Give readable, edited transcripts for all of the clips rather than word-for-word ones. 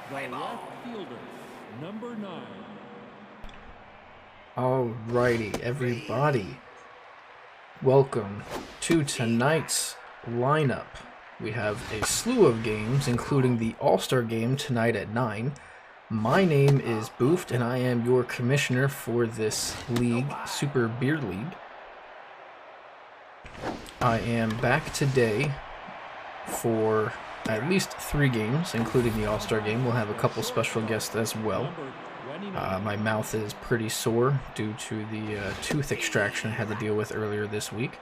The left fielder, number 9. Alrighty, everybody. Welcome to tonight's lineup. We have a slew of games, including the All-Star Game tonight at 9. My name is Boofed, and I am your commissioner for this league, Super Beer League. I am back today for at least 3 games, including the All-Star Game. We'll have a couple special guests as well. My mouth is pretty sore due to the tooth extraction I had to deal with earlier this week.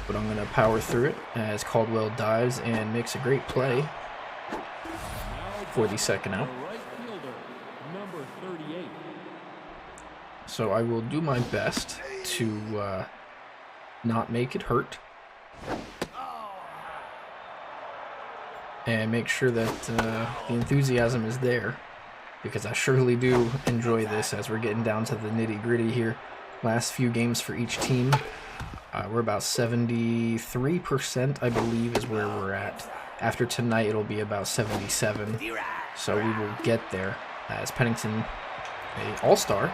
But I'm going to power through it as Caldwell dives and makes a great play for the second out. So I will do my best to not make it hurt and make sure that the enthusiasm is there, because I surely do enjoy this as we're getting down to the nitty-gritty here. Last few games for each team. We're about 73%, I believe, is where we're at. After tonight, it'll be about 77. So we will get there, as Pennington, a all-star,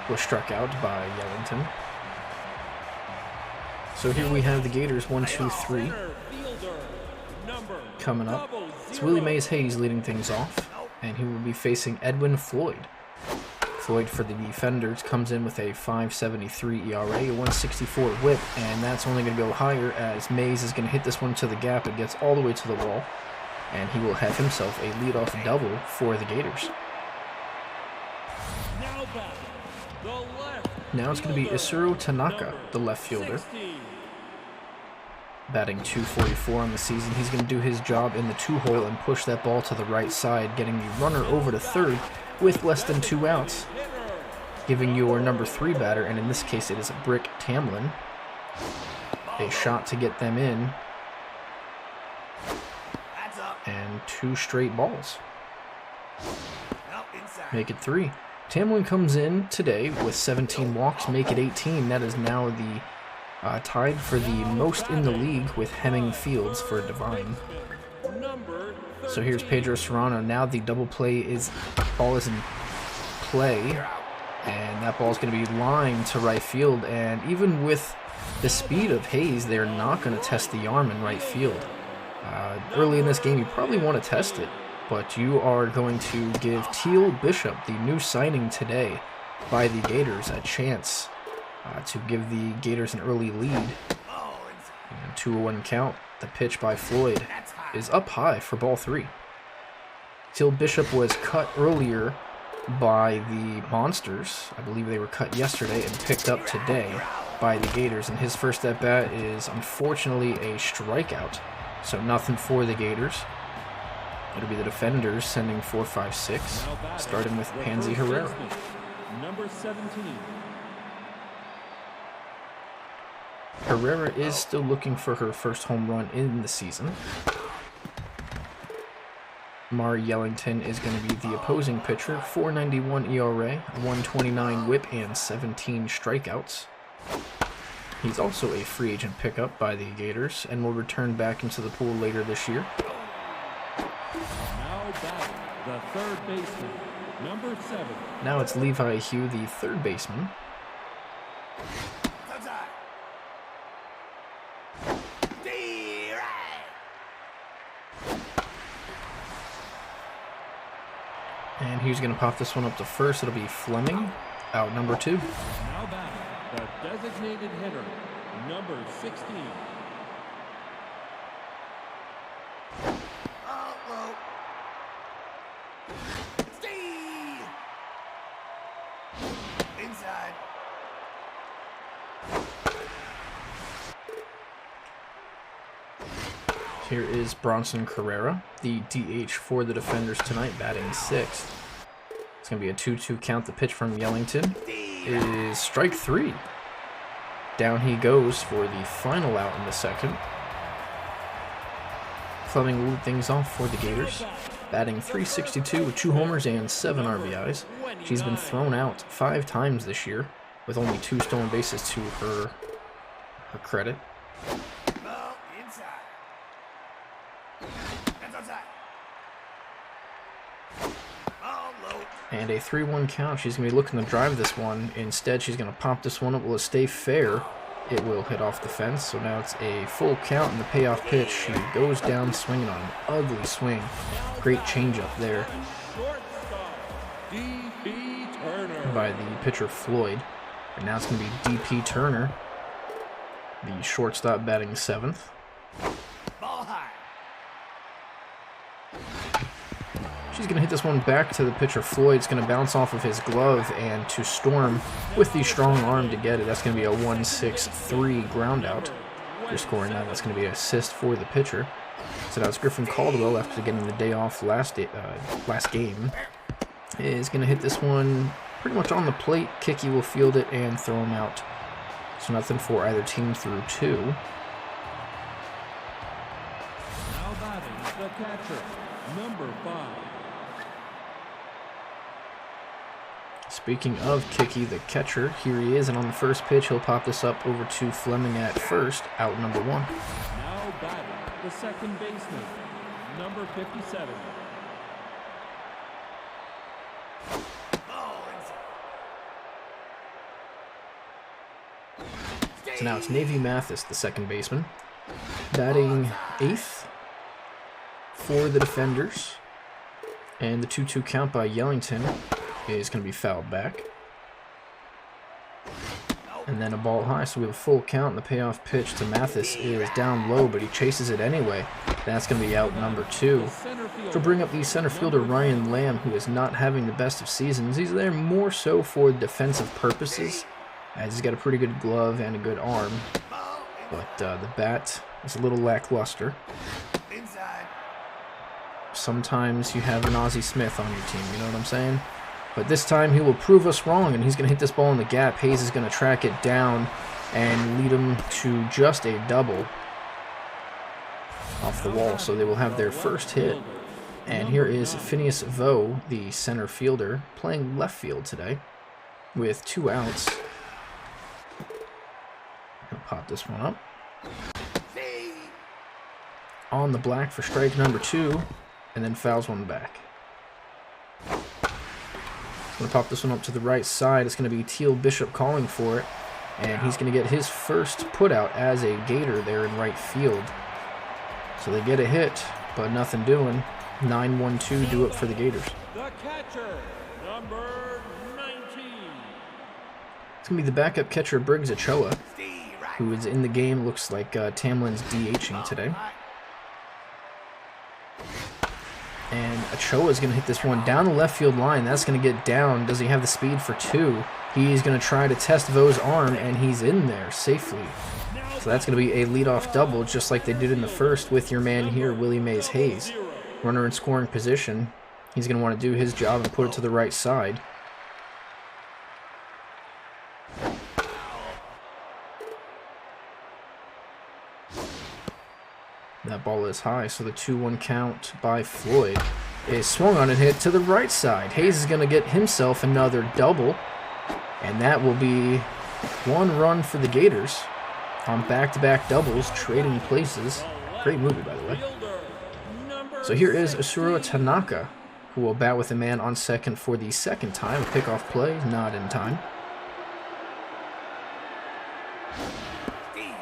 was struck out by Yellington. So here we have the Gators 1, 2, 3 coming up. It's Willie Mays Hayes leading things off, and he will be facing Edwin Floyd. Floyd for the defenders comes in with a 5.73 ERA, a 1.64 whip, and that's only going to go higher as Mays is going to hit this one to the gap. It gets all the way to the wall, and he will have himself a leadoff double for the Gators. Now it's going to be Isuro Tanaka, the left fielder. Batting .244 on the season. He's going to do his job in the 2-hole and push that ball to the right side, getting the runner over to third with less than 2 outs, giving your number 3 batter, and in this case it is Brick Tamlin, a shot to get them in, and 2 straight balls. Make it 3. Tamlin comes in today with 17 walks, make it 18. That is now the tied for the most in the league with Hemming Fields for Divine. So here's Pedro Serrano. Now the double play ball is in play, and that ball is going to be lined to right field. And even with the speed of Hayes, they're not going to test the arm in right field. Early in this game, you probably want to test it, but you are going to give Teal Bishop, the new signing today by the Gators, a chance to give the Gators an early lead. 2-1 count. The pitch by Floyd is up high for ball 3. Teal Bishop was cut earlier by the Monsters. I believe they were cut yesterday and picked up today by the Gators, and his first at bat is unfortunately a strikeout. So nothing for the Gators. It'll be the defenders sending 4, 5, 6, starting with Pansy Herrera. Number 17. Herrera is still looking for her first home run in the season. Mari Yellington is going to be the opposing pitcher. 4.91 ERA, 1.29 whip, and 17 strikeouts. He's also a free agent pickup by the Gators and will return back into the pool later this year. Now back, the third baseman, number 7. Now it's Levi Hugh, the third baseman. And he's going to pop this one up to first. It'll be Fleming, out number 2. Now back, the designated hitter, number 16. Inside. Here is Bronson Carrera, the DH for the defenders tonight, batting 6th. It's going to be a 2-2 count. The pitch from Yellington is strike 3. Down he goes for the final out in the second. Fleming will lead things off for the Gators, batting .362 with 2 homers and 7 RBIs. She's been thrown out 5 times this year, with only 2 stolen bases to her credit. And a 3-1 count. She's going to be looking to drive this one. Instead, she's going to pop this one up. Will it stay fair? It will hit off the fence. So now it's a full count in the payoff pitch. She goes down swinging on an ugly swing. Great changeup there by the pitcher Floyd. And now it's going to be D.P. Turner, the shortstop, batting 7th. She's going to hit this one back to the pitcher Floyd. It's going to bounce off of his glove, and to Storm with the strong arm to get it. That's going to be a 1-6-3 ground out. For scoring that, that's going to be an assist for the pitcher. So now it's Griffin Caldwell, after getting the day off last game, is going to hit this one pretty much on the plate. Kiki will field it and throw him out. So nothing for either team through 2. Now batting the catcher, number 5. Speaking of Kiki, the catcher, here he is, and on the first pitch, he'll pop this up over to Fleming at first, out number 1. Now batting the second baseman, number 57. So now it's Navy Mathis, the second baseman, batting 8th for the defenders, and the 2-2 count by Yellington is going to be fouled back. And then a ball high, so we have a full count, and the payoff pitch to Mathis is down low, but he chases it anyway. That's going to be out number 2. To bring up the center fielder Ryan Lamb, who is not having the best of seasons. He's there more so for defensive purposes, as he's got a pretty good glove and a good arm, but the bat is a little lackluster. Sometimes you have an Ozzie Smith on your team, you know what I'm saying? But this time he will prove us wrong, and he's going to hit this ball in the gap. Hayes is going to track it down and lead him to just a double off the wall. So they will have their first hit. And here is Phineas Vo, the center fielder, playing left field today with 2 outs. He'll pop this one up. On the black for strike number 2, and then fouls one back. Going to pop this one up to the right side. It's going to be Teal Bishop calling for it, and he's going to get his first put out as a Gator there in right field. So they get a hit, but nothing doing. 9-1-2 do it for the Gators. The catcher, number 19. It's going to be the backup catcher Briggs Ochoa, who is in the game. Looks like Tamlin's DHing today. And Ochoa is going to hit this one down the left field line. That's going to get down. Does he have the speed for 2? He's going to try to test Vo's arm, and he's in there safely. So that's going to be a leadoff double, just like they did in the first with your man here, Willie Mays Hayes. Runner in scoring position. He's going to want to do his job and put it to the right side. That ball is high, so the 2-1 count by Floyd is swung on and hit to the right side. Hayes is going to get himself another double, and that will be 1 run for the Gators on back-to-back doubles, trading places. Great movie, by the way. So here is Asura Tanaka, who will bat with a man on second for the second time. A pickoff play, not in time.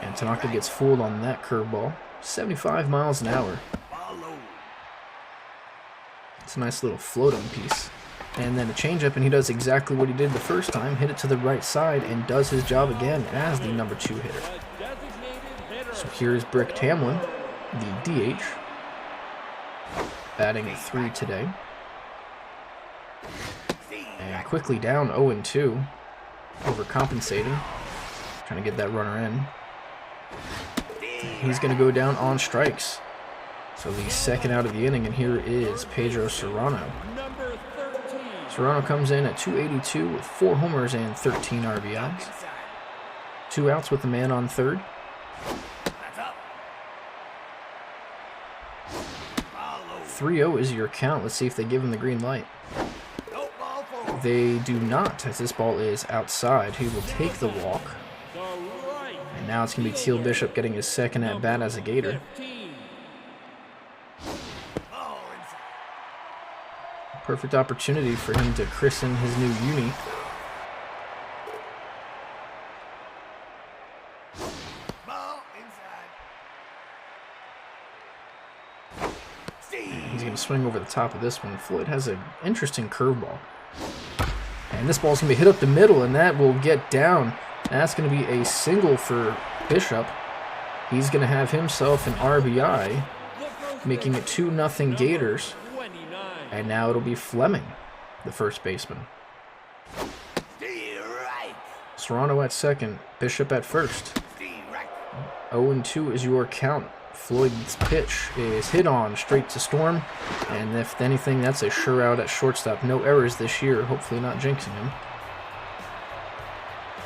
And Tanaka gets fooled on that curveball. 75 miles an hour. It's a nice little floating piece. And then a changeup, and he does exactly what he did the first time. Hit it to the right side and does his job again as the number 2 hitter. So here's Brick Tamlin, the DH, batting at 3 today. And quickly down 0-2, overcompensating, trying to get that runner in. He's going to go down on strikes. So the second out of the inning, and here is Pedro Serrano. Serrano comes in at 282 with 4 homers and 13 RBIs. 2 outs with the man on third. .30 is your count. Let's see if they give him the green light. They do not, as this ball is outside. He will take the walk. And now it's going to be Teal Bishop getting his second at-bat as a Gator. Perfect opportunity for him to christen his new uni. And he's going to swing over the top of this one. Floyd has an interesting curveball. And this ball's going to be hit up the middle, and that will get down. That's going to be a single for Bishop. He's going to have himself an RBI, making it 2-0 Gators. And now it'll be Fleming, the first baseman. Serrano at second, Bishop at first. 0-2 is your count. Floyd's pitch is hit on straight to Storm, and if anything, that's a sure out at shortstop. No errors this year, hopefully not jinxing him.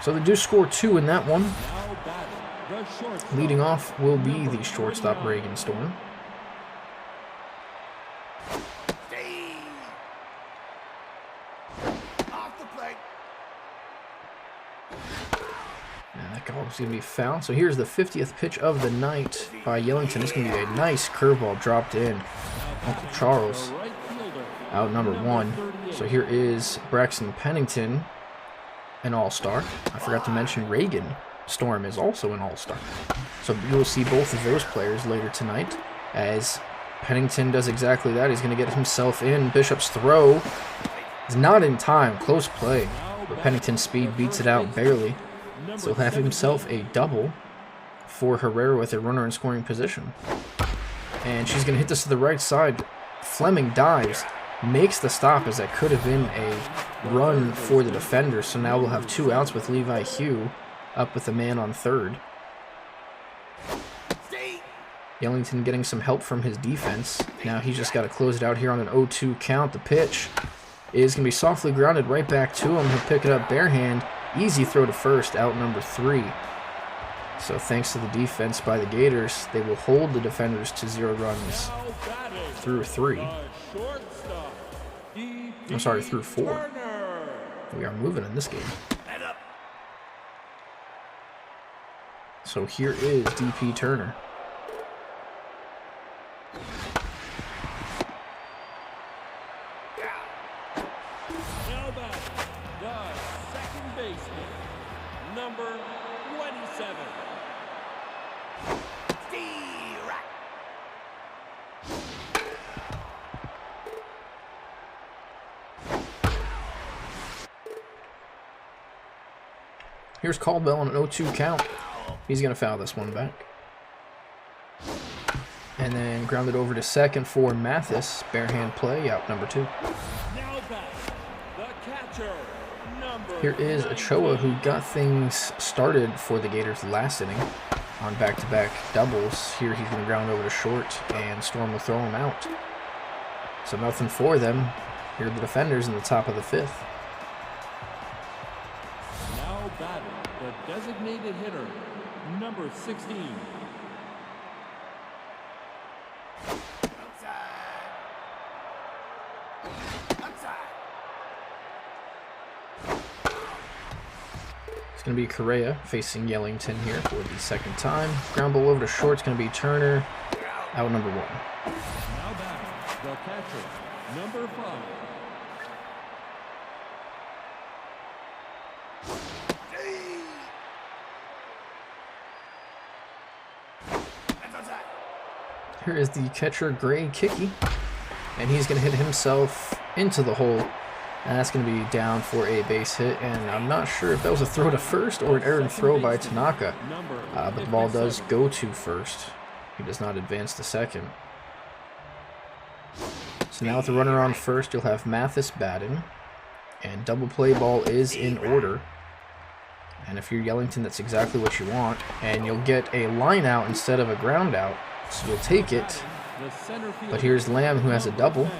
So they do score 2 in that one. Leading off will be the shortstop, Reagan Storm. It's going to be foul. So here's the 50th pitch of the night by Yellington. It's going to be a nice curveball dropped in. Uncle Charles out number 1. So here is Braxton Pennington, an all-star. I forgot to mention Reagan Storm is also an all-star. So you'll see both of those players later tonight as Pennington does exactly that. He's going to get himself in. Bishop's throw is not in time. Close play. But Pennington's speed beats it out barely. So he'll have himself a double for Herrera with a runner in scoring position. And she's going to hit this to the right side. Fleming dives, makes the stop as that could have been a run for the defender. So now we'll have 2 outs with Levi Hugh up with a man on third. Yellington getting some help from his defense. Now he's just got to close it out here on an 0-2 count. The pitch is going to be softly grounded right back to him. He'll pick it up bare hand. Easy throw to first, out number 3. So thanks to the defense by the Gators, they will hold the defenders to 0 runs through 3. I'm sorry, through 4. We are moving in this game. So here is DP Turner. Here's Caldwell on an 0-2 count. He's going to foul this one back. And then grounded over to second for Mathis. Bare hand play, out number 2. Here is Ochoa, who got things started for the Gators last inning on back-to-back doubles. Here he's going to ground over to short, and Storm will throw him out. So nothing for them. Here are the defenders in the top of the 5th. Now batting, the designated hitter, number 16. It's going to be Correa facing Yellington here for the second time. Ground ball over to short. It's going to be Turner, out number 1. Now batting, the catcher, number 5. Here is the catcher, Gray Kicky, and he's going to hit himself into the hole, and that's going to be down for a base hit, and I'm not sure if that was a throw to first or an errant throw by Tanaka, but the ball does go to first. He does not advance to second. So now with the runner on first, you'll have Mathis batting, and double play ball is in order. And if you're Yellington, that's exactly what you want, and you'll get a line out instead of a ground out. So you'll take it, but here's Lamb, who has a double,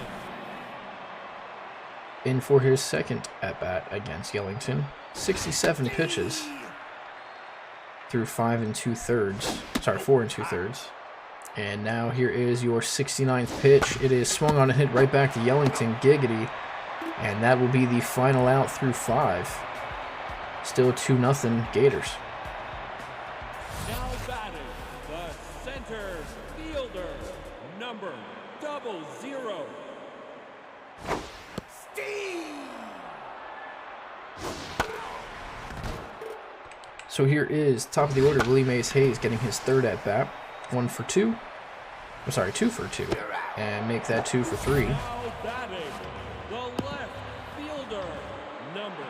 in for his second at-bat against Yellington. 67 pitches through 4 2/3. And now here is your 69th pitch. It is swung on a hit right back to Yellington, Giggity, and that will be the final out through 5. Still 2-0 Gators. Now batting, the center fielder, number 00. So here is top of the order, Willie Mays Hayes getting his third at bat. 1 for 2. I'm sorry, 2 for 2. And make that 2 for 3. Now batting, the left fielder, number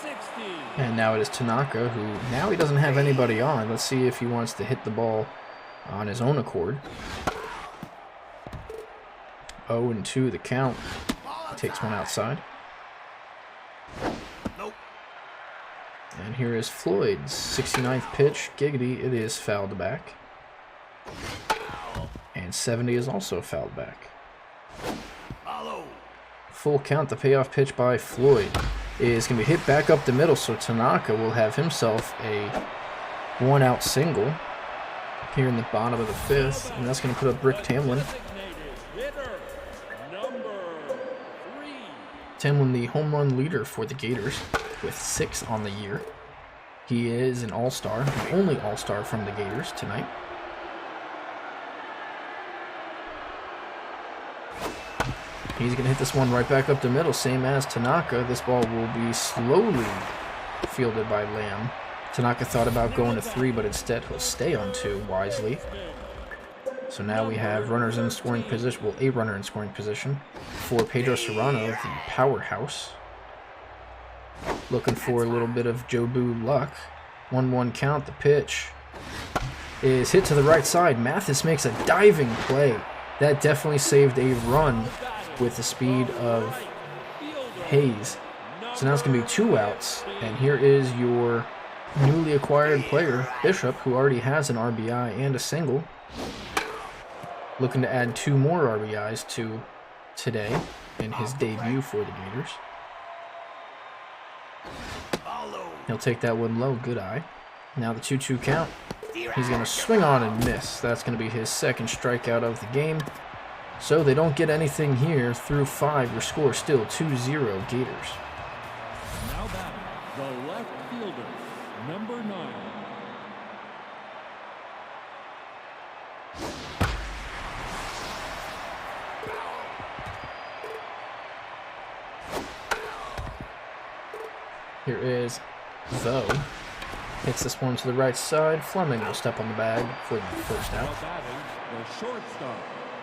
60. And now it is Tanaka, who now he doesn't have anybody on. Let's see if he wants to hit the ball on his own accord. 0-2 the count. He takes one outside. And here is Floyd's 69th pitch. Giggity, it is fouled back. And 70 is also fouled back. Full count, the payoff pitch by Floyd is going to be hit back up the middle, so Tanaka will have himself a one-out single here in the bottom of the 5th, and that's going to put up Rick Tamlin. Tamlin, the home run leader for the Gators, with 6 on the year. He is an all-star, the only all-star from the Gators tonight. He's going to hit this one right back up the middle, same as Tanaka. This ball will be slowly fielded by Lamb. Tanaka thought about going to 3, but instead he'll stay on 2 wisely. So now we have runners in scoring position, well, a runner in scoring position for Pedro Serrano, the powerhouse. Looking for a little bit of Jobu luck. 1-1 count, the pitch is hit to the right side. Mathis makes a diving play. That definitely saved a run with the speed of Hayes. So now it's going to be 2 outs, and here is your newly acquired player, Bishop, who already has an RBI and a single. Looking to add 2 more RBIs to today in his debut for the Gators. He'll take that one low, good eye. Now the 2-2 count. He's going to swing on and miss. That's going to be his second strikeout of the game. So they don't get anything here through 5. Your score still 2-0 Gators. Now batting, the left fielder, number 9. Here is Though. Hits this one to the right side. Fleming will step on the bag for the first out. Now batting, the shortstop.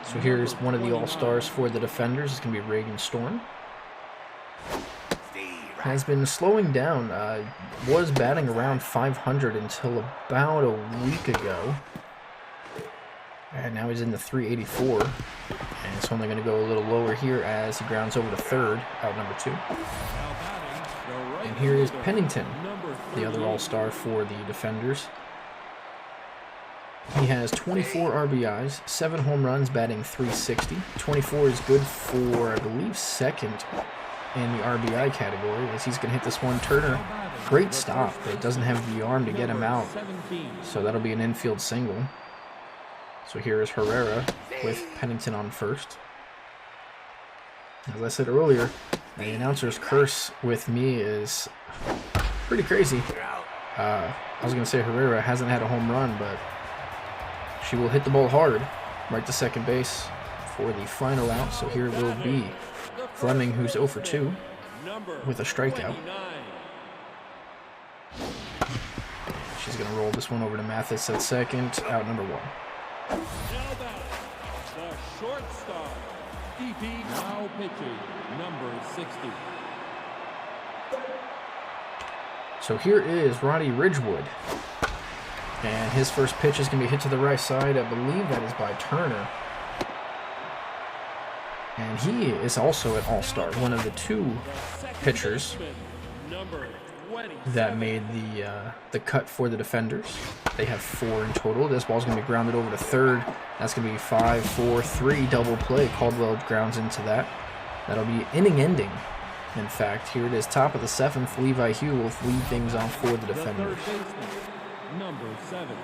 So here's one of the all-stars for the defenders. It's going to be Reagan Storm. Has been slowing down. Was batting around 500 until about a week ago. And now he's in the 384. And it's only going to go a little lower here as he grounds over to third, out number 2. And here is Pennington, the other all-star for the defenders. He has 24 RBIs, 7 home runs, batting .360. 24 is good for, I believe, second in the RBI category, as he's going to hit this one. Turner, great stop, but doesn't have the arm to get him out, so that'll be an infield single. So here is Herrera with Pennington on first. As I said earlier, the announcer's curse with me is pretty crazy. I was going to say Herrera hasn't had a home run, but she will hit the ball hard right to second base for the final out. So here will be Fleming, who's 0 for 2 with a strikeout. She's going to roll this one over to Mathis at second, out number 1. Now back, the shortstop, DP, now pitching, number 60. So here is Roddy Ridgewood. And his first pitch is going to be hit to the right side. I believe that is by Turner. And he is also an all-star, one of the 2 pitchers that made the cut for the defenders. They have 4 in total. This ball's going to be grounded over to third. That's going to be 5-4-3 double play. Caldwell grounds into that. That'll be inning ending. In fact, here it is, top of the 7th. Levi Hugh will lead things off for the defenders. Number 7.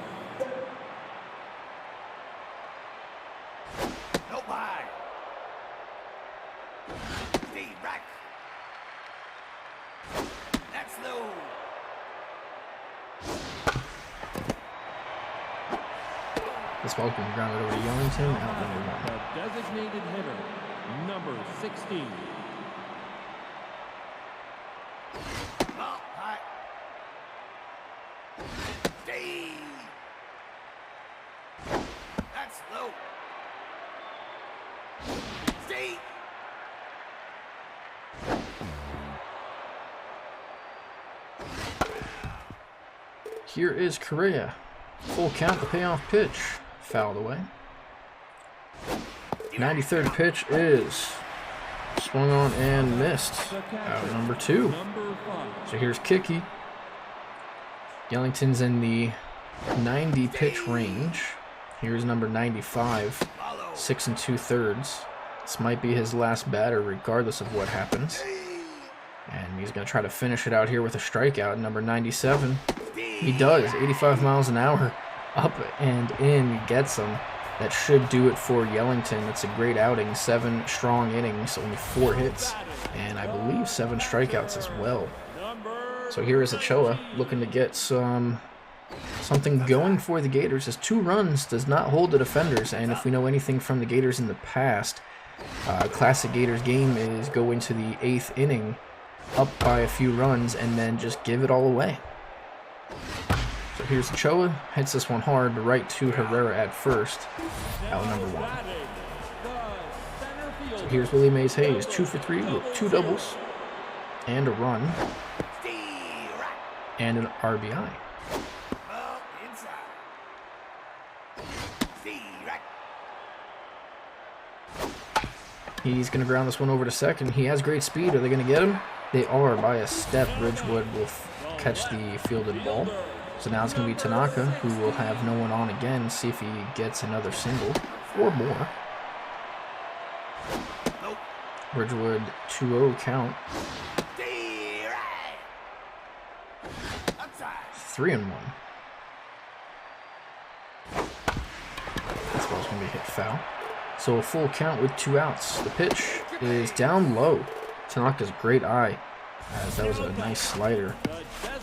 This ball's been grounded over to Yellington, out number 1. The designated hitter, number 16. here is Correa. Full count, the payoff pitch. Fouled away. 93rd pitch is swung on and missed. Out number 2. So here's Kiki. Yellington's in the 90 pitch range. Here's number 95, 6 2/3. This might be his last batter regardless of what happens. And he's going to try to finish it out here with a strikeout. Number 97. He does. 85 miles an hour. Up and in. Gets him. That should do it for Yellington. That's a great outing. 7 strong innings. Only 4 hits. And I believe 7 strikeouts as well. So here is Ochoa looking to get something going for the Gators. His 2 runs does not hold the defenders. And if we know anything from the Gators in the past, classic Gators game is go into the 8th inning up by a few runs and then just give it all away. So here's Ochoa, hits this one hard, but right to Herrera at first, out number 1. So here's Willie Mays Hayes, 2 for 3 with 2 doubles and a run and an RBI. He's going to ground this one over to second. He has great speed. Are they going to get him? They are by a step. Ridgewood will catch the fielded ball. So now it's going to be Tanaka, who will have no one on again. See if he gets another single or more. Ridgewood 2-0 count. 3-1. This ball's going to be hit foul. So a full count with 2 outs. The pitch is down low. Tanaka's great eye, as that was a nice slider.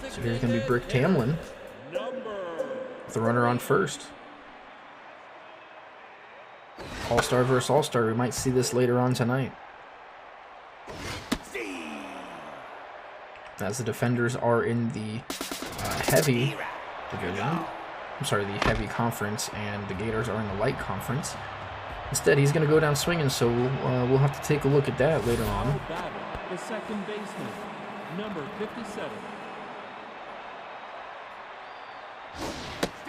So here's going to be Brick Tamlin with the runner on first. All-Star versus All-Star. We might see this later on tonight. As the defenders are in the heavy division. I'm sorry, the heavy conference, and the Gators are in the light conference. Instead, he's going to go down swinging, so we'll have to take a look at that later on. The second baseman, number 57.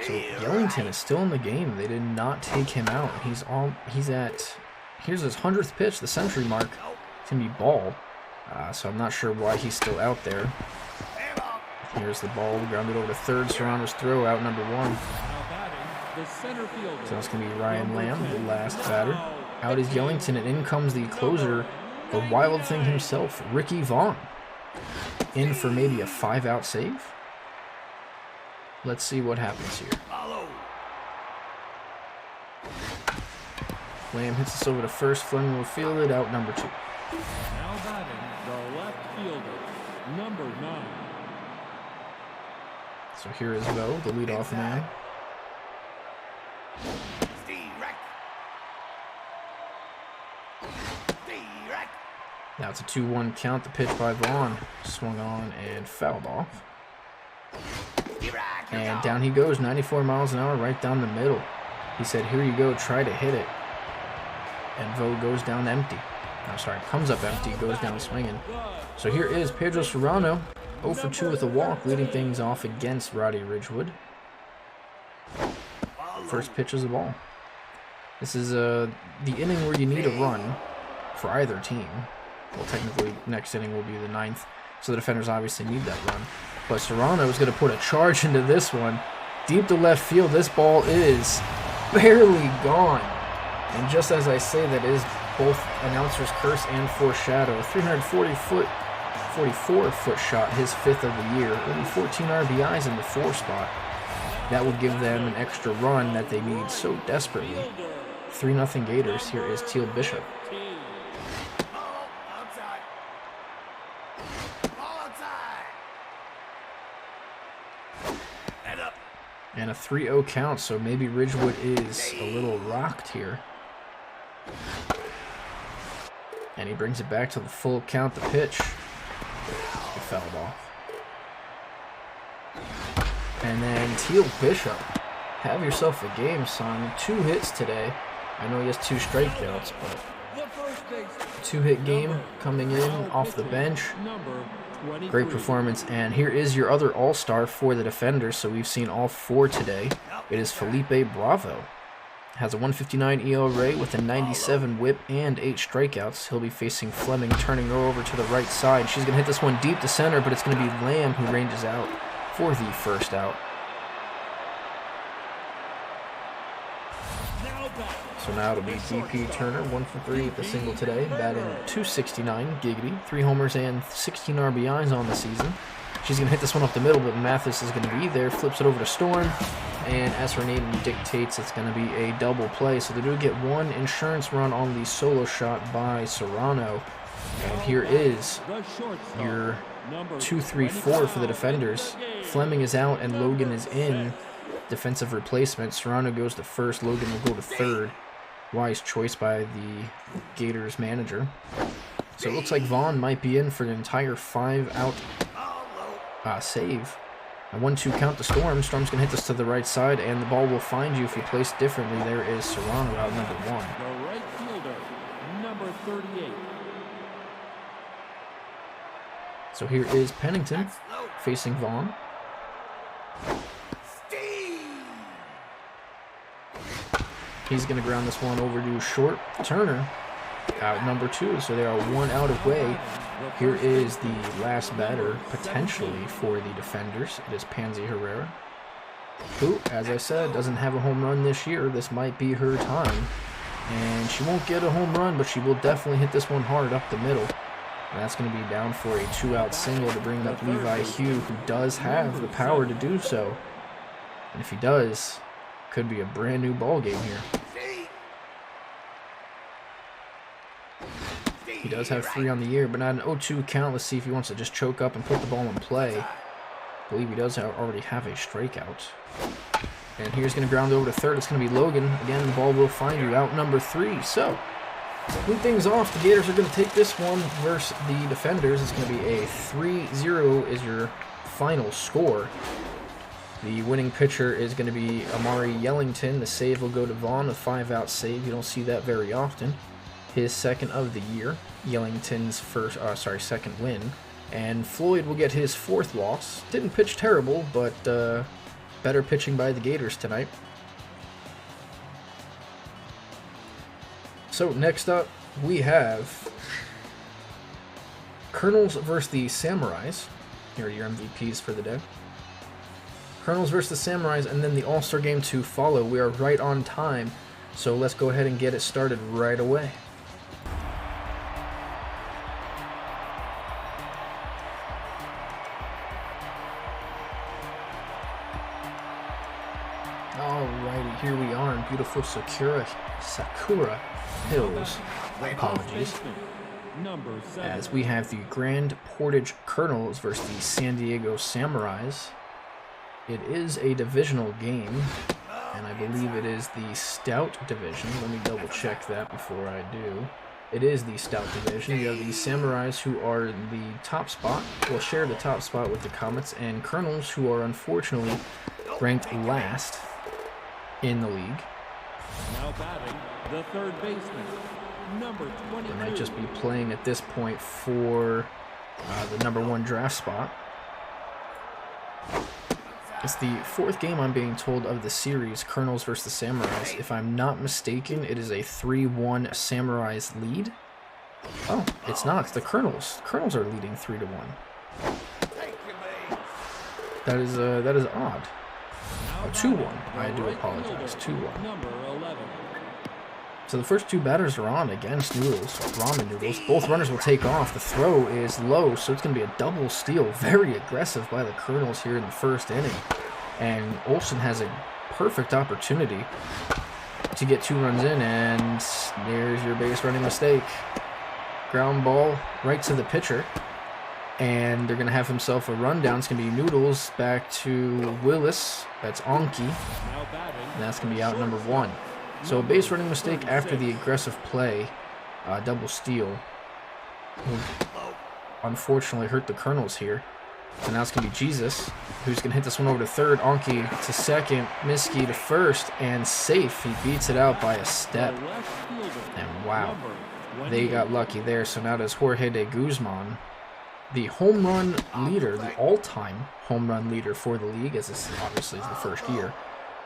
So Yellington is still in the game. They did not take him out. Here's his 100th pitch, the century mark. It's going to be ball. So I'm not sure why he's still out there. Here's the ball, grounded over to third. Serrano's throw, out number 1. So it's going to be Ryan Lamb, the last batter. Out is Yellington, and in comes the closer, the wild thing himself, Ricky Vaughn. In for maybe a 5-out save. Let's see what happens here. Lamb hits this over to first. Fleming will field it, out number 2. Now batting, the left fielder, number 9. So here is Vo, the leadoff man. Now it's a 2-1 count. The pitch by Vaughn swung on and fouled off. And down he goes, 94 miles an hour, right down the middle. He said, "Here you go, try to hit it." And Vo goes down empty. No, sorry, comes up empty, goes down swinging. So here is Pedro Serrano, 0 for 2 with a walk, leading things off against Roddy Ridgewood. First pitch is the ball. This is the inning where you need a run for either team. Well, technically, next inning will be the 9th, so the defenders obviously need that run. But Serrano is going to put a charge into this one. Deep to left field, this ball is barely gone. And just as I say, that is both announcer's curse and foreshadow. 344-foot shot, his 5th of the year. Only 14 RBIs in the 4 spot. That would give them an extra run that they need so desperately. 3-0 Gators. Here is Teal Bishop. And a 3-0 count, so maybe Ridgewood is a little rocked here. And he brings it back to the full count, the pitch. It fouled off. And then Teal Bishop. Have yourself a game, son. 2 hits today. I know he has 2 strikeouts, but Two-hit game coming in off the bench. Great performance. And here is your other all-star for the defenders. So we've seen all four today. It is Felipe Bravo. Has a 159 ERA with a 97 whip and 8 strikeouts. He'll be facing Fleming, turning her over to the right side. She's going to hit this one deep to center, but it's going to be Lamb who ranges out for the first out. So now it'll be DP Turner, 1 for 3 with a single today, batting .269, giggity, 3 homers and 16 RBIs on the season. She's going to hit this one up the middle, but Mathis is going to be there, flips it over to Storm, and as her name dictates, it's going to be a double play. So they do get one insurance run on the solo shot by Serrano. And here is your 2-3-4 for the defenders. Fleming is out and Logan is in. Defensive replacement. Serrano goes to first, Logan will go to third. Wise choice by the Gators manager. So it looks like Vaughn might be in for an entire 5-out save. A 1-2 count to Storm. Storm's going to hit this to the right side, and the ball will find you if you place differently. There is Serrano out number 1. The right fielder, number 38. So here is Pennington facing Vaughn. He's going to ground this one over to short. Turner out number 2, so they are 1 out away. Here is the last batter potentially for the defenders. It is Pansy Herrera, who, as I said, doesn't have a home run this year. This might be her time, and she won't get a home run, but she will definitely hit this one hard up the middle. And that's going to be down for a 2-out single to bring up Levi Hugh, who does have the power to do so. And if he does, could be a brand new ball game here. He does have 3 on the year, but not an 0-2 count. Let's see if he wants to just choke up and put the ball in play. I believe he does already have a strikeout. And here's going to ground over to third. It's going to be Logan. Again, the ball will find you out number 3. So, to move things off, the Gators are going to take this one versus the defenders. It's going to be a 3-0 is your final score. The winning pitcher is going to be Amari Yellington. The save will go to Vaughn, a 5-out save. You don't see that very often. His second of the year. Yellington's second win. And Floyd will get his 4th loss. Didn't pitch terrible, but better pitching by the Gators tonight. So next up, we have Kernels versus the Samurais. Here are your MVPs for the day. Kernels versus the Samurais, and then the All-Star Game to follow. We are right on time, so let's go ahead and get it started right away. Alrighty, here we are in beautiful Sakura Hills. Apologies. As we have the Grand Portage Kernels versus the San Diego Samurais. It is a divisional game, and I believe it is the Stout Division. Let me double check that before I do. It is the Stout Division. You have the Samurais, who are the top spot, will share the top spot with the Comets, and Kernels, who are unfortunately ranked last in the league. Now batting, the third baseman, number 22. They might just be playing at this point for the number 1 draft spot. It's the 4th game, I'm being told, of the series, Kernels versus the Samurais. If I'm not mistaken, it is a 3-1 Samurais lead. Oh, it's not. It's the Kernels. Kernels are leading 3-1. That is odd. Oh, 2-1. I do apologize. 2-1. Number 11. So the first 2 batters are on against Noodles, Ramen Noodles. Both runners will take off. The throw is low, so it's going to be a double steal. Very aggressive by the Kernels here in the first inning. And Olsen has a perfect opportunity to get 2 runs in, and there's your base running mistake. Ground ball right to the pitcher, and they're going to have himself a rundown. It's going to be Noodles back to Willis. That's Onki, and that's going to be out number 1. So a base running mistake after the aggressive play, double steal, will unfortunately hurt the Kernels here. So now it's going to be Jesus, who's going to hit this one over to third. Onki to second, Miski to first, and safe. He beats it out by a step. And wow, They got lucky there, so now does Jorge de Guzman, the home run leader, the all-time home run leader for the league, as this obviously is the first year.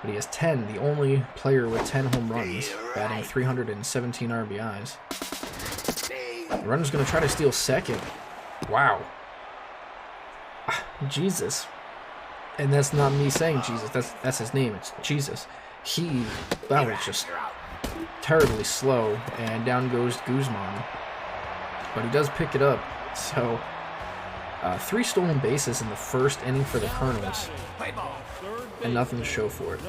But he has 10, the only player with 10 home runs, batting 317 RBIs. The runner's going to try to steal second. Wow. Jesus. And that's not me saying Jesus, that's his name, it's Jesus. That was just terribly slow, and down goes Guzman. But he does pick it up, so 3 stolen bases in the first inning for the Kernels, and nothing to show for it,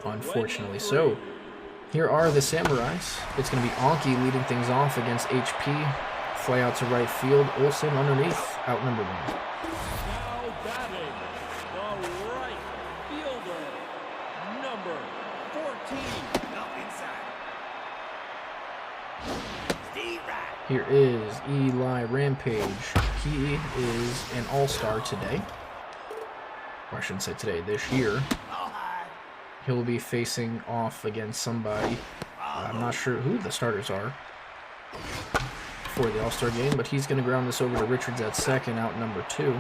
unfortunately. So here are the Samurais. It's going to be Anki leading things off against HP. Fly out to right field. Olsen underneath, out number 1. Now batting, the right fielder, number 14. Here is Eli Rampage. He is an all-star today. Or I shouldn't say today, this year. He'll be facing off against somebody. I'm not sure who the starters are for the All-Star game, but he's going to ground this over to Richards at second, out number 2.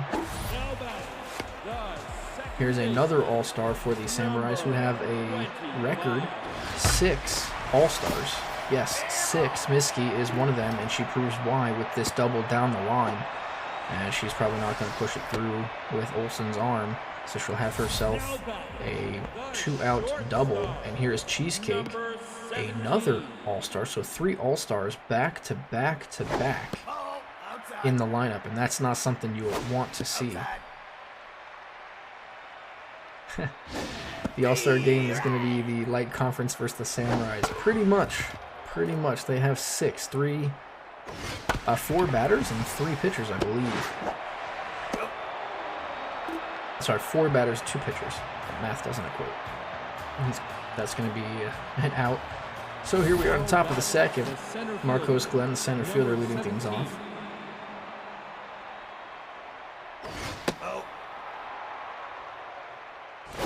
Here's another all-star for the Samurais, who have a record 6 all-stars. Yes, 6. Miski is one of them, and she proves why with this double down the line. And she's probably not going to push it through with Olsen's arm, so she'll have herself a 2-out double. And here is Cheesecake, another all-star. So 3 all-stars back to back to back in the lineup, and that's not something you would want to see. The All-Star game is going to be the light conference versus the Samurais. Pretty much. They have 4 batters and 3 pitchers, I believe. Sorry, 4 batters, 2 pitchers. Math doesn't equate. That's going to be an out. So here we are on top of the second. Marcos Glenn, the center fielder, leading things off.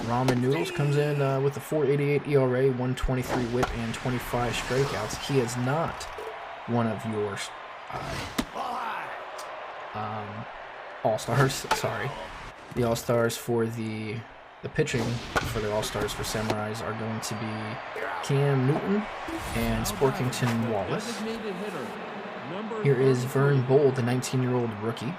Ramen Noodles comes in with a 4.88 ERA, 123 whip, and 25 strikeouts. He is not one of your all-stars. Sorry. The all-stars for the pitching for the all-stars for Samurais are going to be Cam Newton and Sporkington Wallace. Here is Vern Bold, the 19-year-old rookie,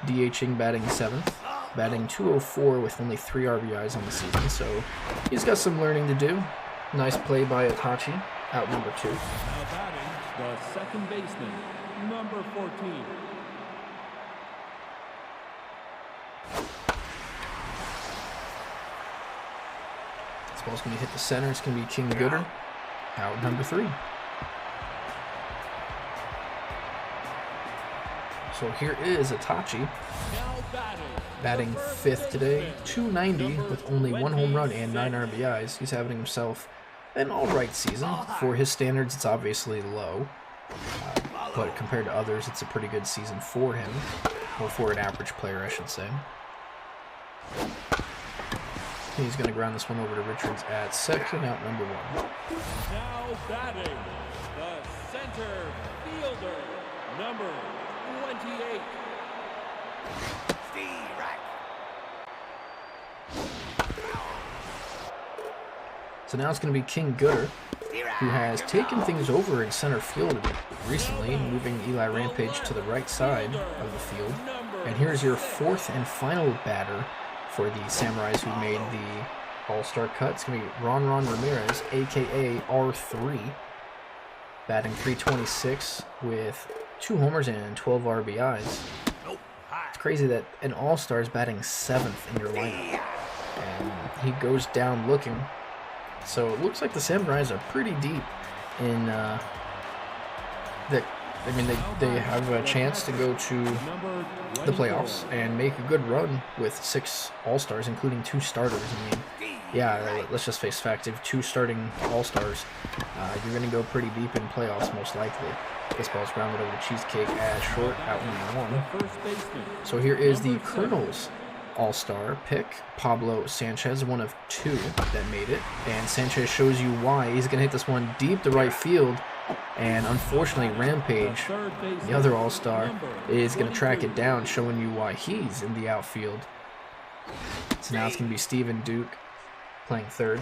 DHing, batting 7th. Batting 204 with only 3 RBIs on the season, so he's got some learning to do. Nice play by Itachi, out number 2. Now batting, the second baseman, number 14. This ball's going to hit the center. It's going to be King Gooder, out number 3. So here is Itachi, batting 5th today, 290 with only 1 home run and 9 RBIs. He's having himself an alright season. For his standards, it's obviously low, but compared to others, it's a pretty good season for him, or for an average player, I should say. He's going to ground this one over to Richards at second, out number 1. Now batting, the center fielder, number 28. So now it's going to be King Gooder, who has taken things over in center field recently, moving Eli Rampage to the right side of the field. And here's your 4th and final batter for the Samurais who made the All-Star cut. It's going to be Ron Ramirez, a.k.a. R3, batting 326 with 2 homers and 12 RBIs. It's crazy that an All-Star is batting 7th in your lineup, and he goes down looking. So it looks like the Samurais are pretty deep in they have a chance to go to the playoffs and make a good run with 6 All-Stars, including 2 starters. I mean, yeah, let's just face fact, if 2 starting All-Stars, you're going to go pretty deep in playoffs most likely. This ball's grounded over to Cheesecake at short, out number 1. So here is the Kernels All-Star pick, Pablo Sanchez, one of 2 that made it. And Sanchez shows you why. He's going to hit this one deep to right field. And unfortunately, Rampage, the other All-Star, is going to track it down, showing you why he's in the outfield. So now it's going to be Steven Duke playing third.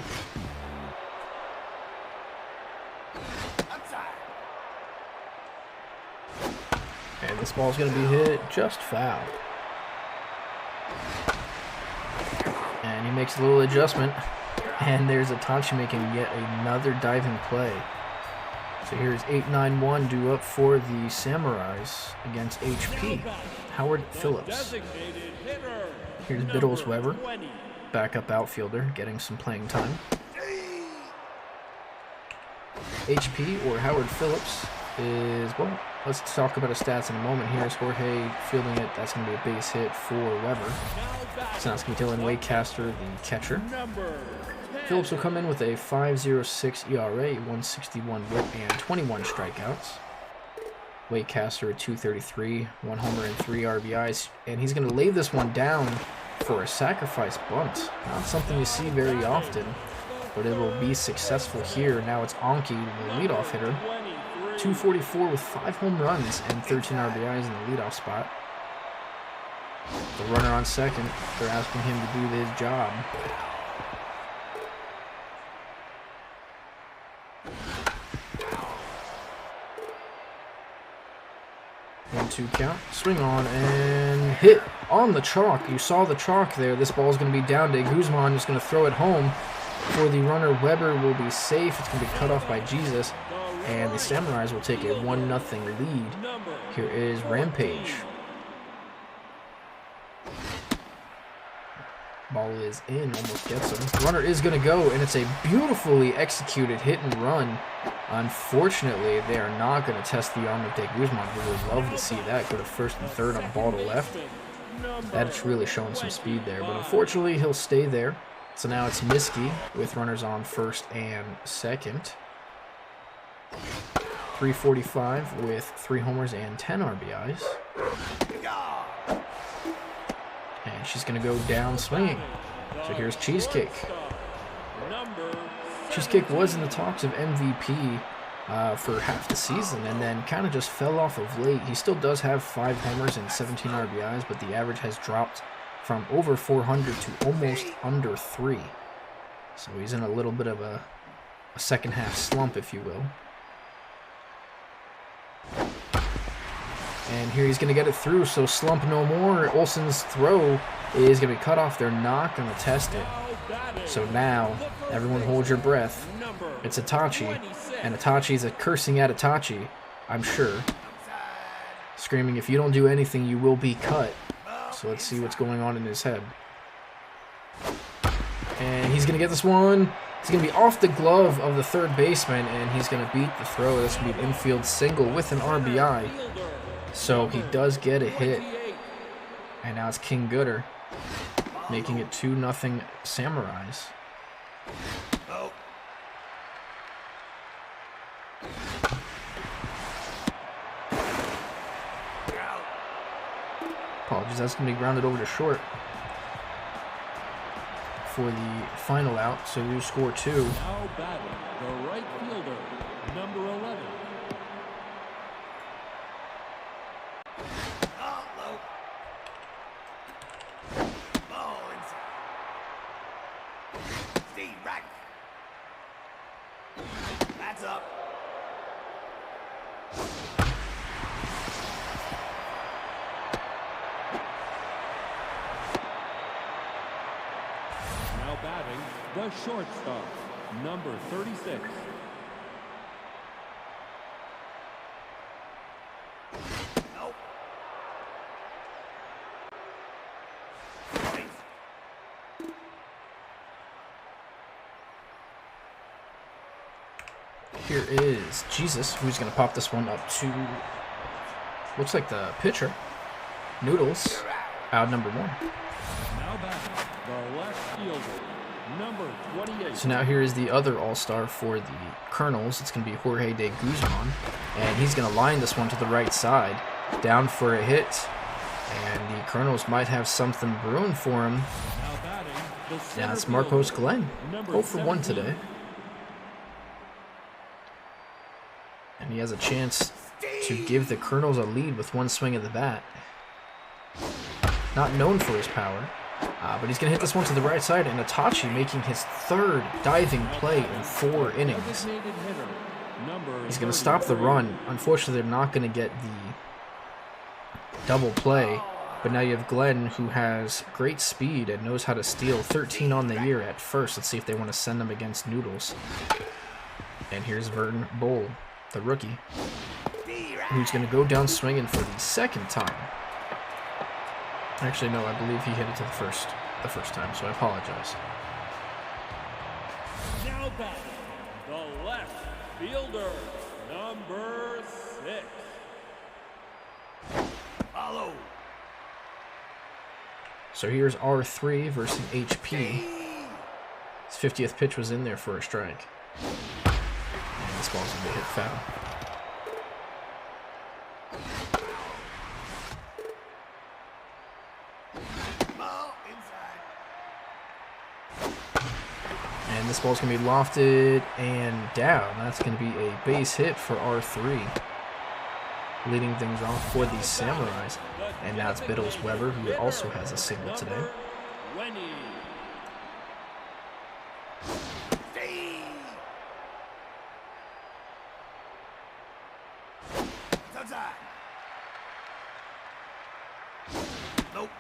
And this ball's going to be hit just foul. And he makes a little adjustment. And there's Itachi making yet another diving play. So here's 8-9-1 due up for the Samurais against HP. Howard Phillips. Here's Biddles Weber, backup outfielder, getting some playing time. HP, or Howard Phillips, is, well, let's talk about his stats in a moment. Here's Jorge fielding it. That's going to be a base hit for Weber. So now it's going to be Dylan Waycaster, the catcher. Phillips will come in with a 5.06 ERA, 161 WHIP, and 21 strikeouts. Waycaster at 233, 1 homer and 3 RBIs, and he's going to lay this one down for a sacrifice bunt. Not something you see very often, but it will be successful here. Now it's Anki, the leadoff hitter, 244 with 5 home runs and 13 RBIs in the leadoff spot. The runner on second, they're asking him to do his job. 1-2 count, swing on, and hit on the chalk. You saw the chalk there. This ball is going to be down to Guzman, who's going to throw it home for the runner. Weber will be safe. It's going to be cut off by Jesus, and the Samurais will take a 1-0 lead. Here is Rampage. Ball is in, almost gets him. The runner is going to go, and it's a beautifully executed hit and run. Unfortunately, they are not going to test the arm of De Guzman. We would love to see that go to first and third on ball to left. That's really showing some speed there, but unfortunately, he'll stay there. So now it's Miski with runners on first and second. 345 with 3 homers and 10 RBIs. And she's going to go down swinging. So here's Cheesecake. Cheesecake was in the talks of MVP for half the season and then kind of just fell off of late. He still does have 5 homers and 17 RBIs, but the average has dropped from over 400 to almost under 3. So he's in a little bit of a second half slump, if you will. And here he's going to get it through, so slump no more. Olsen's throw is going to be cut off. They're not going to test it. So now, everyone hold your breath. It's Itachi, and Itachi's cursing at Itachi, I'm sure. Screaming, if you don't do anything, you will be cut. So let's see what's going on in his head. And he's going to get this one. He's going to be off the glove of the third baseman, and he's going to beat the throw. This will be an infield single with an RBI. So he does get a hit. And now it's King Gooder, making it 2-0 Samurais. Apologies, that's going to be grounded over to short for the final out. So you score 2. Now batting, the right fielder, number 11. That's up. Now batting, the shortstop, number 36. Nope. Here is Jesus, who's going to pop this one up to, looks like the pitcher, Noodles, out number 1. Now batting, the left fielder, number 28. So now here is the other All-Star for the Kernels. It's going to be Jorge de Guzman, and he's going to line this one to the right side, down for a hit, and the Kernels might have something brewing for him. Now batting, the Now it's center Marcos fielder, Glenn, number 0 for 1 17. today. And And he has a chance to give the Kernels a lead with one swing of the bat. Not known for his power, but he's going to hit this one to the right side, and Itachi making his third diving play in 4 innings. He's going to stop the run. Unfortunately, they're not going to get the double play, but now you have Glenn, who has great speed and knows how to steal. 13 on the year at first. Let's see if they want to send him against Noodles. And here's Vern Bull, the rookie, who's going to go down swinging for the second time. Actually, no, I believe he hit it to the first time, so I apologize. Now back, the left fielder, number 6. Follow. So here's R3 versus HP. His 50th pitch was in there for a strike. And this ball's going to be hit foul. And this ball's going to be lofted and down. That's going to be a base hit for R3. Leading things off for the Samurais. And now it's Biddles Weber, who also has a single today. 20. Outside. Nope.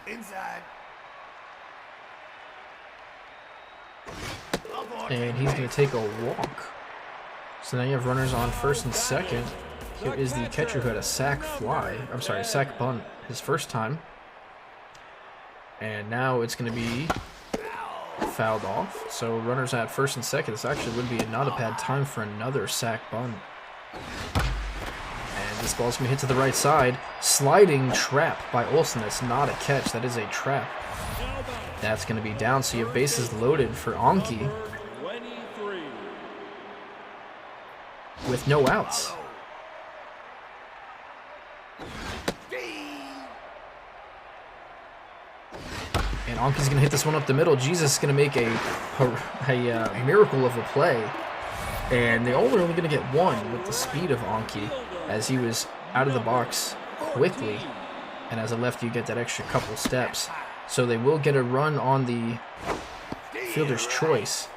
Inside. And he's going to take a walk. So now you have runners on first and second. Here is the catcher who had a sac bunt his first time. And now it's going to be fouled off. So runners at first and second. This actually would be not a bad time for another sac bunt. And this ball's going to hit to the right side. Sliding trap by Olsen. That's not a catch. That is a trap. That's going to be down. So you have bases loaded for Anki with no outs. And Anki's going to hit this one up the middle. Jesus is going to make a miracle of a play. And they only going to get one with the speed of Anki, as he was out of the box quickly. And as a lefty, you get that extra couple steps. So they will get a run on the fielder's choice.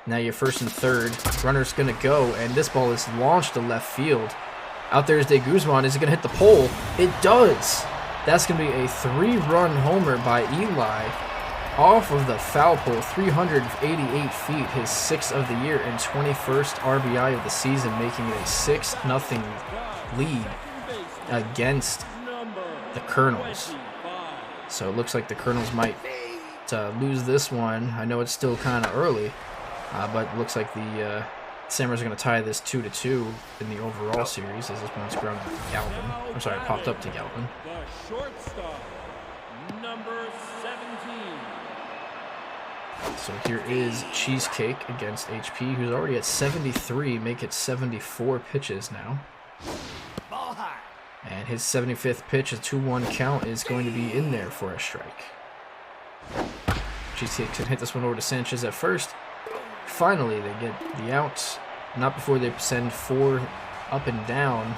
Now you're first and third. Runner's going to go, and this ball is launched to left field. Out there is De Guzman. Is it going to hit the pole? It does. That's going to be a 3-run homer by Eli off of the foul pole. 388 feet, his 6th of the year and 21st RBI of the season, making it a 6-0 lead against the Kernels. So it looks like the Kernels might lose this one. I know it's still kind of early. But it looks like the Samurais are going to tie this 2-2 in the overall series, as this one's grounded to Galvin. I'm sorry, popped up to Galvin. The shortstop, number 17. So here is Cheesecake against HP, who's already at 73, make it 74 pitches now. Ball high. And his 75th pitch, a 2-1 count, is going to be in there for a strike. Cheesecake can hit this one over to Sanchez at first. Finally, they get the out. Not before they send 4 up and down,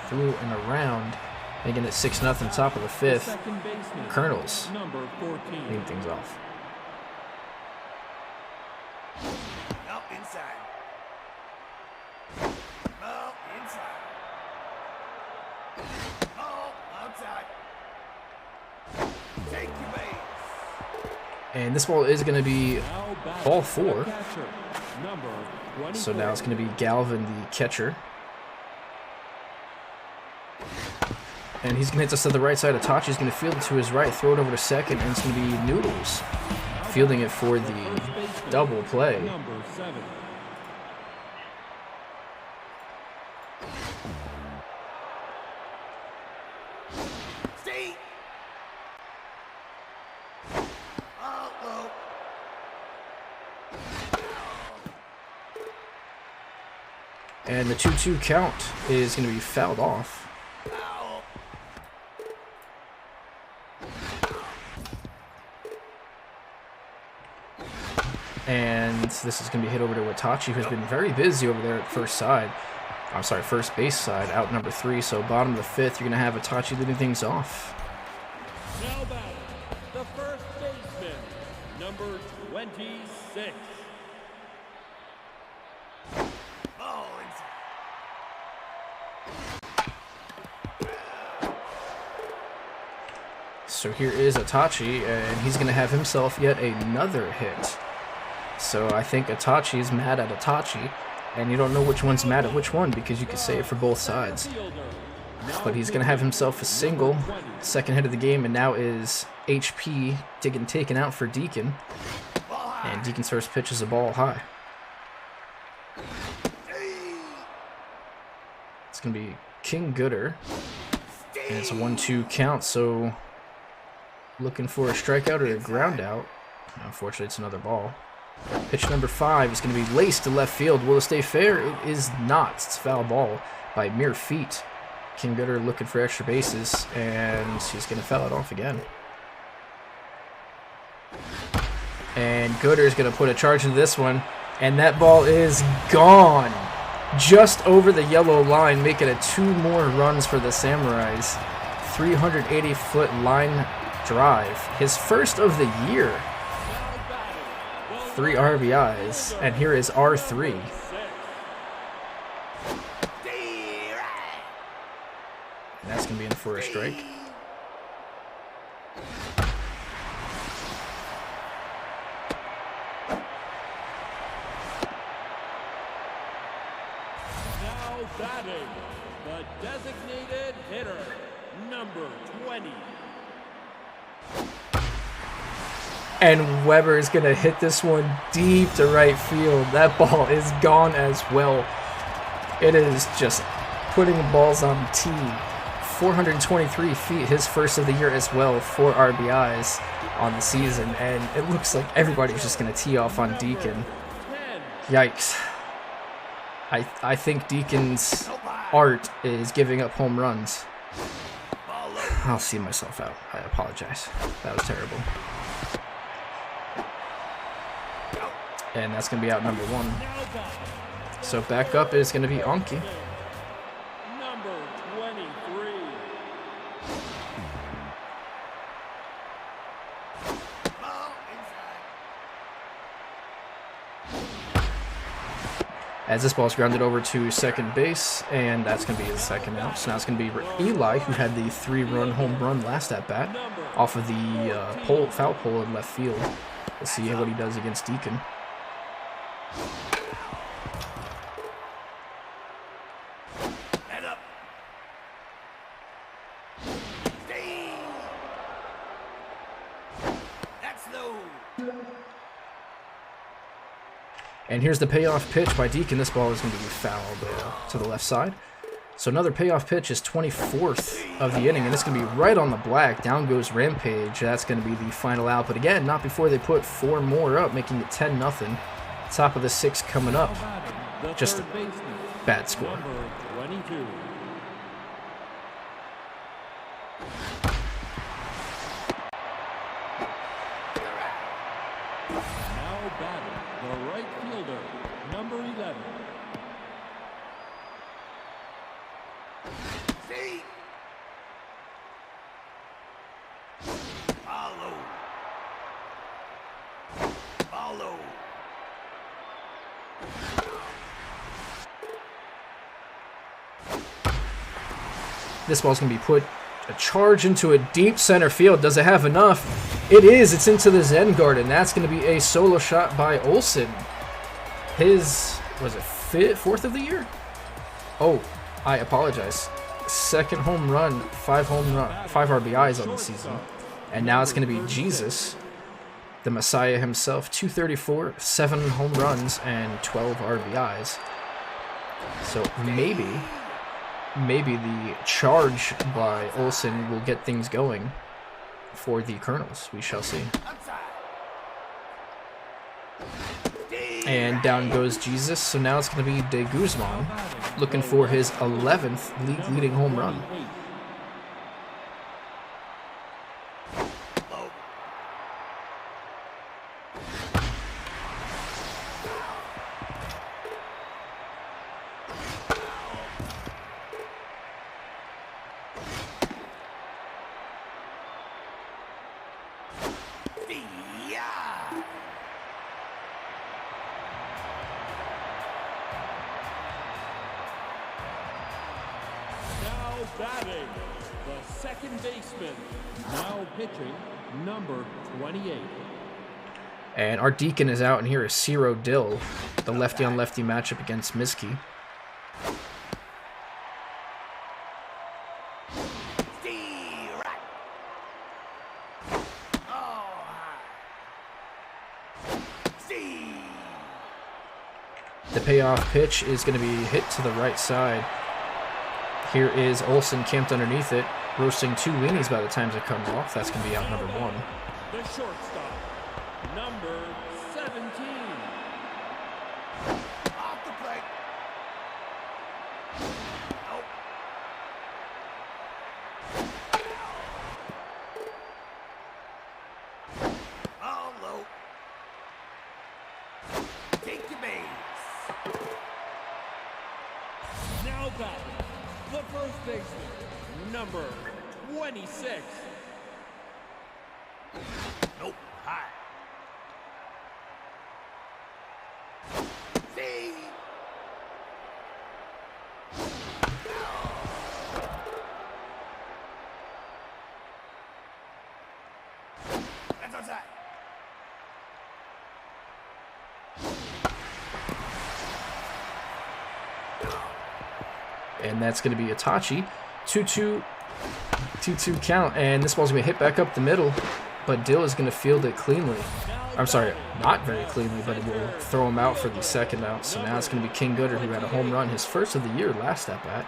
through and around, making it 6-0 top of the 5th. Kernels leading things off. Up inside. Ball inside. Ball outside. Take your base. And this ball is going to be ball 4. So now it's going to be Galvin, the catcher. And he's going to hit this to the right side. Itachi's going to field it to his right, throw it over to second, and it's going to be Noodles fielding it for the double play. Number 7. Stay. Low. And the 2-2 count is going to be fouled off. Foul. And this is going to be hit over to Watachi, who's been very busy over there at first base side, out number 3. So bottom of the 5th, you're going to have Watachi leading things off. Now batting, the first baseman, number 26. Ball inside. So here is Itachi, and he's going to have himself yet another hit. So I think Itachi is mad at Itachi, and you don't know which one's mad at which one because you can say it for both sides. But he's going to have himself a single, second hit of the game, and now is HP getting taken out for Deacon. And Deacon's first pitch is a ball high. It's going to be King Gooder, and it's a 1-2 count, so looking for a strikeout or a ground out. Unfortunately, it's another ball. Pitch number 5 is going to be laced to left field. Will it stay fair? It is not. It's a foul ball by mere feet. King Gooder looking for extra bases, and he's going to foul it off again. And Gooder is going to put a charge into this one, and that ball is gone. Just over the yellow line, making it 2 more runs for the Samurais. 380-foot line drive. His first of the year. 3 RBIs, and here is R3. And that's going to be in for a strike. Now batting, the designated hitter, number 20. And Weber is going to hit this one deep to right field. That ball is gone as well. It is just putting balls on the tee. 423 feet, his first of the year as well. 4 RBIs on the season. And it looks like everybody's just going to tee off on Deacon. Yikes. I think Deacon's art is giving up home runs. I'll see myself out. I apologize. That was terrible. And that's going to be out number 1. So back up is going to be Anki. Number 23. Ball inside. As this ball's grounded over to second base, and that's going to be his second out. So now it's going to be Eli, who had the 3-run home run last at bat, off of the foul pole in left field. We'll see what he does against Deacon. Head up. Stay. That's low. And here's the payoff pitch by Deacon. This ball is going to be fouled to the left side. So another payoff pitch is 24th of the inning, and it's going to be right on the black. Down goes Rampage. That's going to be the final out. But again, not before they put 4 more up, making it 10-0. Top of the 6th coming up. Just a bad score. Number 22. Now batting, the right fielder, number 11. Stay. Follow. Follow. This ball's going to be put a charge into a deep center field. Does it have enough? It is. It's into the Zen Garden. That's going to be a solo shot by Olsen. His, was it 4th of the year? Oh, I apologize. 2nd home run, 5 RBIs on the season. And now it's going to be Jesus, the Messiah himself. 234, 7 home runs, and 12 RBIs. So maybe the charge by Olsen will get things going for the Kernels. We shall see. And down goes Jesus. So now it's going to be De Guzman looking for his 11th league-leading home run. Now batting, the second baseman. Now pitching, number 28. And our Deacon is out, and here is Ciro Dill, the lefty-on-lefty matchup against Miski. The payoff pitch is going to be hit to the right side. Here is Olsen camped underneath it, roasting 2 weenies by the time it comes off. That's going to be out number 1. The shortstop, number 17. Off the plate. Nope. All low. Take your base. Now batting, the first baseman, number 26. Nope. High. See. That's outside. And that's going to be Itachi. 2-2 count, and this ball's going to be hit back up the middle, but Dill is going to field it cleanly. I'm sorry, not very cleanly, but it will throw him out for the second out. So now it's going to be King Gooder, who had a home run, his first of the year last at bat.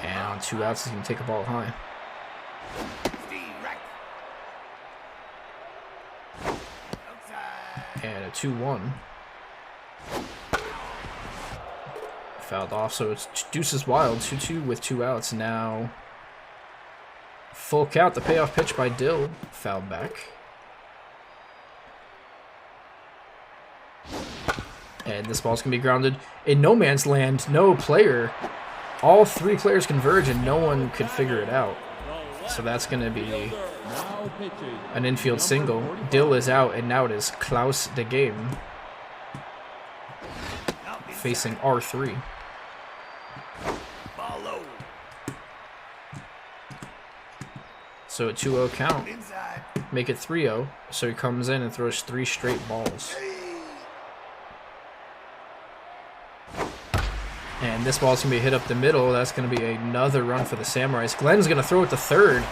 And on 2 outs, he's going to take a ball high. Steve, right. Outside. And a 2-1. Fouled off, so it's Deuces Wild, 2-2 with 2 outs. Now, full count, the payoff pitch by Dill, fouled back. And this ball's going to be grounded in no man's land. No player. All 3 players converge, and no one could figure it out. So that's going to be an infield single. Dill is out, and now it is Klaus de Game facing R3. Ball low. So a 2-0 count. Inside. Make it 3-0. So he comes in and throws 3 straight balls. And this ball's going to be hit up the middle. That's going to be another run for the Samurais. Glenn's going to throw it to third.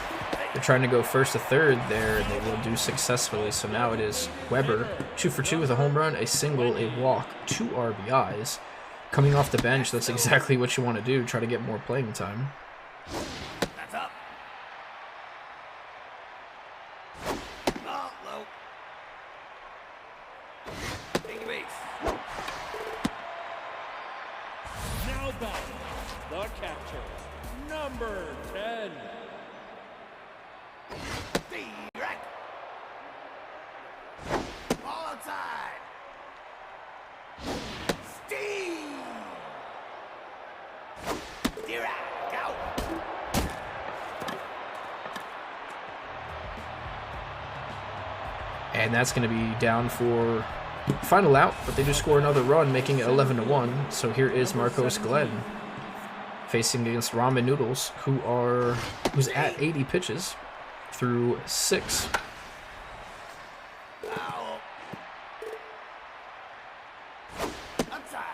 They're trying to go first to third there, and they will do successfully. So now it is Weber, 2 for 2 with a home run, a single, a walk, 2 RBIs. Coming off the bench, that's exactly what you want to do. Try to get more playing time. That's up. Ball low. Take your base. Now batting, the catcher, number 10. Steve, right. Ball outside. Steve. Here I go. And that's going to be down for final out, but they do score another run, making it 11-1. So here is Marcos Glenn facing against Ramen Noodles, who's at 80 pitches through 6. Foul. Outside.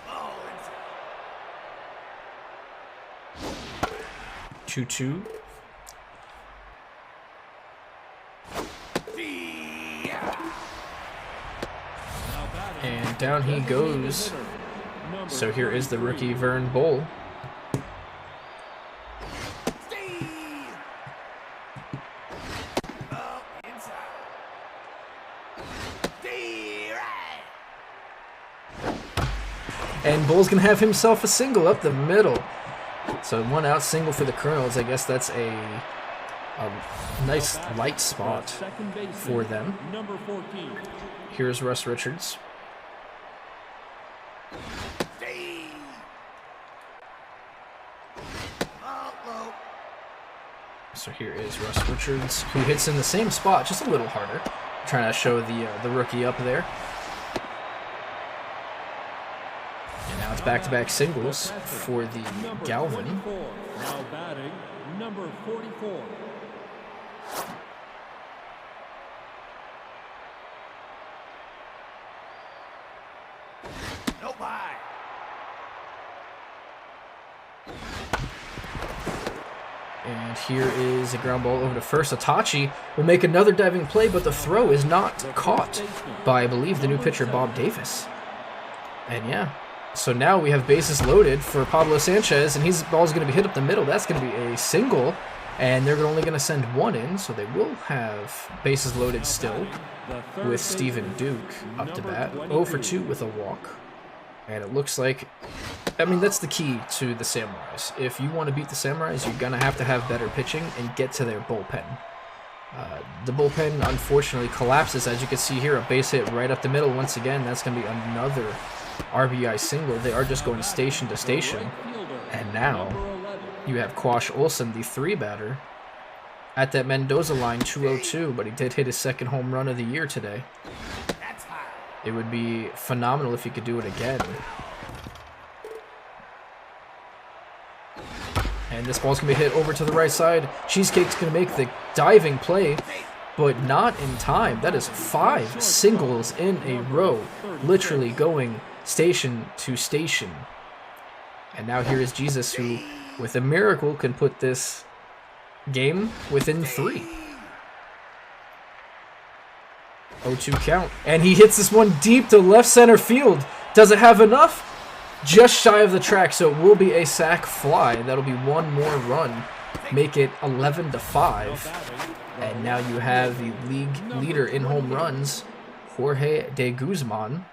Ball inside. 2-2. And down he goes. So here is the rookie Vern Bull. Steve. Ball inside. Steve, right. And Bull's going to have himself a single up the middle. So 1 out single for the Kernels. I guess that's a nice light spot for them. Number 14. Here's Russ Richards. Steve. Ball low. So here is Russ Richards, who hits in the same spot, just a little harder. Trying to show the rookie up there. And now Now it's back-to-back singles for the Number Galvin. 24. Now batting, number 44. No bye. And here is a ground ball over to first. Itachi will make another diving play, but the throw is not caught by, I believe, the new pitcher, Bob Davis. And yeah, so now we have bases loaded for Pablo Sanchez, and his ball's going to be hit up the middle. That's going to be a single, and they're only going to send one in, so they will have bases loaded still with Stephen Duke up to bat. 0 for 2 with a walk. And it looks like, I mean, that's the key to the Samurais. If you want to beat the Samurais, you're going to have better pitching and get to their bullpen. The bullpen, unfortunately, collapses. As you can see here, a base hit right up the middle. Once again, that's going to be another RBI single. They are just going station to station. And now you have Quash Olson, the 3-batter, at that Mendoza line, 2-0-2, but he did hit his second home run of the year today. That's high. It would be phenomenal if he could do it again. And this ball's going to be hit over to the right side. Cheesecake's going to make the diving play, but not in time. That is 5 singles in a row, literally going station to station. And now here is Jesus, who, with a miracle, can put this game within 3. 0-2 count. And he hits this one deep to left center field. Does it have enough? Just shy of the track, so it will be a sac fly. That'll be one more run. Make it 11-5. And now you have the league leader in home runs, Jorge de Guzman.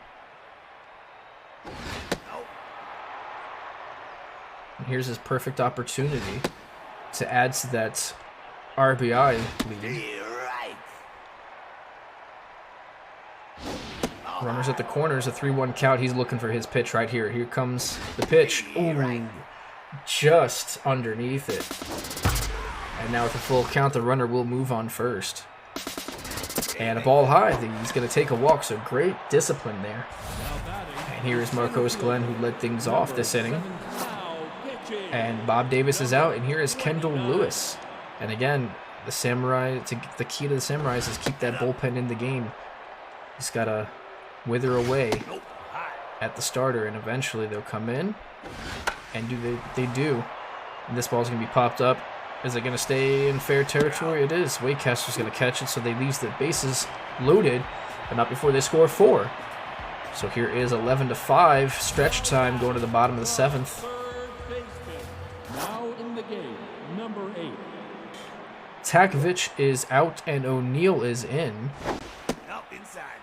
And here's his perfect opportunity to add to that RBI lead. Runners at the corners, a 3-1 count. He's looking for his pitch right here. Here comes the pitch. Ooh, just underneath it. And now with a full count, the runner will move on first. And a ball high. He's going to take a walk, so great discipline there. And here is Marcos Glenn, who led things off this inning. And Bob Davis is out, and here is Kendall Lewis. And again, the key to the Samurais is keep that bullpen in the game. He's got to wither away at the starter, and eventually they'll come in, and they do. And this ball's going to be popped up. Is it going to stay in fair territory? It is. Wakecaster's going to catch it, so they leave the bases loaded, but not before they score 4. So here is 11-5, stretch time going to the bottom of the 7th. Now in the game, number 8. Takovich is out, and O'Neal is in. Up inside.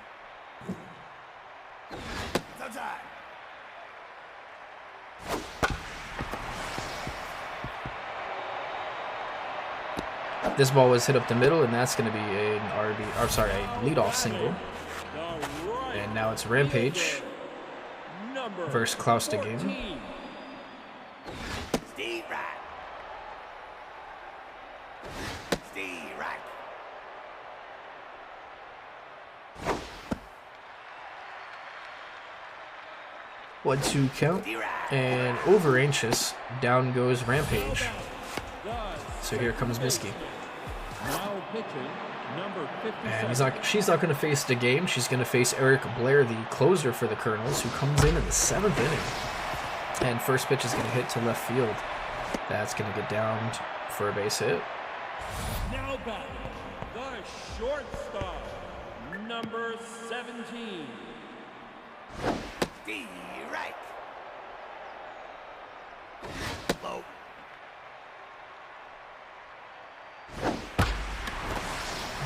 Outside. This ball was hit up the middle, and that's going to be a leadoff single. And now it's Rampage versus Klaus de Game. Steve right. Steve right. One, 2 count, and over anxious, down goes Rampage. So here comes Miski. Now pitching, number 57. And she's not going to face the game. She's going to face Eric Blair, the closer for the Kernels, who comes in the 7th inning. And first pitch is going to hit to left field. That's going to get down for a base hit. Now batting, the shortstop, number 17. Steve right. Low.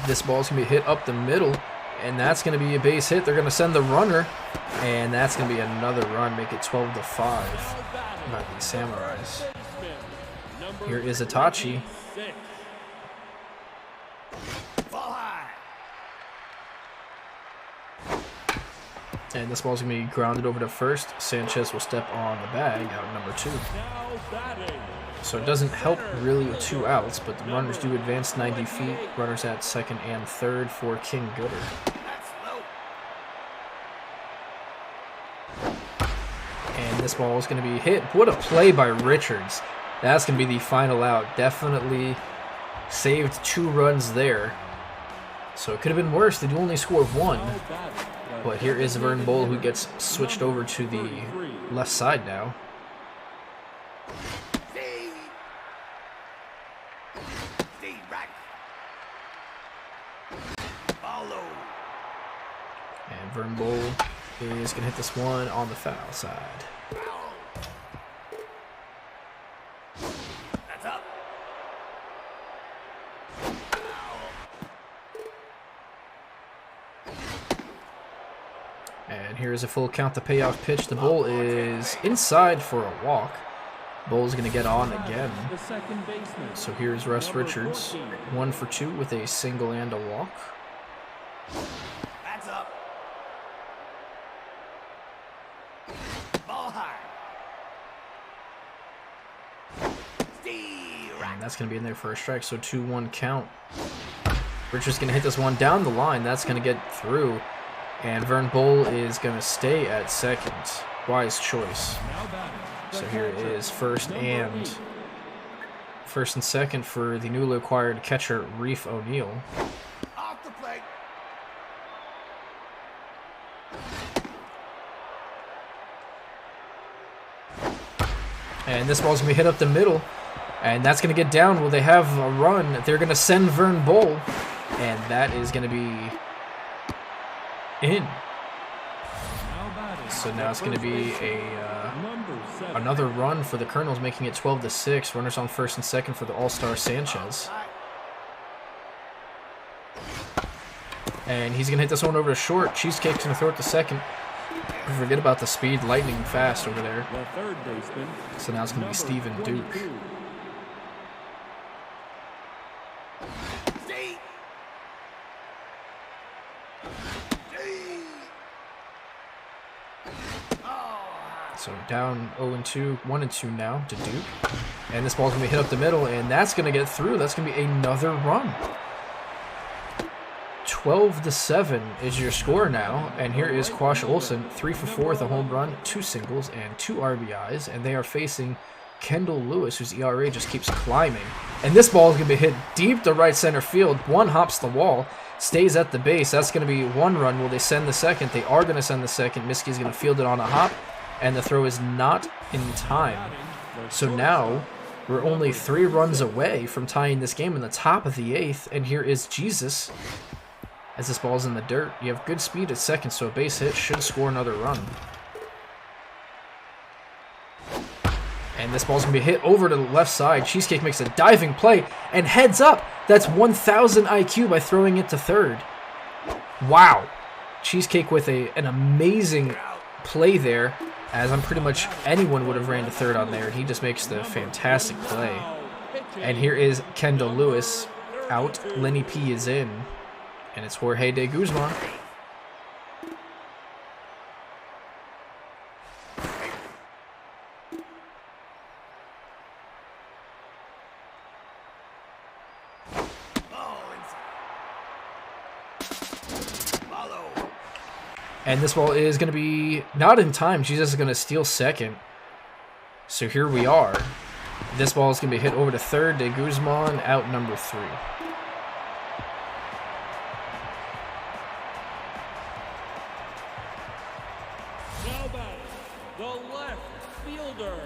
This ball's going to be hit up the middle, and that's going to be a base hit. They're going to send the runner, and that's going to be another run, make it 12-5 by the Samurais. Here is Itachi. Ball high. And this ball's going to be grounded over to first. Sanchez will step on the bag, out number 2. So it doesn't help really with 2 outs, but the runners do advance 90 feet. Runners at second and third for King Gooder. That's low. And this ball is going to be hit. What a play by Richards. That's going to be the final out. Definitely saved 2 runs there. So it could have been worse. They do only score 1. But here is Vern Bull, who gets switched over to the left side now. And Vern Bull is going to hit this one on the foul side. That's up. And here's a full count to payoff pitch. The Bull is inside for a walk. Bull's going to get on again. So here's Russ Richards, 1 for 2 with a single and a walk. That's up. Ball high. And that's going to be in there for a strike, so 2-1 count. Richards going to hit this one down the line. That's going to get through. And Vern Bull is going to stay at second. Wise choice. So here is first and second for the newly acquired catcher, Reef O'Neal. Off the plate. And this ball's going to be hit up the middle. And that's going to get down. Will they have a run? They're going to send Vern Bull. And that is going to be in. So now it's going to be another run for the Kernels, making it 12-6. Runners on first and second for the All-Star Sanchez. And he's going to hit this one over to short. Cheesecake's going to throw it to second. Forget about the speed, lightning fast over there. So now it's going to be Steven Duke. So down 0-2, 1-2 now to Duke. And this ball's going to be hit up the middle, and that's going to get through. That's going to be another run. 12-7 is your score now. And here is Quash Olson, 3 for 4 with a home run, 2 singles, and 2 RBIs. And they are facing Kendall Lewis, whose ERA just keeps climbing. And this ball is going to be hit deep to right center field. One hops the wall, stays at the base. That's going to be 1 run. Will they send the second? They are going to send the second. Miskey's going to field it on a hop. And the throw is not in time. So now we're only 3 runs away from tying this game in the top of the 8th. And here is Jesus as this ball's in the dirt. You have good speed at second, so a base hit should score another run. And this ball's going to be hit over to the left side. Cheesecake makes a diving play and heads up. That's 1,000 IQ by throwing it to third. Wow. Cheesecake with an amazing play there, as I'm pretty much anyone would have ran to third on there. He just makes the fantastic play. And here is Kendall Lewis out. Lenny P is in. And it's Jorge de Guzman. And this ball is going to be not in time. Jesus is going to steal second. So here we are. This ball is going to be hit over to third. De Guzman out number 3. Now back, the left fielder,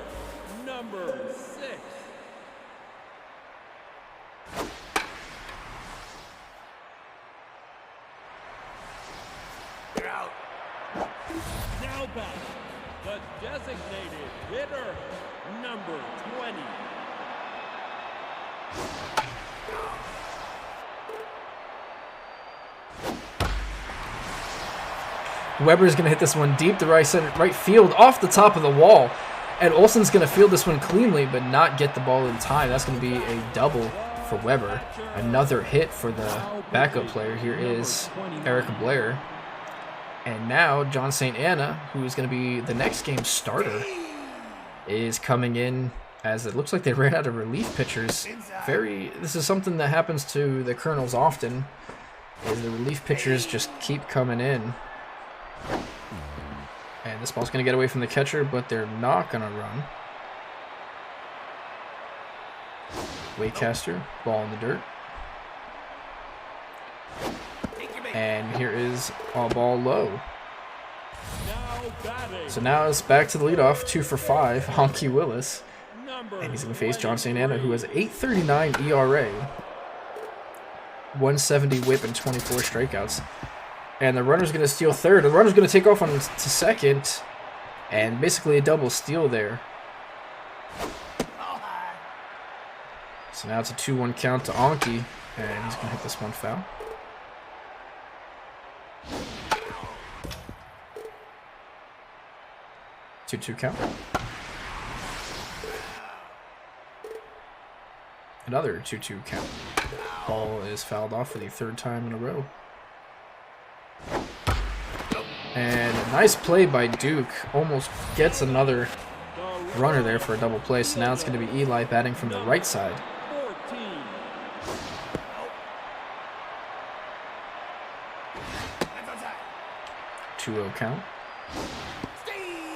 number 6. You're out. Now back, the designated hitter, number 20. Weber's going to hit this one deep to right field off the top of the wall. And Olsen's going to field this one cleanly but not get the ball in time. That's going to be a double for Weber. Another hit for the backup player. Here is Eric Blair. And now John St. Anna, who is going to be the next game's starter, is coming in, as it looks like they ran out of relief pitchers. This is something that happens to the Kernels often, is the relief pitchers just keep coming in. And this ball's going to get away from the catcher, but they're not going to run. Waycaster, ball in the dirt. And here is a ball low. So now it's back to the leadoff, 2 for 5, Honky Willis. And he's going to face John St. Anna, who has 8.39 ERA, 170 whip, and 24 strikeouts. And the runner's going to steal third. The runner's going to take off to second. And basically a double steal there. So now it's a 2-1 count to Honky. And he's going to hit this one foul. Two count. Another 2-2 count. Ball is fouled off for the 3rd time in a row. And a nice play by Duke. Almost gets another runner there for a double play. So now it's going to be Eli batting from the right side. 2-0 count.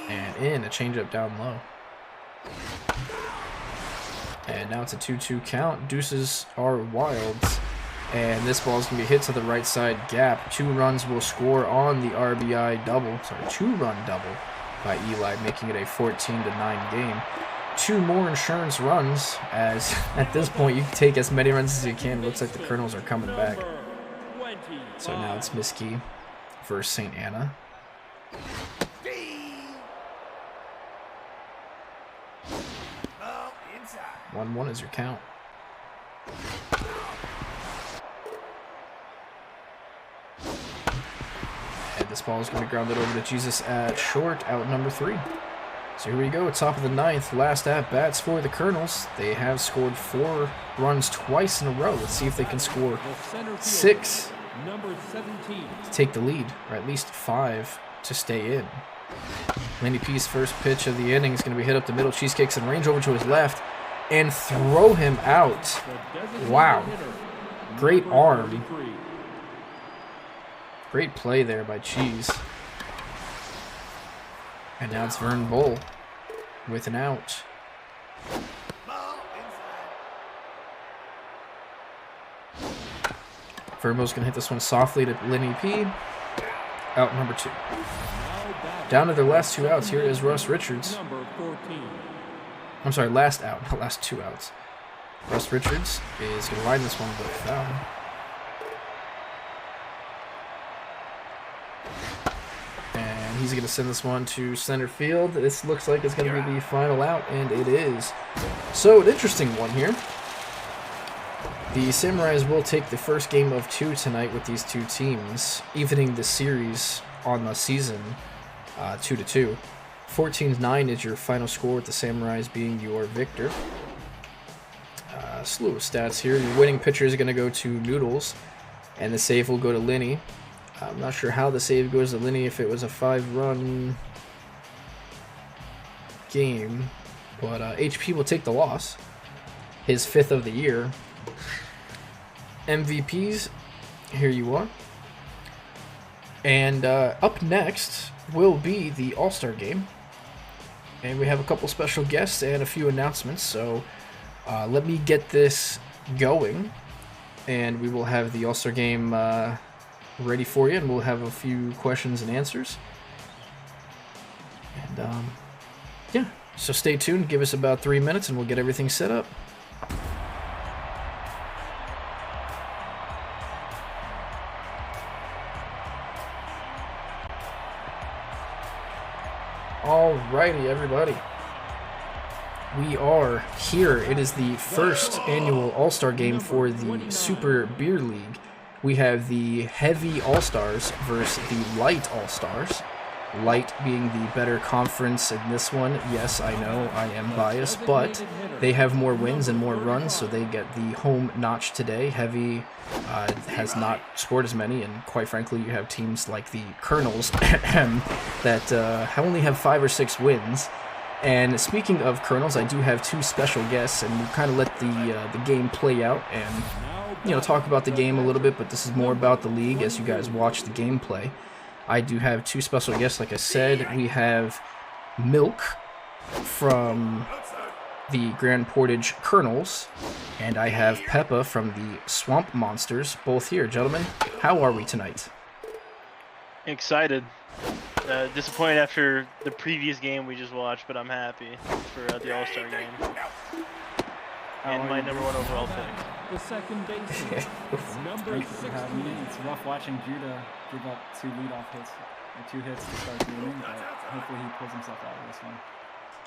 And in, a changeup down low. And now it's a 2-2 count. Deuces are wilds. And this ball is going to be hit to the right side gap. 2 runs will score on the RBI double. Sorry, 2-run double by Eli, making it a 14-9 game. 2 more insurance runs, as at this point you can take as many runs as you can. Looks like the Kernels are coming back. So now it's Miskey versus St. Anna. 1-1 is your count. And this ball is going to be grounded over to Jesus at short, out number 3. So here we go, top of the 9th, last at bats for the Kernels. They have scored 4 runs twice in a row. Let's see if they can score 6 to take the lead, or at least 5 to stay in. Lenny P's first pitch of the inning is going to be hit up the middle. Cheesecakes and range over to his left and throw him out. Wow. Great arm. Great play there by Cheese. And now it's Vern Bull with an out. Vermo's going to hit this one softly to Lenny P. Out number 2. Down to their last 2 outs. Here is Russ Richards. I'm sorry, last out, not last 2 outs. Russ Richards is going to line this one with a foul. And he's going to send this one to center field. This looks like it's going to be the final out, and it is. So, an interesting one here. The Samurais will take the first game of 2 tonight with these 2 teams, evening the series on the season 2-2. 14-9 is your final score, with the Samurais being your victor. Slew of stats here. Your winning pitcher is going to go to Noodles, and the save will go to Linney. I'm not sure how the save goes to Linney, if it was a 5-run game, but HP will take the loss. His 5th of the year. MVPs, here you are. And up next will be the All-Star Game. And we have a couple special guests and a few announcements, so let me get this going. And we will have the All-Star Game ready for you, and we'll have a few questions and answers. And yeah, so stay tuned, give us about 3 minutes, and we'll get everything set up. Alrighty, everybody. We are here. It is the first annual All-Star Game for the Super Beer League. We have the Heavy All-Stars versus the Light All-Stars. Light being the better conference in this one. Yes, I know, I am biased, but they have more wins and more runs, so they get the home notch today. Heavy has not scored as many, and quite frankly, you have teams like the Kernels that only have 5 or 6 wins. And speaking of Kernels, I do have 2 special guests, and we'll kind of let the game play out and talk about the game a little bit, but this is more about the league as you guys watch the gameplay. I do have two special guests, like I said. We have Milk from the Grand Portage Kernels, and I have Peppa from the Swamp Monsters, both here. Gentlemen, how are we tonight? Excited. Disappointed after the previous game we just watched, but I'm happy for the All-Star game. And my #1 overall pick. The second baseman, number Thank you for 16. having me. It's rough watching Judah give up 2 leadoff hits, or 2 hits to start the inning, but hopefully he pulls himself out of this one.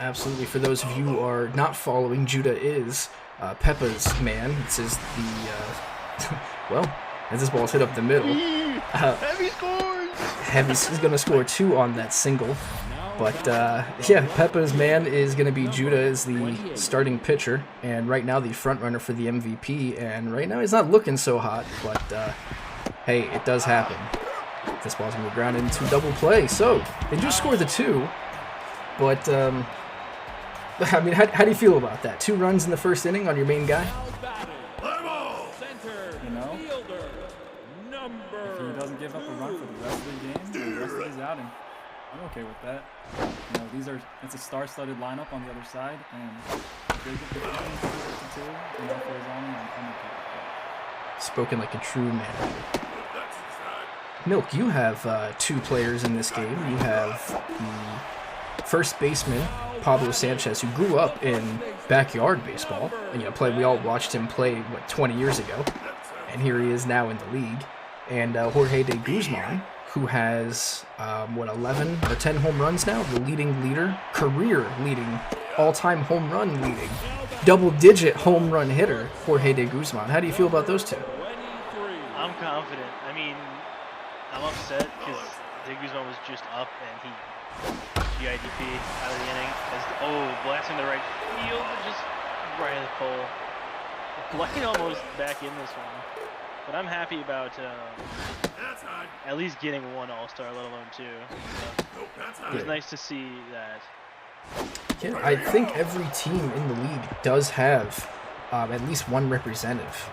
Absolutely. For those of you who are not following, Judah is Peppa's man. This is the, well, as this ball's hit up the middle. Heavy scores! Heavy's going to score 2 on that single. But, yeah, Peppa's man is going to be Judah as the starting pitcher. And right now the front runner for the MVP. And right now he's not looking so hot. But, hey, it does happen. This ball's going to be grounded into double play. So, they just scored the 2. But, I mean, how do you feel about that? 2 runs in the first inning on your main guy? You know, if he doesn't give up a run for the rest of the game, or the rest of his outing, I'm okay with that. You know, it's a star-studded lineup on the other side, and if they get the 2, you know, for his outing, I'm okay with that. Spoken like a true manager. Milk, you have 2 players in this game. You have the first baseman, Pablo Sanchez, who grew up in backyard baseball. And, you know, we all watched him play, 20 years ago. And here he is now in the league. And Jorge de Guzman, who has, 11 or 10 home runs now? The career leading, all-time home run leading, double-digit home run hitter, Jorge de Guzman. How do you feel about those 2? I'm confident. I mean, I'm upset because De Guzman was just up and he GIDP out of the inning. Blasting the right field, just right at the pole. Blind almost back in this one. But I'm happy about at least getting 1 All-Star, let alone 2. So it was nice to see that. Yeah, I think every team in the league does have at least 1 representative.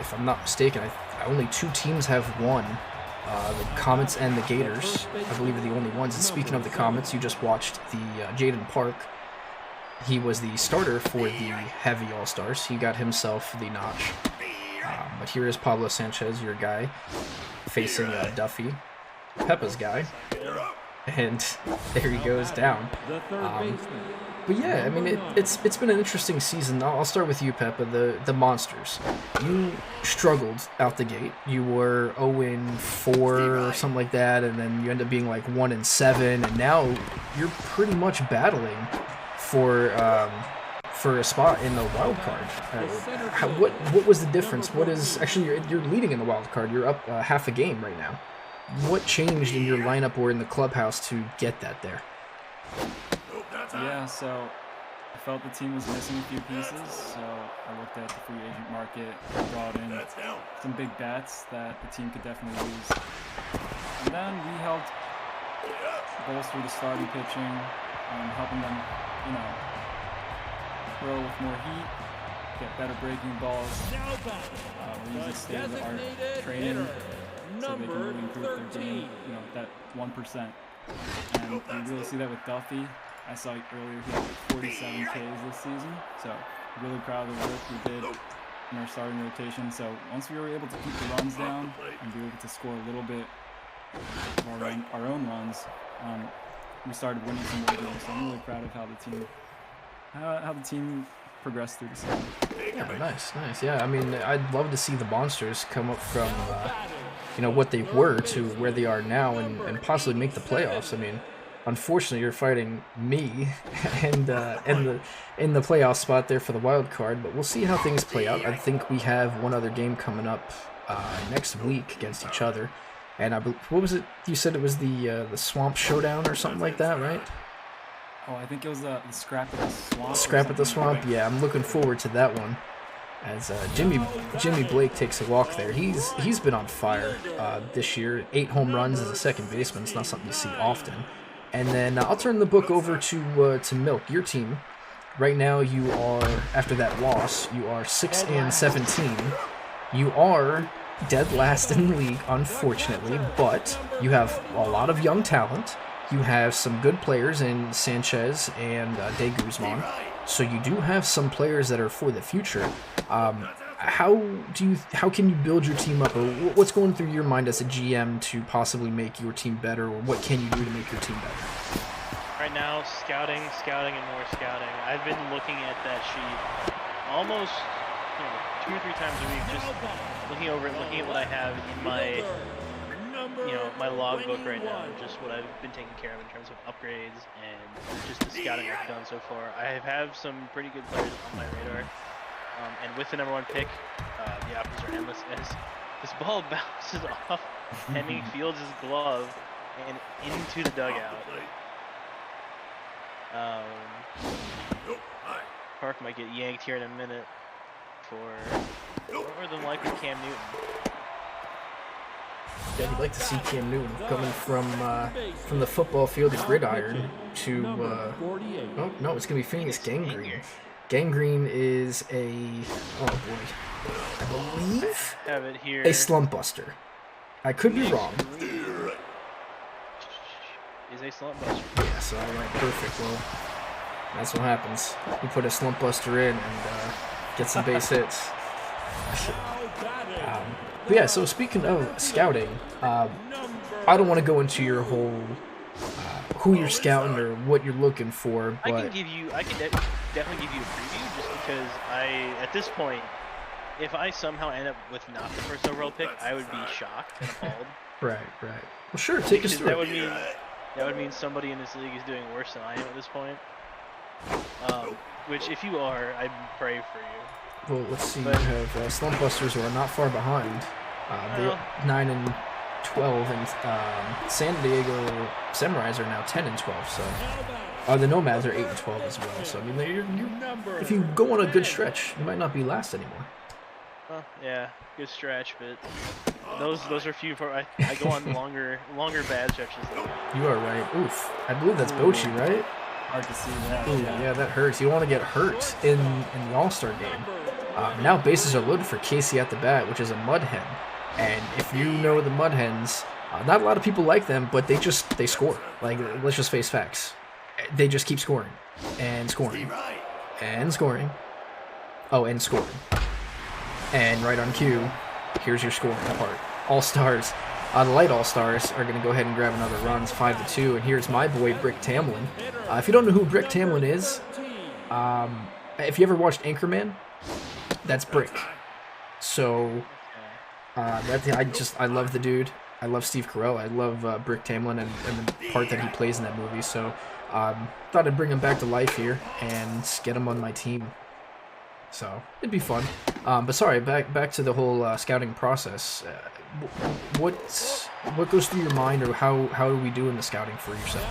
If I'm not mistaken, only 2 teams have won. The Comets and the Gators, I believe, are the only ones. And speaking of the Comets, you just watched the Jaden Park. He was the starter for the Heavy All-Stars. He got himself the notch. But here is Pablo Sanchez, your guy, facing Duffy, Peppa's guy. And there he goes down. But yeah, I mean, it's been an interesting season. I'll start with you, Peppa, the Monsters. You struggled out the gate. You were 0-4 or something like that, and then you end up being like 1-7, and now you're pretty much battling for a spot in the wild card. What was the difference? What is actually you're leading in the wild card? You're up half a game right now. What changed in your lineup or in the clubhouse to get that there? Yeah, so I felt the team was missing a few pieces, so I looked at the free agent market, brought in some big bats that the team could definitely use. And then we helped bolster the starting pitching, helping them, you know, throw with more heat, get better breaking balls. We use the state-of-the-art training so they can really improve their game, you know, that 1%. And you really see that with Duffy. I saw earlier he had like 47 Ks this season, so really proud of the work we did in our starting rotation. So once we were able to keep the runs down and be able to score a little bit of our own runs, we started winning some more games. So I'm really proud of how the team progressed through the season. Yeah, nice. Yeah, I mean, I'd love to see the Monsters come up from what they were to where they are now and possibly make the playoffs. I mean, unfortunately, you're fighting me and in the playoff spot there for the wild card, but we'll see how things play out. I think we have one other game coming up next week against each other. And what was it? You said it was the Swamp Showdown or something like that, right? Oh, I think it was the Scrap at the Swamp. Scrap at the Swamp, yeah. I'm looking forward to that one. As Jimmy Blake takes a walk there. He's been on fire this year. 8 home runs as a second baseman. It's not something you see often. And then I'll turn the book over to Milk, your team. Right now you are, after that loss, you are 6-17. You are dead last in the league, unfortunately, but you have a lot of young talent. You have some good players in Sanchez and De Guzman, so you do have some players that are for the future. How can you build your team up, or what's going through your mind as a GM to possibly make your team better, or what can you do to make your team better? Right now, scouting, and more scouting. I've been looking at that sheet almost 2 or 3 times a week, just looking over it, looking at what I have in my my logbook right now, just what I've been taking care of in terms of upgrades and just the scouting I've done so far. I have some pretty good players on my radar, and with the #1 pick, the options are endless as this ball bounces off Hemming Fields' glove and into the dugout. Park might get yanked here in a minute for more than likely Cam Newton. Yeah, you'd like to see Cam Newton coming from the football field of gridiron to oh no, it's gonna be Phineas Gangrene. Gangrene is I believe Have it here. a slump buster. I could be wrong. Is a slump buster. Yeah, so alright, perfect. Well, that's what happens. You put a slump buster in and get some base hits. But yeah, so speaking of scouting, I don't want to go into your whole who you're scouting or what you're looking for, but I can definitely give you a preview, just because at this point, if I somehow end up with not the first overall pick, I would be shocked and appalled. Right. Well, sure, take us through. That would mean somebody in this league is doing worse than I am at this point. Which, if you are, I pray for you. Well, let's see. You have Slump Busters, who are not far behind. They're 9 and 12, and San Diego Samurais are now 10 and 12. So the Nomads are 8 and 12 as well. So I mean, if you go on a good stretch, you might not be last anymore. Well, yeah, good stretch, but those are few. I go on longer bad stretches than that. You are right. Oof, I believe that's Bochy, right? Hard to see that. Ooh, yeah, that hurts. You don't want to get hurt in the All-Star game. Now bases are loaded for Casey at the bat, which is a Mud Hen. And if you know the Mud Hens, not a lot of people like them, but they score. Like, let's just face facts. They just keep scoring. And scoring. And scoring. Oh, and scoring. And right on cue, here's your scoring part. All-Stars. The light All-Stars are going to go ahead and grab another runs, 5-2. And here's my boy, Brick Tamlin. If you don't know who Brick Tamlin is, if you ever watched Anchorman, that's Brick. So, I love the dude. I love Steve Carell. I love Brick Tamlin and the part that he plays in that movie. So, thought I'd bring him back to life here and get him on my team. So it'd be fun. But sorry, back to the whole scouting process. What goes through your mind, or how do we do in the scouting for yourself?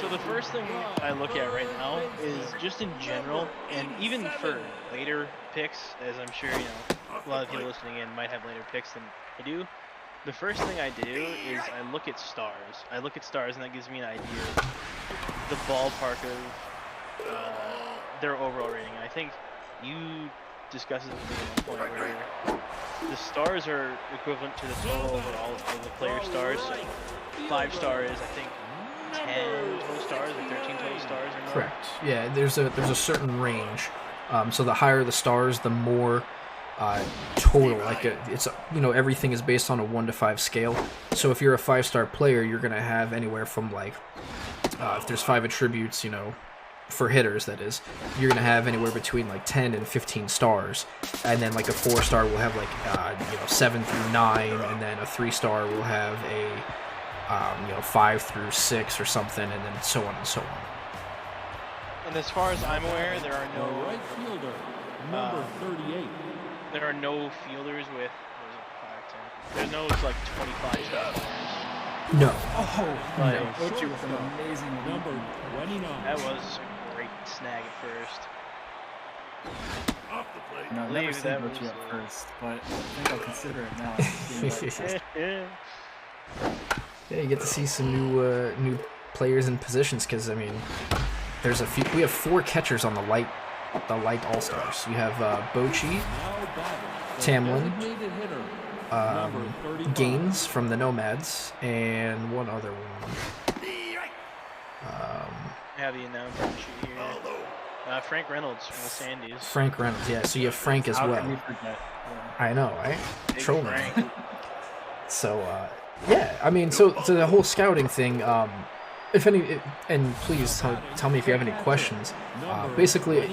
So the first thing I look at right now is just in general, and even for later picks, as I'm sure a lot of people listening in might have later picks than I do. The first thing I do is I look at stars. And that gives me an idea of the ballpark of their overall rating. And I think you discussed it with me at one point where the stars are equivalent to the total overall of the player stars. So 5 stars, I think 10 total stars, or 13 total stars. Or more. Correct. Yeah, there's a certain range. So the higher the stars, the more total. Like everything is based on a 1 to 5 scale. So if you're a 5-star player, you're gonna have anywhere from like if there's 5 attributes, for hitters, that is, you're gonna have anywhere between like 10 and 15 stars, and then like a 4-star will have like 7 through 9, and then a 3-star will have a 5 through 6 or something, and then so on and so on. And as far as I'm aware, there are no right fielder, number 38. There are no fielders with 5, 10. There's no like 25 stars. No. Oh, Like, no. Ochi with an amazing Number 29. That was a great snag at first. No, I've never seen Ochi at first, but I think I'll consider it now. Yeah, you get to see some new players and positions, because I mean, there's we have 4 catchers on the light All-Stars. You have Bochy, Tamlin, Gaines from the Nomads, and one other one. I have the announcement sheet here. Frank Reynolds from the Sandies. Frank Reynolds, yeah. So you have Frank as How well. can we forget? Yeah. I know, right? Big Trolling. Frank. So, yeah, I mean, so the whole scouting thing, if any, and please tell me if you have any questions. Basically,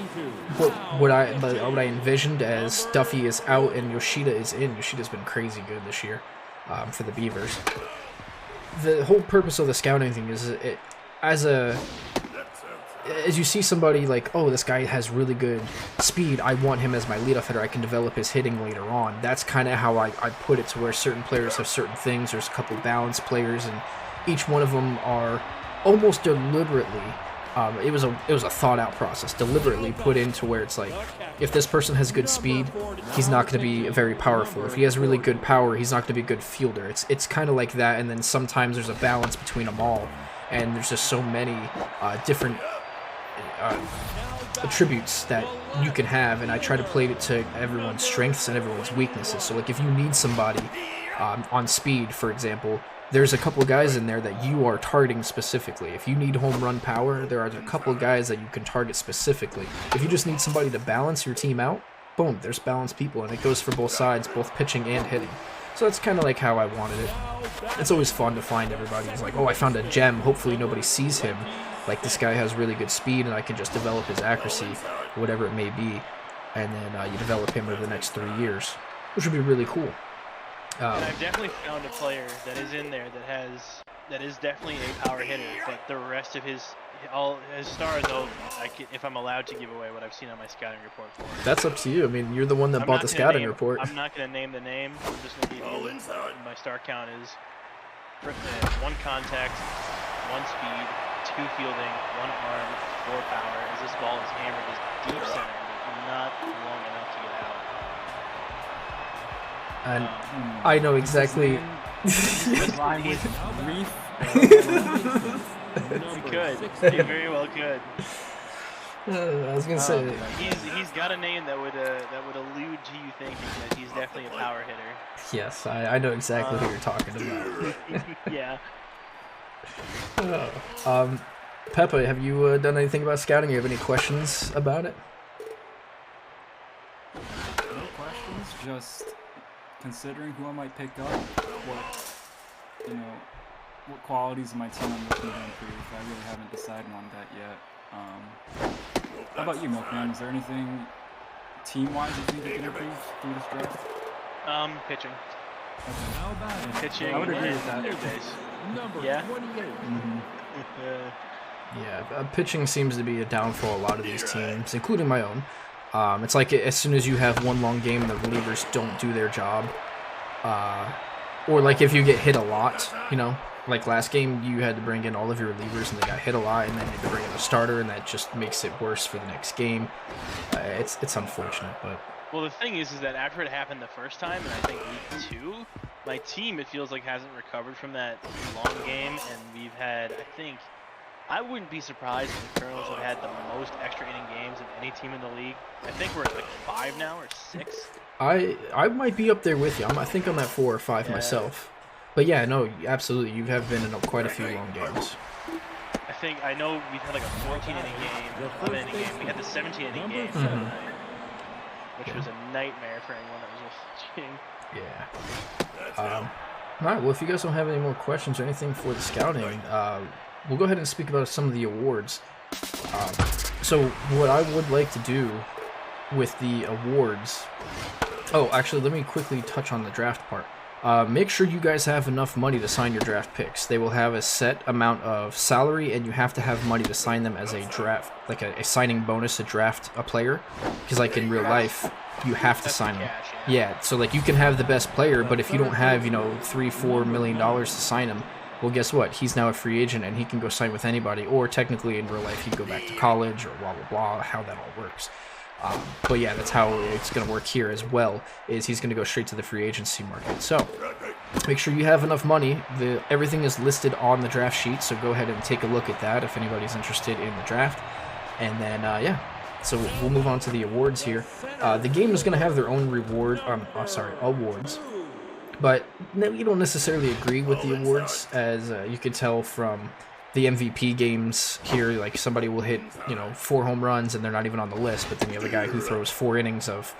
what I envisioned as Duffy is out and Yoshida is in. Yoshida's been crazy good this year for the Beavers. The whole purpose of the scouting thing is as you see somebody like, oh, this guy has really good speed, I want him as my leadoff hitter, I can develop his hitting later on. That's kind of how I put it, to where certain players have certain things. There's a couple balanced players, and each one of them are almost deliberately, it was a thought out process, deliberately put into where it's like, if this person has good speed, he's not going to be very powerful. If he has really good power, he's not going to be a good fielder. It's kind of like that, and then sometimes there's a balance between them all, and there's just so many different attributes that you can have, and I try to play it to everyone's strengths and everyone's weaknesses. So like if you need somebody on speed, for example, there's a couple guys in there that you are targeting specifically. If you need home run power, there are a couple guys that you can target specifically. If you just need somebody to balance your team out, boom, there's balanced people, and it goes for both sides, both pitching and hitting. So that's kind of like how I wanted it. It's always fun to find everybody who's like, oh, I found a gem, hopefully nobody sees him. Like, this guy has really good speed, and I can just develop his accuracy, whatever it may be, and then you develop him over the next 3 years, which would be really cool. I've definitely found a player that is in there that is definitely a power hitter, but the rest of his stars, if I'm allowed to give away what I've seen on my scouting report for him. That's up to you. I mean, you're the one that bought the scouting report. I'm not going to name the name. I'm just going to give you my star count is 1 contact, 1 speed, 2 fielding, 1 arm, 4 power, as this ball is hammered is deep center, but not long enough to get out. And I know exactly. He could. He very well could. I was gonna say he's got a name that would allude to you thinking that he's definitely a power hitter. Yes, I know exactly who you're talking about. Yeah. Peppa, have you done anything about scouting? You have any questions about it? No questions, just considering who I might pick up, what qualities of my team I'm looking to improve. I really haven't decided on that yet. How about you, Milkman? Is there anything team-wise you think you can improve through this draft? Pitching. Okay. Pitching. I would agree with that. Yeah. Yeah, pitching seems to be a downfall a lot of these teams, including my own. It's like as soon as you have one long game, the relievers don't do their job. Or like if you get hit a lot, like last game, you had to bring in all of your relievers and they got hit a lot, and then you had to bring in a starter, and that just makes it worse for the next game. It's unfortunate, but... Well, the thing is that after it happened the first time, and I think week 2, my team, it feels like, hasn't recovered from that long game, and we've had, I wouldn't be surprised if the Kernels have had the most extra inning games of any team in the league. I think we're at like 5 now, or 6. I might be up there with you. I think I'm at 4 or 5 myself. But yeah, no, absolutely. You have been in quite a few long games. I know we've had like a 14 inning game, 11 inning game. We had the 17 inning game the other night, which was a nightmare for anyone that was watching. Yeah. Alright, well, if you guys don't have any more questions or anything for the scouting, we'll go ahead and speak about some of the awards. So what I would like to do with the awards... Oh, actually, let me quickly touch on the draft part. Make sure you guys have enough money to sign your draft picks. They will have a set amount of salary, and you have to have money to sign them as a draft, like a signing bonus to draft a player. Because like in real life, you have to sign them. Yeah, so like you can have the best player, but if you don't have, $3-4 million to sign him, well, guess what? He's now a free agent, and he can go sign with anybody, or technically in real life, he can go back to college, or blah, blah, blah, how that all works. But yeah, that's how it's going to work here as well, is he's going to go straight to the free agency market. So make sure you have enough money. Everything is listed on the draft sheet, so go ahead and take a look at that if anybody's interested in the draft. And then, yeah, so we'll move on to the awards here. The game is going to have their own awards. But no, you don't necessarily agree with the awards, as you can tell from the MVP games here. Like somebody will hit 4 home runs and they're not even on the list, but then you have a guy who throws 4 innings of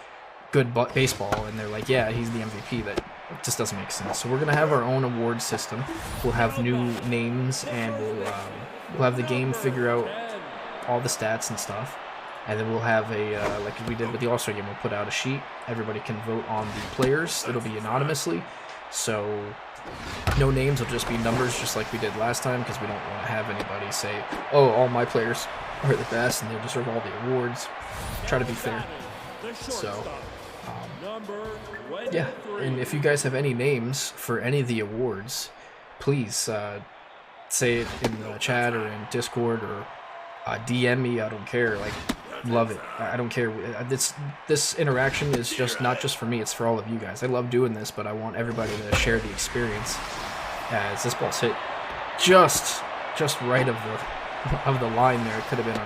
good baseball and they're like, yeah, he's the MVP. That just doesn't make sense. So we're gonna have our own award system. We'll have new names and we'll have the game figure out all the stats and stuff. And then we'll have a, like we did with the All-Star Game, we'll put out a sheet. Everybody can vote on the players. It'll be anonymously. So no names, will just be numbers, just like we did last time, because we don't want to have anybody say, oh, all my players are the best and they deserve all the awards. Try to be fair. So, yeah. And if you guys have any names for any of the awards, please say it in the chat or in Discord or DM me. I don't care. Like, love it. I don't care. This interaction is just not just for me, it's for all of you guys. I love doing this, but I want everybody to share the experience. As this ball's hit just right of the line there. It could have been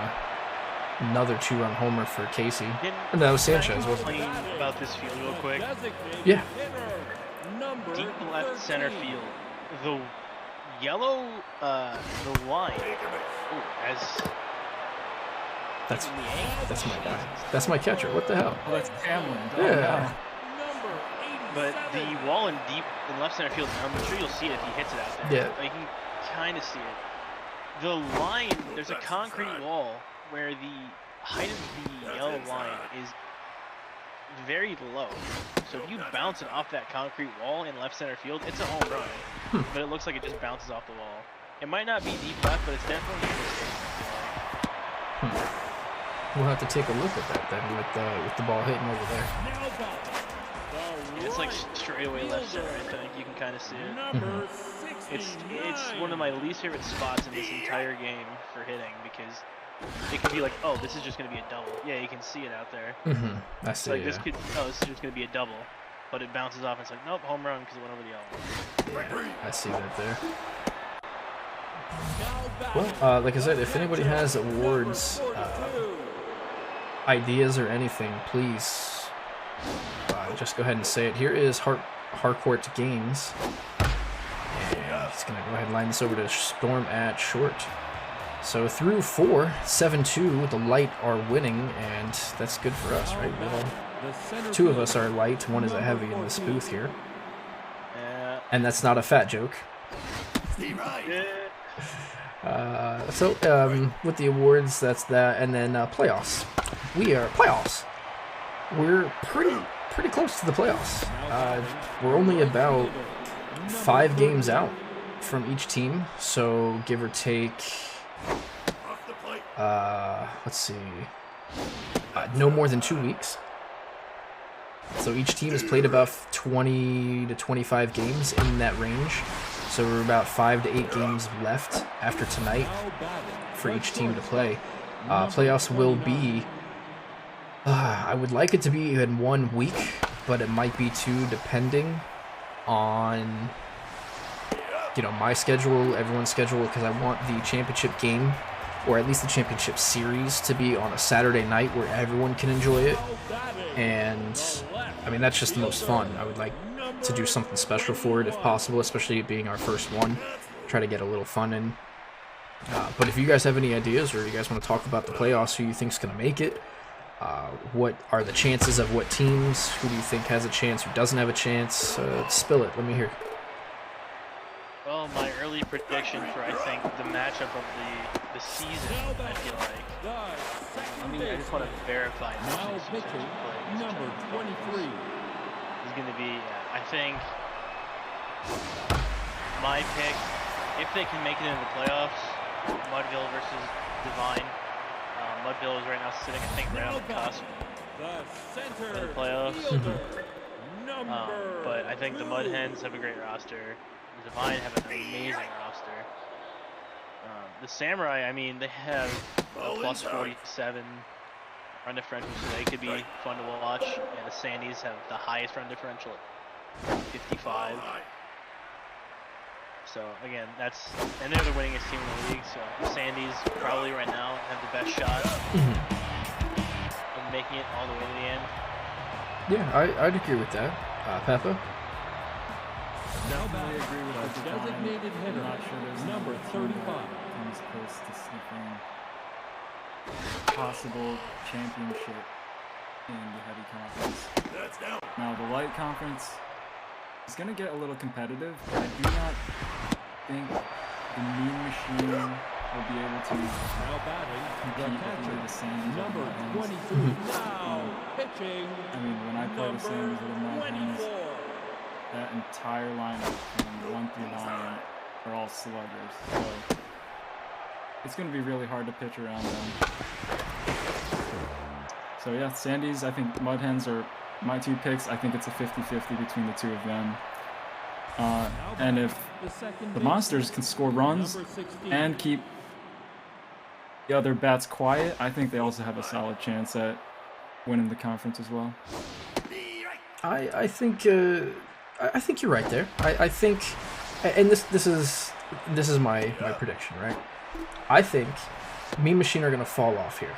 another 2-run homer for Casey. And that was Sanchez, wasn't it? About this field real quick. Yeah. Deep left center field. The yellow, the line. Ooh, that's my guy. That's my catcher. What the hell? Oh, that's Hamlin. Yeah. But the wall in deep in left center field, I'm sure you'll see it if he hits it out there. Yeah. You can kind of see it. The line, there's a concrete wall where the height of the yellow line is very low. So if you bounce it off that concrete wall in left center field, it's a home run. But it looks like it just bounces off the wall. It might not be deep left, but it's definitely interesting. We'll have to take a look at that then with the ball hitting over there. Yeah, it's like straight away left center, I think. You can kind of see it. It's one of my least favorite spots in this entire game for hitting, because it could be like, oh, this is just going to be a double. Yeah, you can see it out there. I see. Like, this is just going to be a double. But it bounces off and it's like, nope, home run because it went over the yellow. I see that there. Well, like I said, if anybody has awards, ideas or anything, please just go ahead and say it. Here is Harcourt Games. And he's going to go ahead and line this over to Storm at short. So through 4, 7-2, the light are winning, and that's good for us, right? Well, 2 of us are light, 1 is a heavy in this booth here. And that's not a fat joke. So with the awards, that's that, and then playoffs. We're pretty close to the playoffs. We're only about 5 games out from each team, so give or take. Let's see. No more than 2 weeks. So each team has played about 20 to 25 games in that range. So we're about 5 to 8 games left after tonight for each team to play. Playoffs will be, I would like it to be in 1 week, but it might be 2 depending on, my schedule, everyone's schedule, because I want the championship game, or at least the championship series, to be on a Saturday night where everyone can enjoy it. And I mean, that's just the most fun. I would like to do something special for it if possible, especially it being our first one. Try to get a little fun in. But if you guys have any ideas, or you guys want to talk about the playoffs, who you think's going to make it, what are the chances of what teams, who do you think has a chance, who doesn't have a chance, spill it, let me hear. Well, my early prediction for, I think, the matchup of the season, I feel like. I just want to verify Now pitching, number 23. Is going to be, I think, my pick, if they can make it into the playoffs, Mudville versus Divine. Mudville is right now sitting, I think, right on the cusp of the playoffs. But I think the Mud Hens have a great roster. The Divine have an amazing roster. The Samurai, I mean, they have a plus 47 run differential, so they could be fun to watch. And the Sandies have the highest run differential at 55. So again, and they're the winningest team in the league. So the Sandies probably right now have the best shot of making it all the way to the end. Yeah, I'd agree with that. Peppa? Definitely agree with The the Divine. designated I'm hitter, not sure there's number another team 35. that comes close to sniffing possible championship in the heavy conference. Now the light conference is going to get a little competitive. I do not think the Mean Machine will be able to Now batting, the compete with either the catcher, Sandies or the number Mud Hens. 23. Now pitching, I mean, when I play the number Sandies or the Mud Hens, 24. that entire lineup from 1 through 9 are all sluggers. So it's going to be really hard to pitch around them. So yeah, Sandies, I think Mud Hens are my 2 picks. I think it's a 50-50 between the 2 of them. And if the Monsters can score runs Number 16. and keep the other bats quiet, I think they also have a solid chance at winning the conference as well. I think you're right there. I think, and this is my prediction, right? I think Mean Machine are gonna fall off here.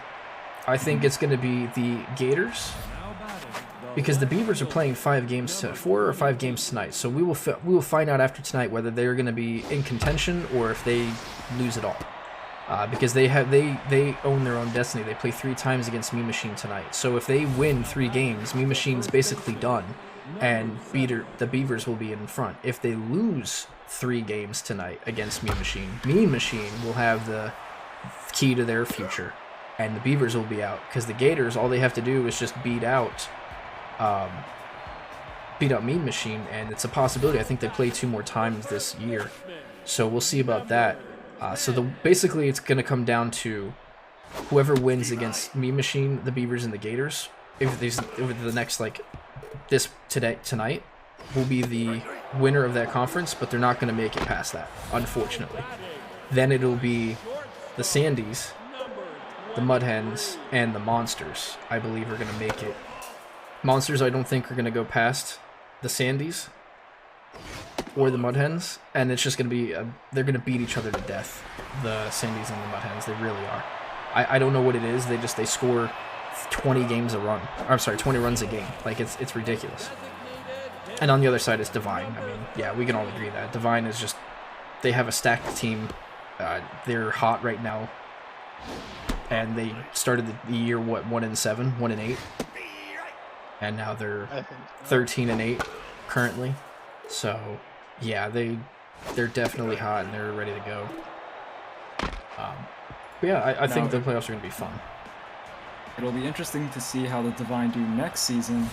I think it's gonna be the Gators, because the Beavers are playing 4 or 5 games tonight. So we will find out after tonight whether they're gonna be in contention or if they lose it all. Because they own their own destiny. They play 3 times against Mean Machine tonight. So if they win 3 games, Mean Machine's basically done, and the Beavers will be in front. If they lose 3 games tonight against Mean Machine will have the key to their future, and the Beavers will be out. Because the Gators, all they have to do is just beat out Mean Machine, and it's a possibility. I think they play 2 more times this year, so we'll see about that. Basically, it's going to come down to whoever wins against Mean Machine, the Beavers, and the Gators. Over the next tonight, will be the winner of that conference, but they're not going to make it past that, unfortunately. Then it'll be the Sandies, the Mud Hens, and the Monsters, I believe, are going to make it. Monsters, I don't think, are going to go past the Sandies or the Mud Hens, and it's just going to be they're going to beat each other to death, the Sandies and the Mud Hens. They really are. I don't know what it is. They score 20 runs a game. Like, it's ridiculous. And on the other side is Divine. I mean, yeah, we can all agree that Divine is just, they have a stacked team. They're hot right now, and they started the year 1-7, 1-8, and now they're 13-8 currently. So yeah, they're definitely hot and they're ready to go. But yeah, I think the playoffs are going to be fun. It'll be interesting to see how the Divine do next season.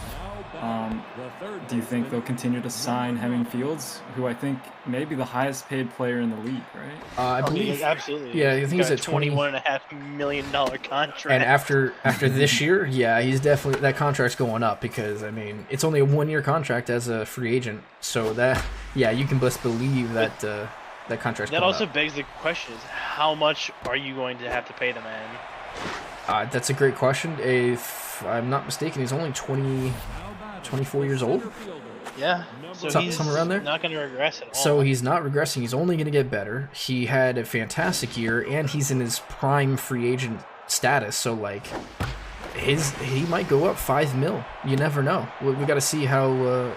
Do you think they'll continue to sign Hemming Fields, who I think may be the highest paid player in the league, right? I believe, absolutely. Yeah, I think he's got at $21.5 million contract. And after this year, yeah, he's definitely, that contract's going up, because I mean, it's only a 1-year contract as a free agent. So that, yeah, you can best believe that that contract's that going also up. begs the question: is how much are you going to have to pay the man? That's a great question. If I'm not mistaken, he's only 24 years old. Yeah, so he's somewhere around there. Not going to regress at all. So he's not regressing. He's only going to get better. He had a fantastic year, and he's in his prime free agent status. So like, he might go up $5 million. You never know. We got to see how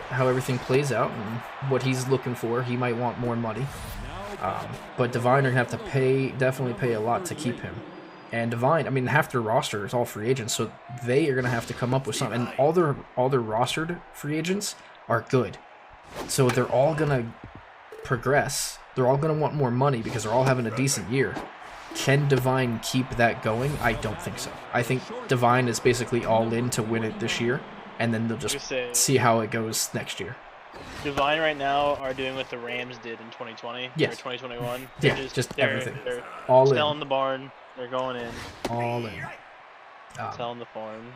everything plays out and what he's looking for. He might want more money. But Divine are going to have to definitely pay a lot to keep him. And Divine, I mean, half their roster is all free agents, so they are going to have to come up with something. And all their rostered free agents are good. So they're all going to progress. They're all going to want more money because they're all having a decent year. Can Divine keep that going? I don't think so. I think Divine is basically all in to win it this year, and then they'll just see how it goes next year. Divine right now are doing what the Rams did in 2020 or 2021. Yeah, just everything. They're all in. selling the barn. They're going in. All in. Selling the farm.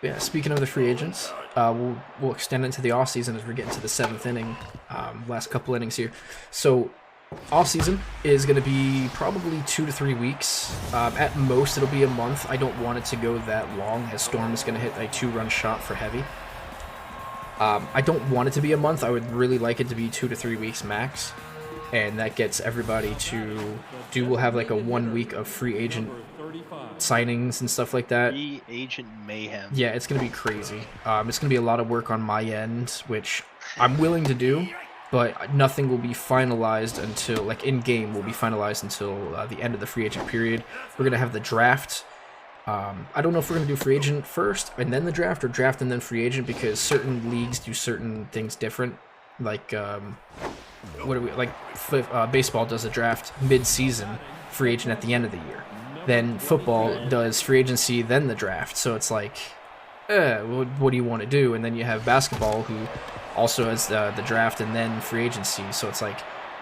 Yeah, speaking of the free agents, we'll extend it to the offseason as we're getting to the 7th inning, last couple innings here. So offseason is going to be probably 2 to 3 weeks. At most, it'll be a month. I don't want it to go that long, as Storm is going to hit a 2-run shot for heavy. I don't want it to be a month. I would really like it to be 2 to 3 weeks max. And that gets everybody we'll have like a 1 week of free agent signings and stuff like that. Free agent mayhem. Yeah, it's going to be crazy. It's going to be a lot of work on my end, which I'm willing to do. but nothing will be finalized until, like, in-game will be finalized until the end of the free agent period. We're going to have the draft. I don't know if we're going to do free agent first and then the draft, or draft and then free agent, because certain leagues do certain things different. Like, baseball does a draft mid-season, free agent at the end of the year. Then football does free agency, then the draft. So it's like, what do you want to do? And then you have basketball, who also has the draft and then free agency. So it's like,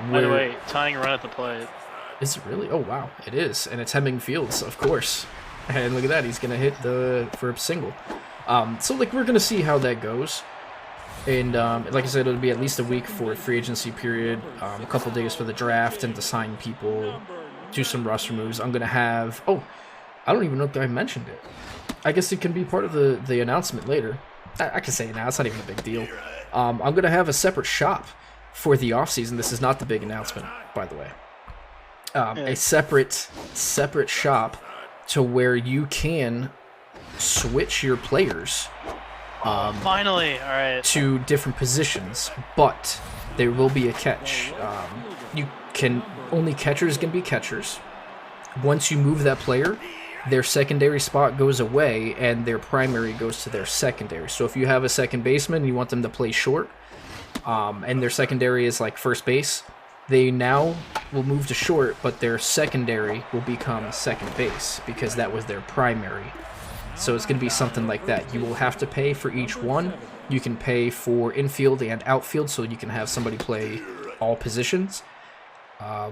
by the way, tying run at the plate. Is it really? Oh, wow. It is. And it's Hemming Fields, of course. And look at that. He's going to hit for a single. So, like, we're going to see how that goes. And, like I said, it'll be at least a week for free agency period, a couple days for the draft and to sign people, do some roster moves. I'm going to have... Oh, I don't even know if I mentioned it. I guess it can be part of the announcement later. I can say it now. It's not even a big deal. I'm going to have a separate shop for the offseason. This is not the big announcement, by the way. A separate shop to where you can switch your players Finally, all right, to different positions, but there will be a catch. Only catchers can be catchers. Once you move that player, their secondary spot goes away and their primary goes to their secondary. So if you have a second baseman and you want them to play short, and their secondary is like first base, they now will move to short, but their secondary will become second base because that was their primary. So it's going to be something like that. You will have to pay for each one. You can pay for infield and outfield, so you can have somebody play all positions.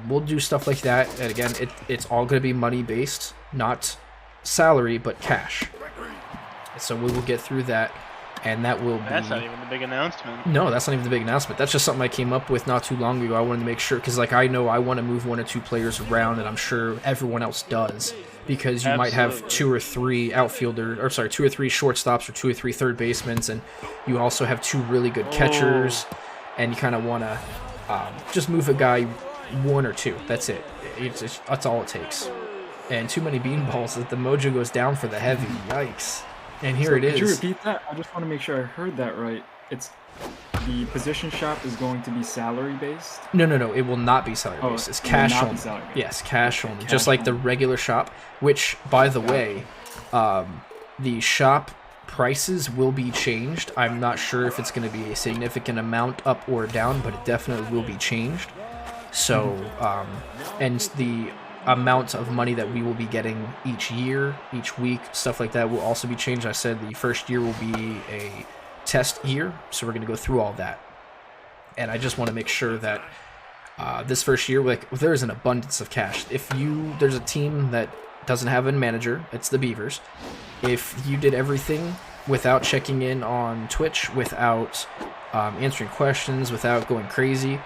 We'll do stuff like that. And again, it's all going to be money-based, not salary, but cash. So we will get through that, and that will be... That's not even the big announcement. No, that's not even the big announcement. That's just something I came up with not too long ago. I wanted to make sure, because like I know I want to move 1 or 2 players around, and I'm sure everyone else does. Because you might have 2 or 3 2 or 3 shortstops or 2 or 3 third basemen, and you also have 2 really good catchers, and you kind of want to just move a guy 1 or 2. That's it. That's all it takes. And too many beanballs that the mojo goes down for the heavy. Yikes. And here it is. Could you repeat that? I just want to make sure I heard that right. It's the position shop is going to be salary based? No. It will not be salary based. It's cash only. Yes, cash only. Just like the regular shop, which, by the way, the shop prices will be changed. I'm not sure if it's going to be a significant amount up or down, but it definitely will be changed. So, and the amount of money that we will be getting each year, each week, stuff like that will also be changed. I said the first year will be a test year, so we're going to go through all that. And I just want to make sure that this first year, like, there's an abundance of cash. There's a team that doesn't have a manager, it's the Beavers. If you did everything without checking in on Twitch, without answering questions, without going crazy,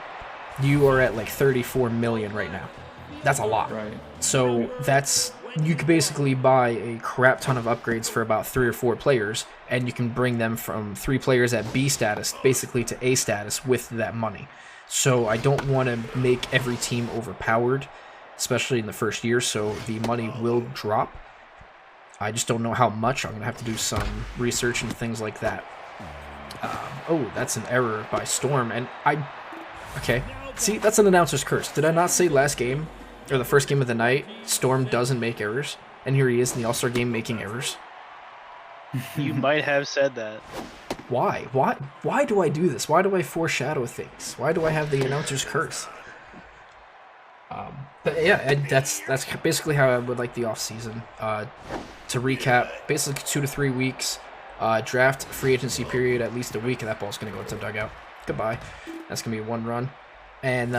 you are at like 34 million right now. That's a lot. Right. So you could basically buy a crap ton of upgrades for about 3 or 4 players, and you can bring them from 3 players at B status basically to A status with that money. So I don't want to make every team overpowered, especially in the first year, so the money will drop. I just don't know how much. I'm going to have to do some research and things like that. Oh, that's an error by Storm, and okay. See, that's an announcer's curse. Did I not say last game, or the first game of the night, Storm doesn't make errors? And here he is in the All-Star Game making errors. You might have said that. Why? Why do I do this? Why do I foreshadow things? Why do I have the announcer's curse? But yeah, that's basically how I would like the off-season. To recap, basically 2 to 3 weeks. Draft, free agency period, at least a week, and that ball's going to go into the dugout. Goodbye. That's going to be 1 run. And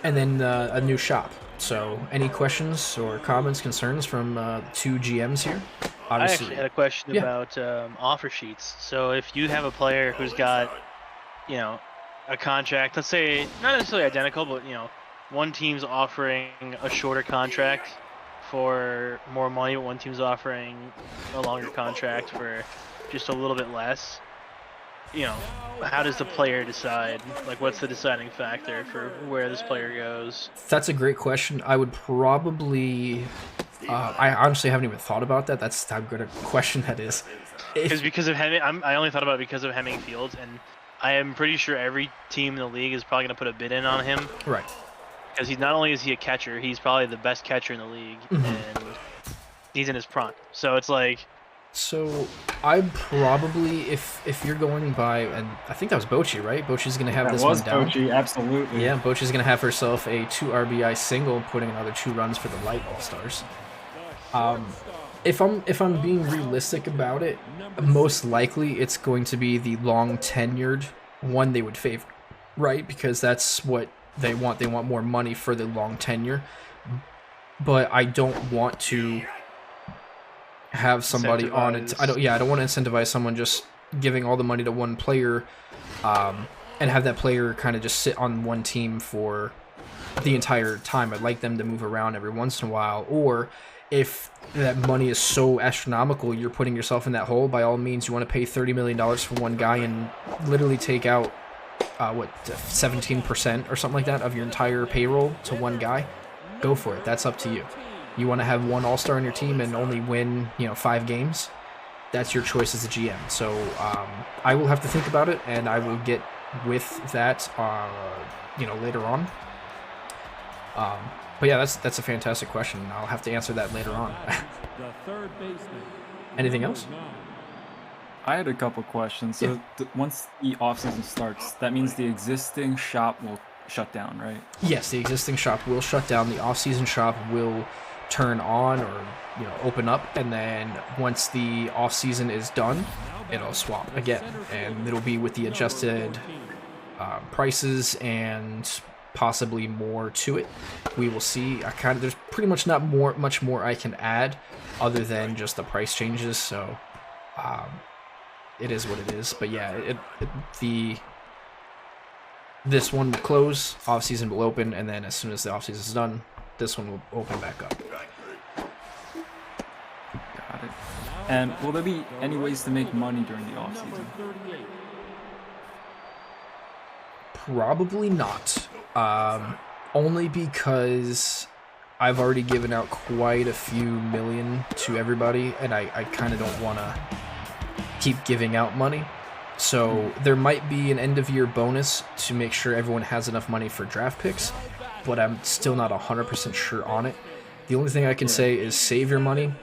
then a new shop. So, any questions or comments, concerns from 2 GMs here? Obviously, I actually had a question about offer sheets. So, if you have a player who's got, a contract, let's say not necessarily identical, but one team's offering a shorter contract for more money, but one team's offering a longer contract for just a little bit less. How does the player decide? Like, what's the deciding factor for where this player goes? That's a great question. I would probably... I honestly haven't even thought about that. That's how good a question that is. Because of Hemming, I only thought about it because of Hemming Fields, and I am pretty sure every team in the league is probably going to put a bid in on him. Right. Because he's not only is he a catcher, he's probably the best catcher in the league, and he's in his prime. So it's like, So I probably, if you're going by, and I think that was Bochy, right? Bochy's gonna have this one down. Bochy, absolutely. Yeah, Bochy's gonna have herself a 2 RBI single, putting another 2 runs for the light All-Stars. If I'm being realistic about it, most likely it's going to be the long tenured one they would favor, right? Because that's what they want. They want more money for the long tenure. But I don't want to have somebody on it. I don't want to incentivize someone just giving all the money to one player, and have that player kind of just sit on one team for the entire time. I'd like them to move around every once in a while, or if that money is so astronomical, you're putting yourself in that hole, by all means, you want to pay $30 million for one guy and literally take out, 17% or something like that of your entire payroll to one guy, go for it. That's up to you. You want to have one All-Star on your team and only win, 5 games? That's your choice as a GM. So I will have to think about it, and I will get with that, later on. But yeah, that's a fantastic question. I'll have to answer that later on. The third baseman. Anything else? I had a couple questions. So once the offseason starts, that means the existing shop will shut down, right? Yes, the existing shop will shut down. The off-season shop will turn on or open up, and then once the off-season is done, it'll swap again, and it'll be with the adjusted prices and possibly more to it. We will see. There's pretty much not much more I can add other than just the price changes. So it is what it is. But yeah, this one will close, off season will open, and then as soon as the off season is done, this one will open back up. Got it. And will there be any ways to make money during the off season? Probably not. Only because I've already given out quite a few million to everybody, and I kind of don't want to keep giving out money. So there might be an end-of-year bonus to make sure everyone has enough money for draft picks, but I'm still not 100% sure on it. The only thing I can say is save your money.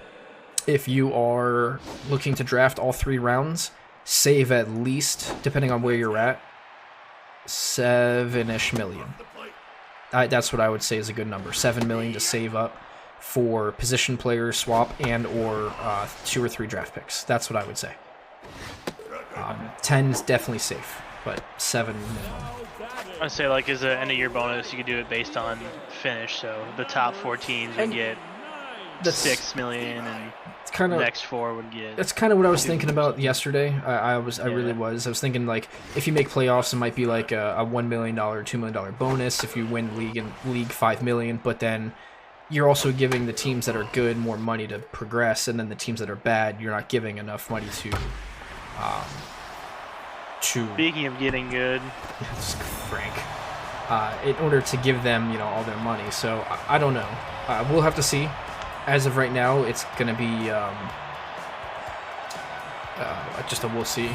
If you are looking to draft all 3 rounds, save at least, depending on where you're at, $7-ish million. That's what I would say is a good number. $7 million to save up for position player swap and or 2 or 3 draft picks. That's what I would say. 10 is definitely safe, but 7 minimum. I'd say like as an end of year bonus, you could do it based on finish. So the top 4 teams would get $6 million, and it's kind of the next 4 would get. That's kind of what I was thinking about yesterday. I really was. I was thinking like if you make playoffs, it might be like a $1 million, $2 million bonus. If you win league $5 million, but then you're also giving the teams that are good more money to progress, and then the teams that are bad, you're not giving enough money to. Speaking of getting good, Frank, in order to give them all their money. So I don't know. We'll have to see. As of right now, it's gonna be just a we'll see.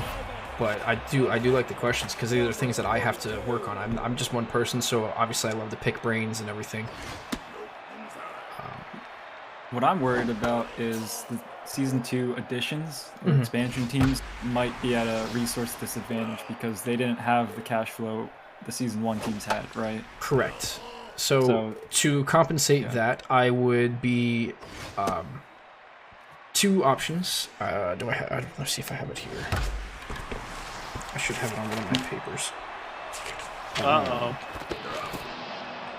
But I do like the questions because these are things that I have to work on. I'm just one person, so obviously I love to pick brains and everything. What I'm worried about is the Season 2 additions or expansion teams might be at a resource disadvantage because they didn't have the cash flow the Season 1 teams had, right? Correct. So to compensate that, I would be 2 options. Do I have? Let's see if I have it here. I should have it on one of my papers.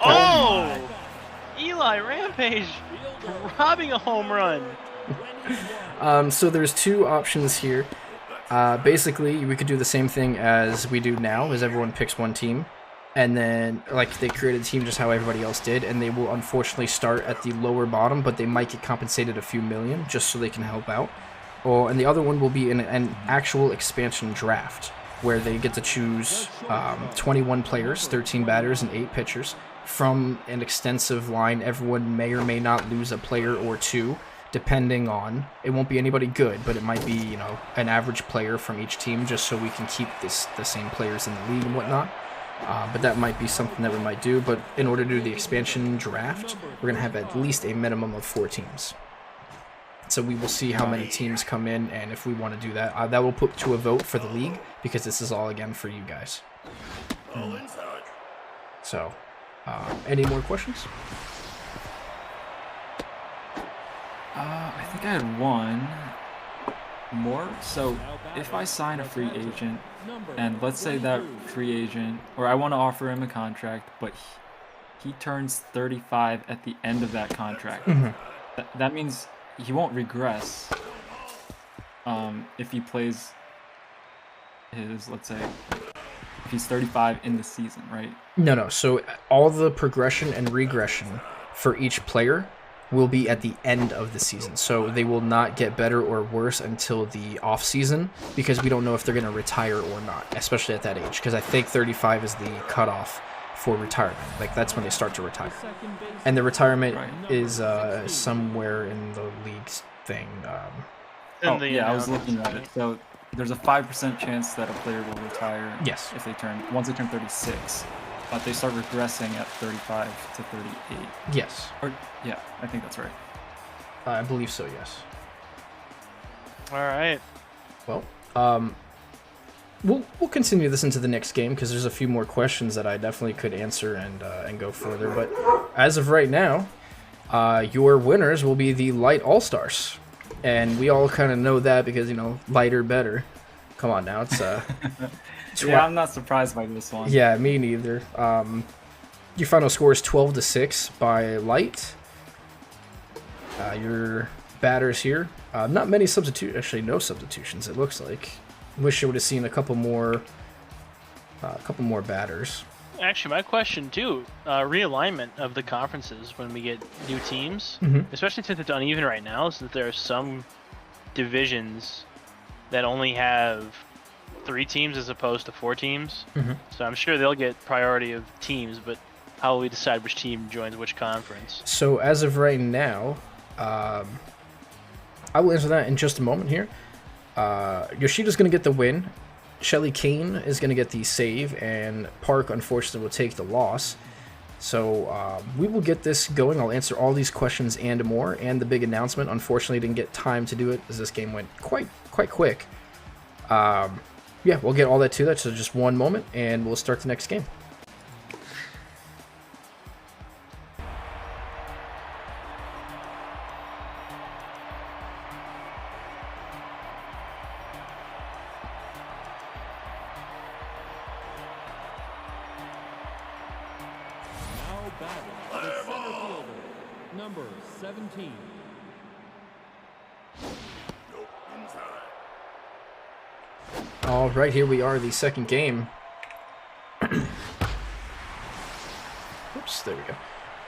Oh! Eli Rampage robbing a home run. So there's 2 options here. Basically, we could do the same thing as we do now, as everyone picks one team. And then, like, they create a team just how everybody else did, and they will unfortunately start at the lower bottom, but they might get compensated a few million just so they can help out. And the other one will be an actual expansion draft, where they get to choose 21 players, 13 batters, and 8 pitchers from an extensive line. Everyone may or may not lose a player or 2, depending on, it won't be anybody good, but it might be, you know, an average player from each team, just so we can keep the same players in the league and whatnot. But that might be something that we might do. But in order to do the expansion draft, we're going to have at least a minimum of 4 teams. So we will see how many teams come in, and if we want to do that, that will put to a vote for the league, because this is all, again, for you guys. So, any more questions? I think I had one more. So if I sign a free agent, and let's say that free agent, or I want to offer him a contract, but he turns 35 at the end of that contract, that means he won't regress if he plays his, let's say, if he's 35 in the season, right? No. So all the progression and regression for each player will be at the end of the season. So they will not get better or worse until the off season, because we don't know if they're going to retire or not, especially at that age, because I think 35 is the cutoff for retirement. Like, that's when they start to retire. And the retirement is somewhere in the league's thing. I was looking at it. So there's a 5% chance that a player will retire. Yes. If once they turn 36. But they start regressing at 35 to 38. Yes. Yeah, I think that's right. I believe so, yes. All right. Well, we'll continue this into the next game, because there's a few more questions that I definitely could answer and go further. But as of right now, your winners will be the Light All-Stars. And we all kind of know that because, you know, lighter better. Come on now, it's yeah, I'm not surprised by this one. Yeah, me neither. Your final score is 12-6 by Light. Your batters here, not many actually no substitutions, it looks like. Wish I would have seen a couple more batters. Actually, my question too, realignment of the conferences when we get new teams, especially since it's uneven right now, since there are some divisions that only have 3 teams as opposed to 4 teams. So I'm sure they'll get priority of teams, but how will we decide which team joins which conference? So as of right now, I will answer that in just a moment here. Yoshida's going to get the win. Shelly Kane is going to get the save, and Park, unfortunately, will take the loss. So we will get this going. I'll answer all these questions and more, and the big announcement. Unfortunately, didn't get time to do it, as this game went quite quick. Yeah, we'll get all that to that, so just one moment, and we'll start the next game. Number 17. All right, here we are, the second game. Oops, there we go.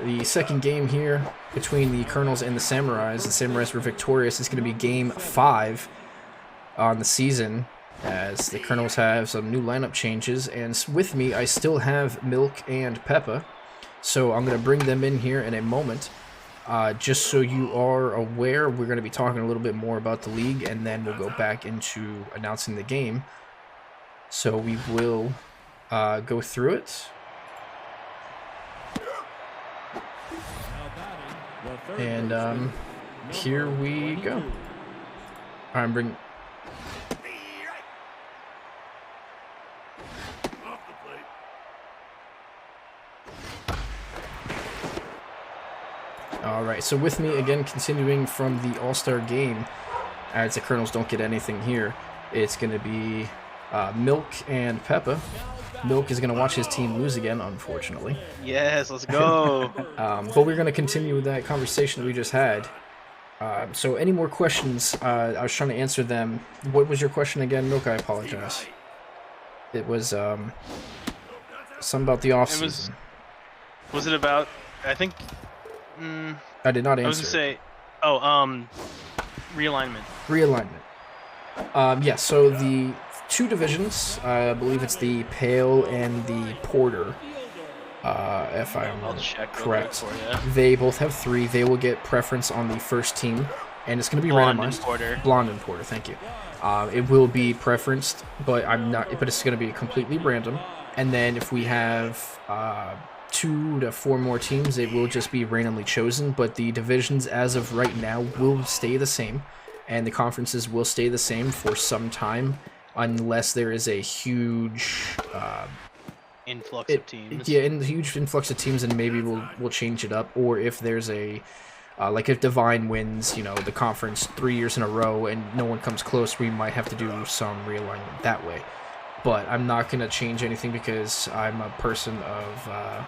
The second game here between the Kernels and the Samurais. The Samurais were victorious. It's going to be game 5 on the season, as the Kernels have some new lineup changes. And with me, I still have Milk and Peppa. So I'm going to bring them in here in a moment. Just so you are aware, we're going to be talking a little bit more about the league, and then we'll go back into announcing the game. So we will go through it. And here we go. I'm bringing... Alright, so with me again, continuing from the All-Star Game, as the Kernels don't get anything here, it's going to be Milk and Peppa. Milk is going to watch his team lose again, unfortunately. Yes, let's go. But we're going to continue with that conversation that we just had. So any more questions? I was trying to answer them. What was your question again, Milk? I apologize. It was something about the offseason. Was it about, I think... I did not answer. I was going to say, realignment. Realignment. Yeah, so the 2 divisions, I believe it's the Pale and the Porter, if I'm correct. They both have 3. They will get preference on the first team. and it's going to be Blonde randomized. and Porter. Blonde and Porter, thank you. It will be preferenced, but it's going to be completely random. And then if we have 2 to 4 more teams, it will just be randomly chosen. But the divisions, as of right now, will stay the same, and the conferences will stay the same for some time, unless there is a huge Influx of teams. Yeah, and the huge influx of teams, and maybe we'll change it up. Or if there's a like if Divine wins, the conference 3 years in a row and no one comes close, we might have to do some realignment that way. But I'm not going to change anything because I'm a person of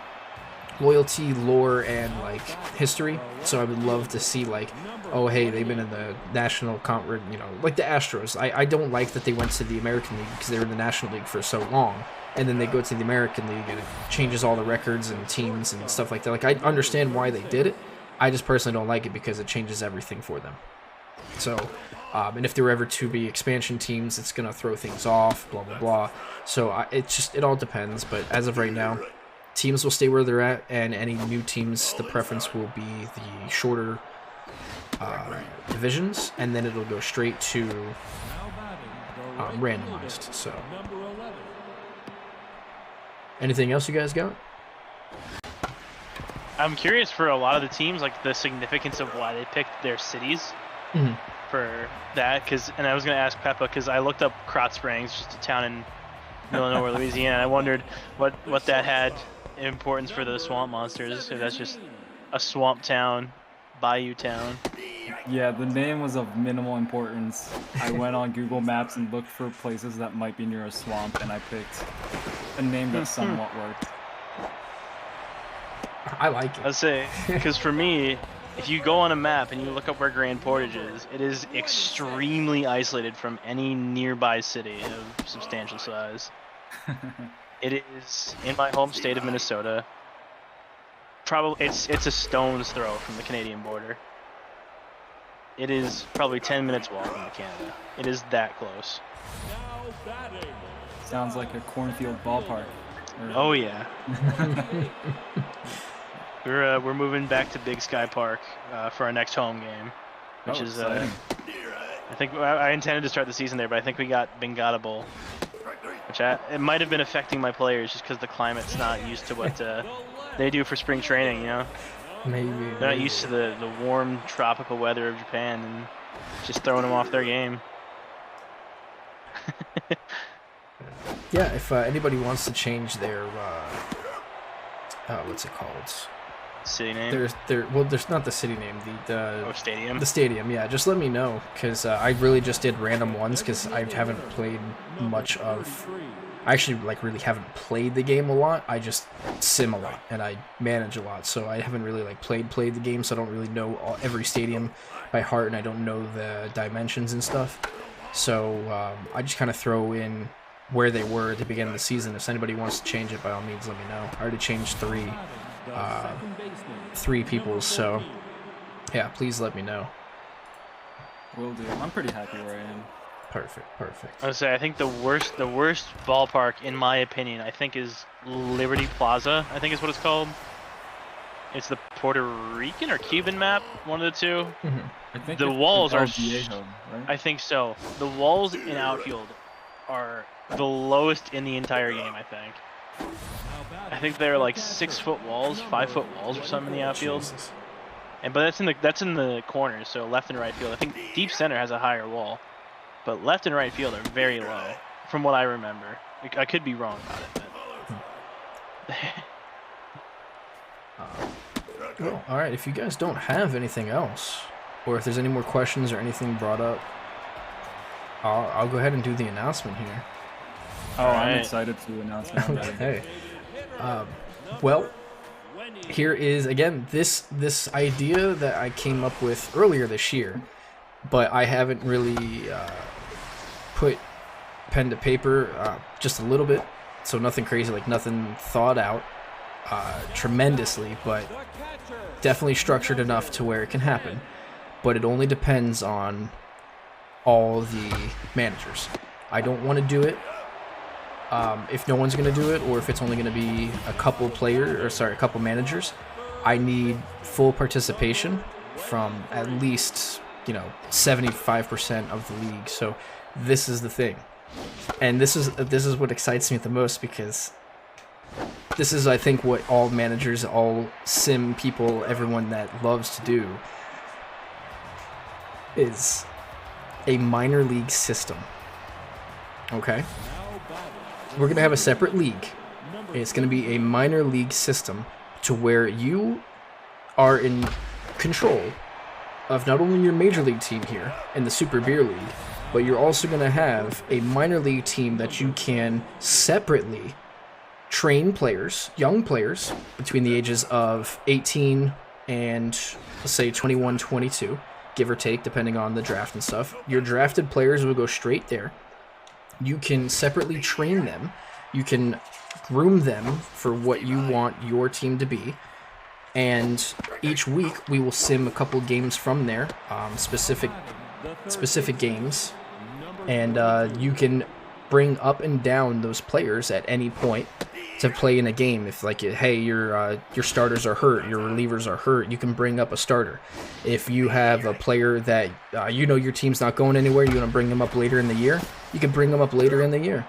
loyalty, lore, and like history. So I would love to see like, oh hey, they've been in the national conference, like the Astros. I don't like that they went to the American League because they were in the National League for so long, and then they go to the American League and it changes all the records and teams and stuff like that. Like I understand why they did it. I just personally don't like it because it changes everything for them. So, and if there were ever to be expansion teams, it's gonna throw things off, blah blah blah. So it all depends. But as of right now, teams will stay where they're at, and any new teams, the preference will be the shorter divisions, and then it'll go straight to randomized. So, anything else you guys got? I'm curious for a lot of the teams, like the significance of why they picked their cities for that. And I was going to ask Peppa, because I looked up Krotz Springs, just a town in middle of nowhere, Louisiana, and I wondered what that had importance for the swamp monsters. If that's just a swamp town, bayou town. Yeah, the name was of minimal importance. I went on Google Maps and looked for places that might be near a swamp, and I picked a name that somewhat worked. I like it. I'd say, because for me, if you go on a map and you look up where Grand Portage is, it is extremely isolated from any nearby city of substantial size. It is in my home state of Minnesota. Probably it's a stone's throw from the Canadian border. It is probably 10 minutes walk into Canada. It is that close. Sounds like a cornfield ballpark. Oh yeah. We're moving back to Big Sky Park for our next home game, which is exciting. I think I intended to start the season there, but I think we got Bengata Bowl, which it might have been affecting my players just because the climate's not used to what they do for spring training. Maybe they're not used to the warm tropical weather of Japan, and just throwing them off their game. Yeah, if anybody wants to change their what's it called? City name? There's not the city name, the stadium. The stadium, yeah. Just let me know, because I really just did random ones because I haven't played much of. I actually really haven't played the game a lot. I just sim a lot and I manage a lot, so I haven't really played the game. So I don't really know every stadium by heart, and I don't know the dimensions and stuff. So I just kind of throw in where they were at the beginning of the season. If anybody wants to change it, by all means, let me know. I already changed three people's, so yeah, please let me know. Will do. I'm pretty happy where I am. Perfect. I would say I think the worst ballpark, in my opinion, I think is Liberty Plaza. I think is what it's called. It's the Puerto Rican or Cuban map, one of the two. I think the walls are. Viejo, right? I think so. The walls in outfield are the lowest in the entire game. I think they're like 6-foot walls, 5-foot walls or something in the outfield. Jesus. But that's in the corners, so left and right field. I think deep center has a higher wall, but left and right field are very low, from what I remember. I could be wrong about it, but. Well, all right. If you guys don't have anything else, or if there's any more questions or anything brought up, I'll go ahead and do the announcement here. Oh, I'm excited to announce that. Okay. Well, here is again this idea that I came up with earlier this year, but I haven't really put pen to paper, just a little bit, so nothing crazy, nothing thought out tremendously, but definitely structured enough to where it can happen. But it only depends on all the managers. I don't want to do it if no one's going to do it, or if it's only going to be a couple managers. I need full participation from at least 75% of the league. So this is the thing. And this is what excites me the most, because this is, I think, what all managers, all sim people, everyone that loves to do, is a minor league system. Okay? We're going to have a separate league. It's going to be a minor league system to where you are in control of not only your major league team here in the Super Beer League, but you're also going to have a minor league team that you can separately train players, young players, between the ages of 18 and, let's say, 21, 22, give or take, depending on the draft and stuff. Your drafted players will go straight there. You can separately train them. You can groom them for what you want your team to be. And each week we will sim a couple games from there, specific games, and you can bring up and down those players at any point to play in a game. If like, hey, your starters are hurt, your relievers are hurt, you can bring up a starter. If you have a player that your team's not going anywhere, you want to bring them up later in the year, you can bring them up later in the year.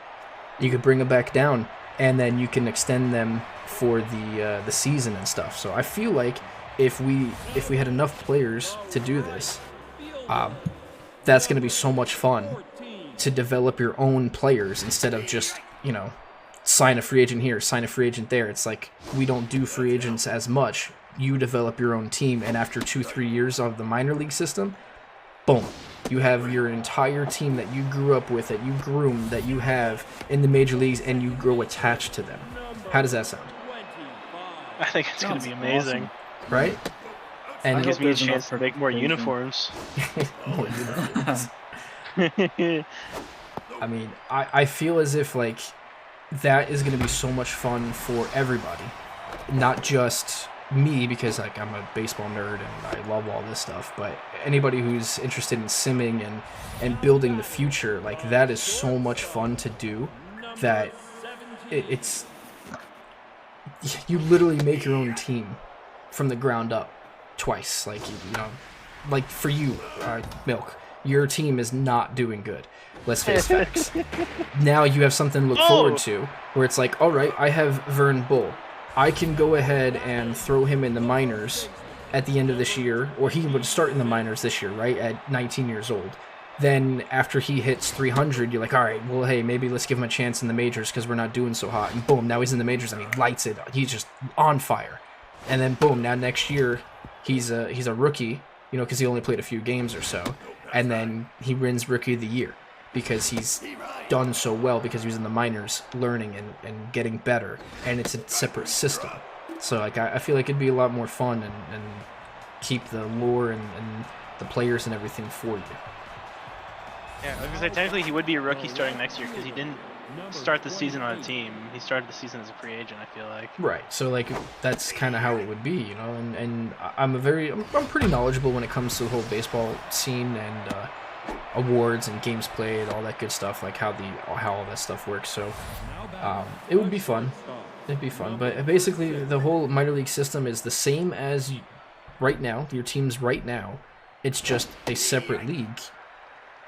You could bring them back down, and then you can extend them for the season and stuff. So I feel like if we had enough players to do this, that's going to be so much fun to develop your own players instead of just, sign a free agent here, sign a free agent there. It's like, we don't do free agents as much. You develop your own team, and after 2-3 years of the minor league system, boom, you have your entire team that you grew up with, that you groomed, that you have in the major leagues, and you grow attached to them. How does that sound? I think it's going to be amazing. Awesome. Right? And It gives me a chance to make more uniforms. more uniforms. I mean, I feel as if, like, that is going to be so much fun for everybody. Not just me, because, like, I'm a baseball nerd and I love all this stuff, but anybody who's interested in simming and building the future, like, that is so much fun to do that it's... You literally make your own team from the ground up twice. Like, like for you, Milk, your team is not doing good. Let's face facts. Now you have something to look forward to, where it's like, all right, I have Vern Bull. I can go ahead and throw him in the minors at the end of this year, or he would start in the minors this year, right, at 19 years old. Then after he hits 300, you're like, all right, well, hey, maybe let's give him a chance in the majors because we're not doing so hot. And boom, now he's in the majors and he lights it. He's just on fire. And then boom, now next year he's a rookie, because he only played a few games or so. And then he wins Rookie of the Year because he's done so well because he was in the minors learning and getting better. And it's a separate system. So like I feel like it'd be a lot more fun and keep the lore and the players and everything for you. Yeah, because technically he would be a rookie starting next year because he didn't start the season on a team. He started the season as a free agent, I feel like. Right. So like that's kind of how it would be, and I'm pretty knowledgeable when it comes to the whole baseball scene and awards and games played, all that good stuff, like how all that stuff works. So it would be fun. It'd be fun. But basically the whole minor league system is the same as right now, your teams right now. It's just a separate league.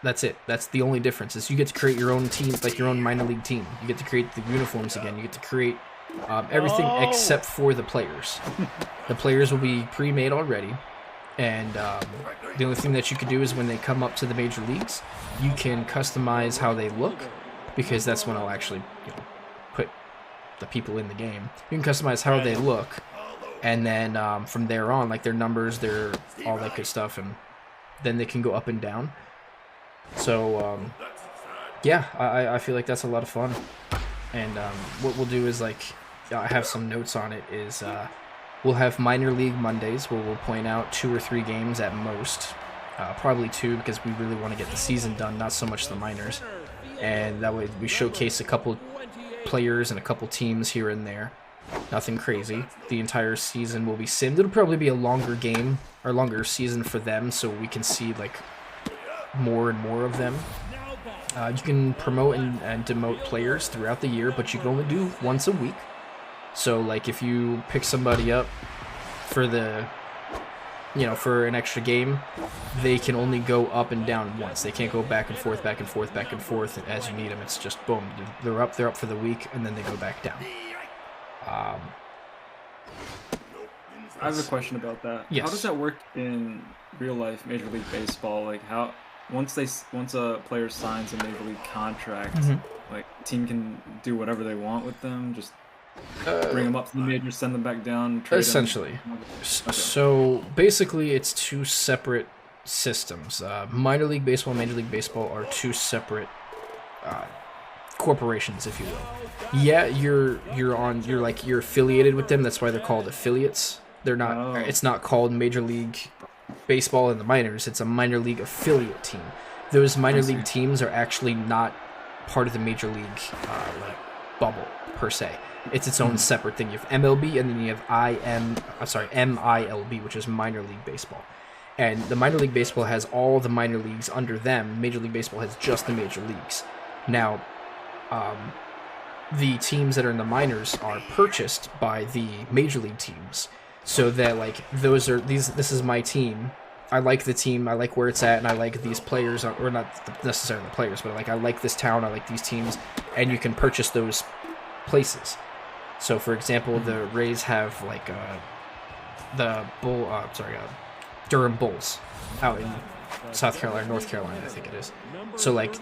That's it. That's the only difference. Is you get to create your own team, like your own minor league team. You get to create the uniforms again. You get to create everything except for the players. The players will be pre-made already, and the only thing that you can do is when they come up to the major leagues, you can customize how they look, because that's when I'll actually put the people in the game. You can customize how they look, and then from there on, like their numbers, their all that good stuff, and then they can go up and down. So, yeah, I feel like that's a lot of fun. And what we'll do is, like, I have some notes on it, is we'll have minor league Mondays where we'll point out 2 or 3 games at most. Probably 2 because we really want to get the season done, not so much the minors. And that way we showcase a couple players and a couple teams here and there. Nothing crazy. The entire season will be simmed. It'll probably be a longer game, or longer season for them, so we can see, like, more and more of them. You can promote and demote players throughout the year, but you can only do once a week. So like if you pick somebody up for the you know, for an extra game, they can only go up and down once. They can't go back and forth, back and forth, back and forth as you need them. It's just boom, they're up for the week, and then they go back down. I have a question about that. Yes. How does that work in real life Major League Baseball? Like, how once a player signs a Major League contract, like, team can do whatever they want with them, just bring them up to the majors, send them back down, trade Essentially. them? Okay. So basically, it's two separate systems. Minor League Baseball and Major League Baseball are two separate corporations, if you will. Yeah, you're affiliated with them. That's why they're called affiliates. They're not. Oh. It's not called Major League Baseball in the minors. It's a minor league affiliate team. Those minor league teams are actually not part of the major league like bubble per se. It's its own separate thing. You have MLB, and then you have MILB, which is minor league baseball. And the minor league baseball has all the minor leagues under them. Major League Baseball has just the major leagues. Now, the teams that are in the minors are purchased by the major league teams. So that, like, this is my team. I like the team. I like where it's at, and I like these players, or not necessarily the players, but like I like this town. I like these teams, and you can purchase those places. So, for example, the Rays have like the Durham Bulls out in South Carolina, North Carolina, I think it is. So, like,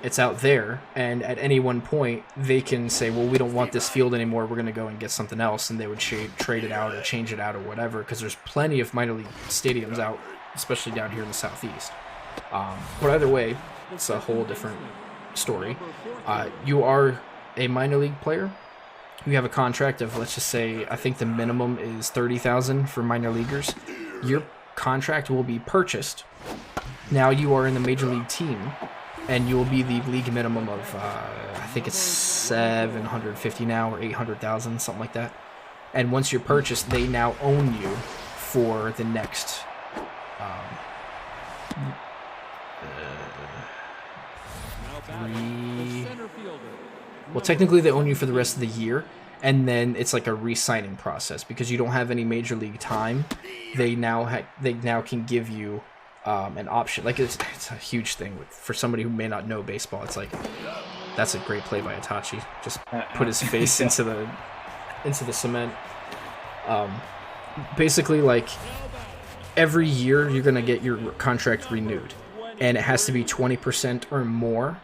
it's out there, and at any one point, they can say, well, we don't want this field anymore, we're going to go and get something else, and they would trade it out or change it out or whatever, because there's plenty of minor league stadiums out, especially down here in the Southeast. But either way, it's a whole different story. You are a minor league player. You have a contract of, let's just say, I think the minimum is $30,000 for minor leaguers. Your contract will be purchased. Now you are in the major league team, and you will be the league minimum of, I think it's $750 now, or $800,000, something like that. And once you're purchased, they now own you for the next technically they own you for the rest of the year, and then it's like a re-signing process because you don't have any major league time. They now can give you an option. Like, it's a huge thing for somebody who may not know baseball. It's like, that's a great play by Itachi. Just put his face into the cement. Basically, like, every year you're gonna get your contract renewed, and it has to be 20% or more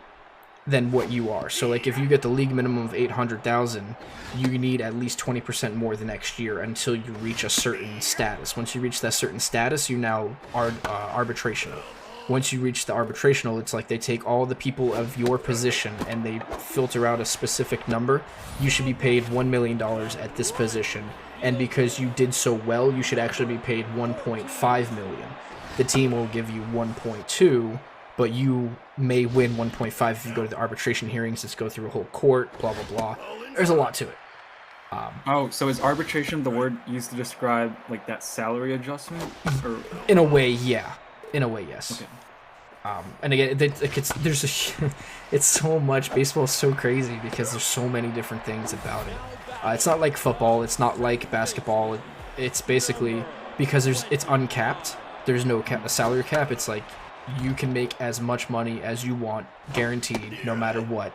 than what you are. So, like, if you get the league minimum of $800,000, you need at least 20% more the next year until you reach a certain status. Once you reach that certain status, you now are arbitrational. Once you reach the arbitrational, it's like they take all the people of your position and they filter out a specific number. You should be paid $1 million at this position, and because you did so well, you should actually be paid $1.5 million. The team will give you 1.2, but you may win 1.5 if you go to the arbitration hearings. Just go through a whole court, blah, blah, blah. There's a lot to it. So is arbitration the word used to describe, like, that salary adjustment? Or... In a way, yeah. In a way, yes. Okay. And again, it's so much. Baseball is so crazy because there's so many different things about it. It's not like football. It's not like basketball. It's basically, because it's uncapped. There's no a salary cap. It's like you can make as much money as you want, guaranteed, no matter what,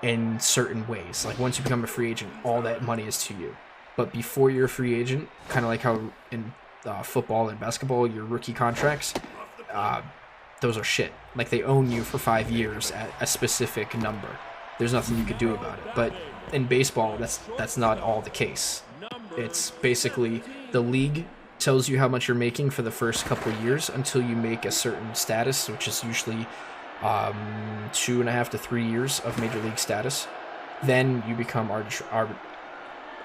in certain ways. Like, once you become a free agent, all that money is to you. But before you're a free agent, kind of like how in football and basketball, your rookie contracts, those are shit. Like, they own you for 5 years at a specific number. There's nothing you could do about it. But in baseball, that's not all the case. It's basically the league tells you how much you're making for the first couple of years until you make a certain status, which is usually 2.5 to 3 years of major league status. Then you become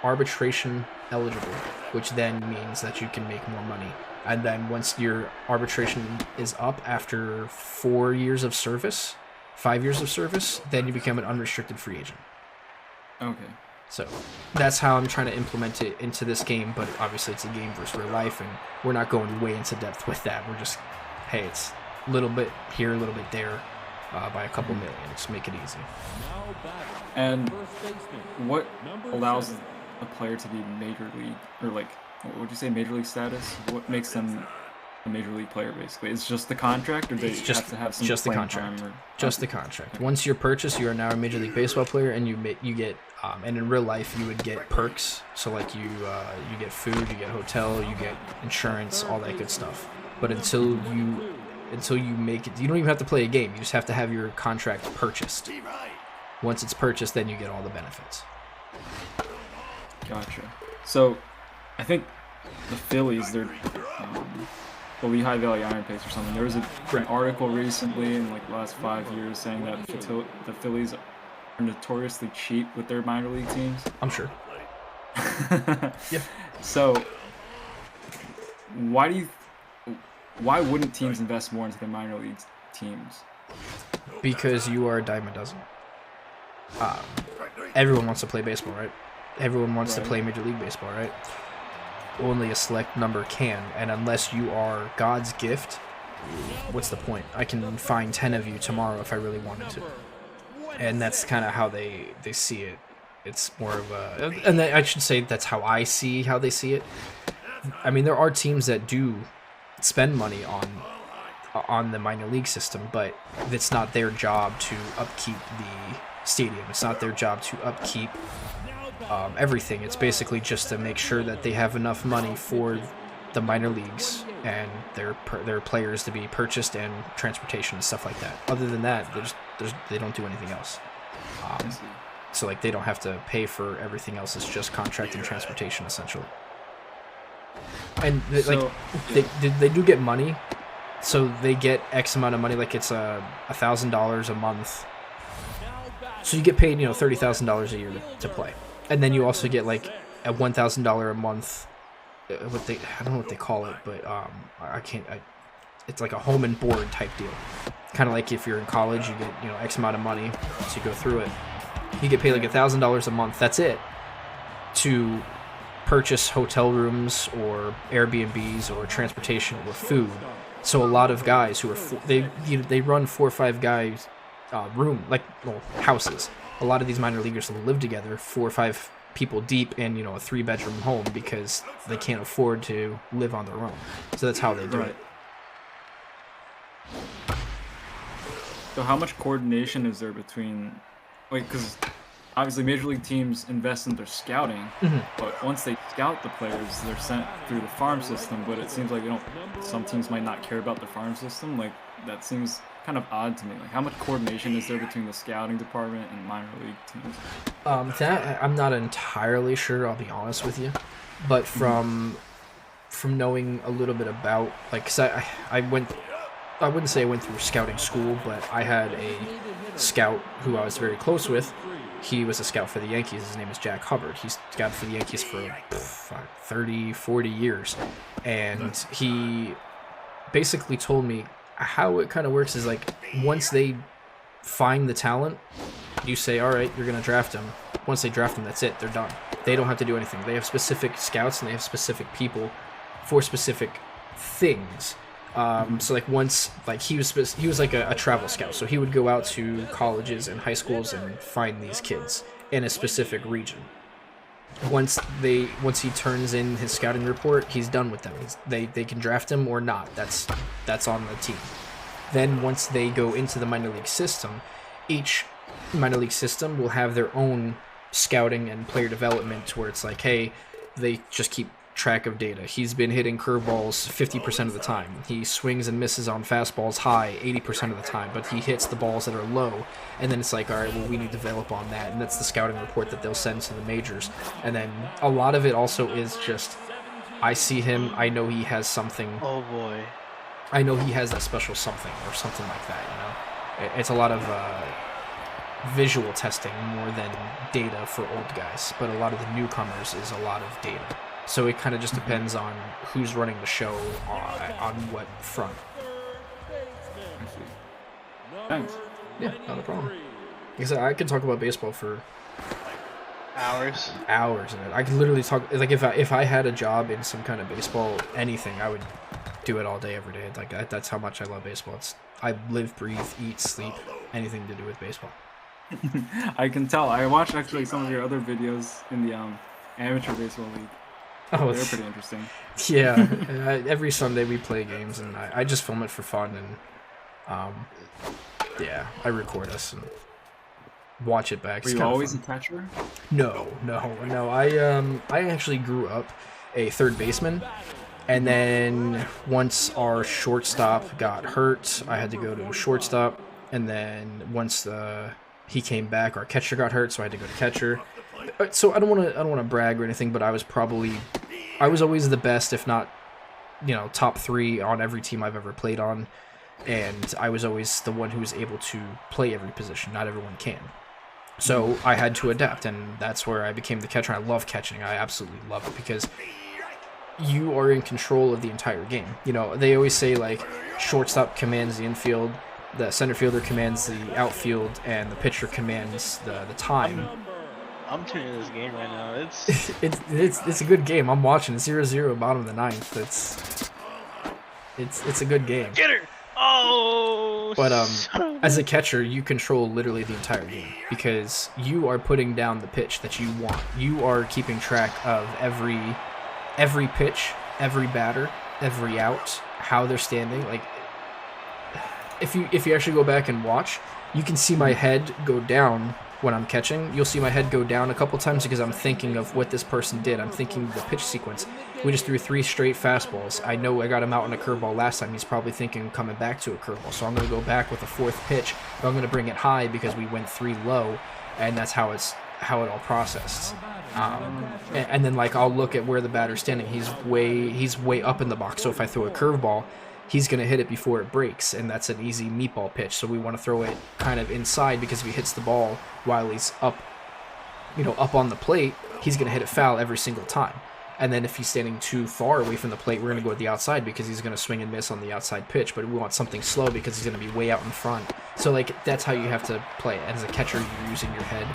arbitration eligible, which then means that you can make more money. And then once your arbitration is up after 4 years of service, 5 years of service, then you become an unrestricted free agent. Okay. So that's how I'm trying to implement it into this game, but obviously it's a game versus real life, and we're not going way into depth with that. We're just, hey, it's a little bit here, a little bit there, by a couple million. Just make it easy. And what allows a player to be major league, or like what would you say, major league status? What makes them a major league player, basically? It's just the contract, or they have to have some just the playing contract. time, or... Just the contract. Once you're purchased, you are now a Major League Baseball player, and you get and in real life you would get perks. So like you get food, you get hotel, you get insurance, all that good stuff. But until you make it, you don't even have to play a game. You just have to have your contract purchased. Once it's purchased, then you get all the benefits. Gotcha. So, I think the Phillies, they're the Lehigh Valley Iron Pace or something. There was an article recently in like the last 5 years saying that the Phillies are notoriously cheap with their minor league teams. I'm sure. Yeah. So, why wouldn't teams invest more into their minor league teams? Because you are a dime a dozen. Everyone wants to play baseball, right? Everyone wants to play Major League Baseball, right? Only a select number can, and unless you are God's gift, what's the point? I can find 10 of you tomorrow if I really wanted to. And that's kind of how they see it. It's more of a... And I should say that's how I see how they see it. I mean, there are teams that do spend money on the minor league system, but it's not their job to upkeep the stadium. It's not their job to upkeep everything. It's basically just to make sure that they have enough money for the minor leagues and their players to be purchased and transportation and stuff like that. Other than that, they don't do anything else. So like they don't have to pay for everything else. It's just contract and transportation essentially. And they do get money, so they get X amount of money. Like it's $1,000 a month. So you get paid $30,000 a year to play. And then you also get like a $1,000 a month. I don't know what they call it, but it's like a home and board type deal. Kind of like if you're in college, you get X amount of money, so you go through it. You get paid like $1,000 a month. That's it, to purchase hotel rooms or Airbnbs or transportation or food. So a lot of guys who are they run 4 or 5 guys houses. A lot of these minor leaguers live together, 4 or 5 people deep in a 3-bedroom home because they can't afford to live on their own. So that's how they do it. So how much coordination is there between, because obviously major league teams invest in their scouting, but once they scout the players, they're sent through the farm system. But it seems like some teams might not care about the farm system. Like that seems kind of odd to me. Like how much coordination is there between the scouting department and minor league teams? That I'm not entirely sure, I'll be honest with you, but from knowing a little bit about, like, cause I wouldn't say I went through scouting school, but I had a scout who I was very close with. He was a scout for the Yankees. His name is Jack Hubbard. He's scouted for the Yankees for 30, 40 years, and he basically told me how it kind of works is like once they find the talent, you say, all right, you're going to draft them. Once they draft them, that's it. They're done. They don't have to do anything. They have specific scouts and they have specific people for specific things. So like once, like he was like a travel scout. So he would go out to colleges and high schools and find these kids in a specific region. Once he turns in his scouting report, he's done with them. They can draft him or not. That's on the team. Then once they go into the minor league system, each minor league system will have their own scouting and player development where it's like, hey, they just keep track of data. He's been hitting curveballs 50% of the time. He swings and misses on fastballs high 80% of the time, but he hits the balls that are low. And then it's like, all right, well, we need to develop on that. And that's the scouting report that they'll send to the majors. And then a lot of it also is just, I see him, I know he has something. Oh boy. I know he has that special something or something like that, It's a lot of visual testing more than data for old guys. But a lot of the newcomers is a lot of data. So it kind of just depends on who's running the show on what front. Thanks. Yeah, not a problem. Because I could talk about baseball for hours. I could literally talk, like if I had a job in some kind of baseball, anything, I would do it all day, every day. Like that's how much I love baseball. I live, breathe, eat, sleep, anything to do with baseball. I can tell. I watched actually some of your other videos in the amateur baseball league. Oh, They're pretty interesting. yeah. Every Sunday we play games, and I just film it for fun, and yeah, I record us and watch it back. Were It's you kinda always fun. a catcher? No. I actually grew up a third baseman, and then once our shortstop got hurt, I had to go to shortstop, and then once he came back, our catcher got hurt, so I had to go to catcher. So I don't want to brag or anything, but I was always the best, if not, top 3 on every team I've ever played on, and I was always the one who was able to play every position. Not everyone can. So I had to adapt, and that's where I became the catcher. I love catching. I absolutely love it because you are in control of the entire game. They always say, like, shortstop commands the infield, the center fielder commands the outfield, and the pitcher commands the time. I'm tuning in this game right now. It's It's a good game. I'm watching it. 0-0, bottom of the 9th. It's a good game. get her. Oh. But son of as a catcher, you control literally the entire game because you are putting down the pitch that you want. You are keeping track of every pitch, every batter, every out, how they're standing. Like, if you actually go back and watch, you can see my head go down when I'm catching. You'll see my head go down a couple times because I'm thinking of what this person did. I'm thinking the pitch sequence. We just threw 3 straight fastballs. I know I got him out on a curveball last time. He's probably thinking coming back to a curveball. So I'm going to go back with a 4th pitch. But I'm going to bring it high because we went 3 low, and that's how it all processed. And then, like, I'll look at where the batter's standing. He's way up in the box. So if I throw a curveball, he's going to hit it before it breaks, and that's an easy meatball pitch. So we want to throw it kind of inside because if he hits the ball while he's up on the plate, he's going to hit it foul every single time. And then if he's standing too far away from the plate, we're going to go with the outside because he's going to swing and miss on the outside pitch. But we want something slow because he's going to be way out in front. So, like, that's how you have to play it. As a catcher, you're using your head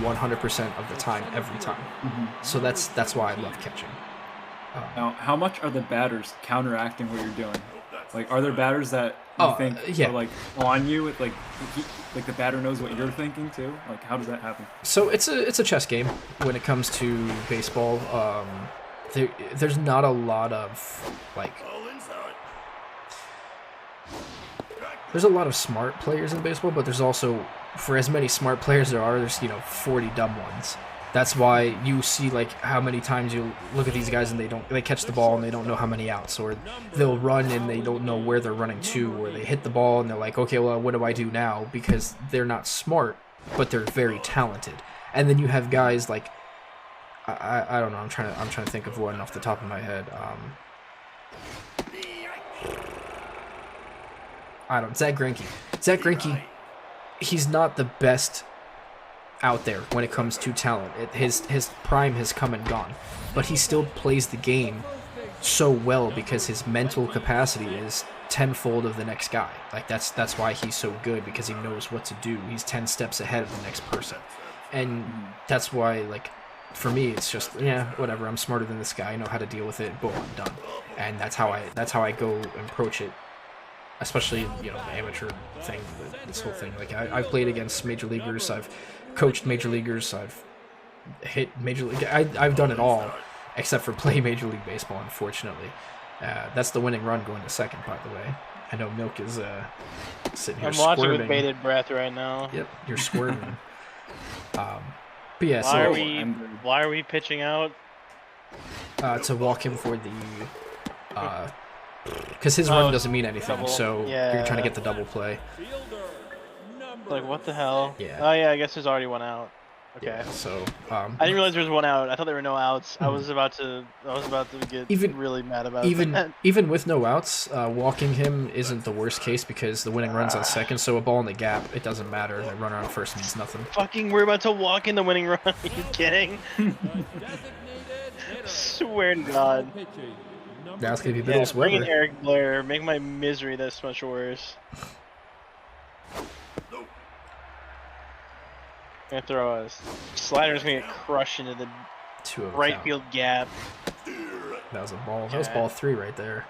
100% of the time, every time. Mm-hmm. So that's why I love catching. Now, how much are the batters counteracting what you're doing? Like, are there batters that you think yeah. are, like, on you with, like the batter knows what you're thinking too? Like, how does that happen? So it's a chess game when it comes to baseball. There's not a lot of, like, there's a lot of smart players in baseball, but there's also, for as many smart players there's 40 dumb ones. That's why you see, like, how many times you look at these guys and they catch the ball and they don't know how many outs, or they'll run and they don't know where they're running to, or they hit the ball and they're like, okay, well, what do I do now? Because they're not smart, but they're very talented. And then you have guys like, I don't know, I'm trying to think of one off the top of my head. Zach Greinke, he's not the best out there when it comes to talent. His prime has come and gone, but he still plays the game so well because his mental capacity is tenfold of the next guy. Like, that's why he's so good, because he knows what to do. He's 10 steps ahead of the next person, and that's why, like, for me, it's just, yeah, whatever. I'm smarter than this guy. I know how to deal with it. Boom, I'm done. And that's how I go and approach it. Especially, the amateur thing, this whole thing. Like, I've played against major leaguers. I've coached major leaguers. I've hit major league. I've done it all, except for play Major League Baseball. Unfortunately, that's the winning run going to second. By the way, I know Milk is sitting here. I'm watching squirming. with bated breath right now. Yep, you're squirming. But yeah, Why are we pitching out? To walk him for the because his run doesn't mean anything, double. so Yeah. you're trying to get the double play. Like, what the hell? Yeah. Oh yeah, I guess there's already one out. Okay. Yeah, so I didn't realize there was one out. I thought there were no outs. I was about to get really mad about that. even with no outs, walking him isn't the worst case because the winning run's on second, so a ball in the gap, it doesn't matter. A runner on first means nothing. Fucking, we're about to walk in the winning run. Are you kidding? Swear to God. Now it's gonna be Yeah, Biddles bring in Weber. Eric Blair. Make my misery this much worse. Gonna throw a slider's gonna get crushed into the 2-0 right count. field gap. That was a ball. That was ball 3 right there.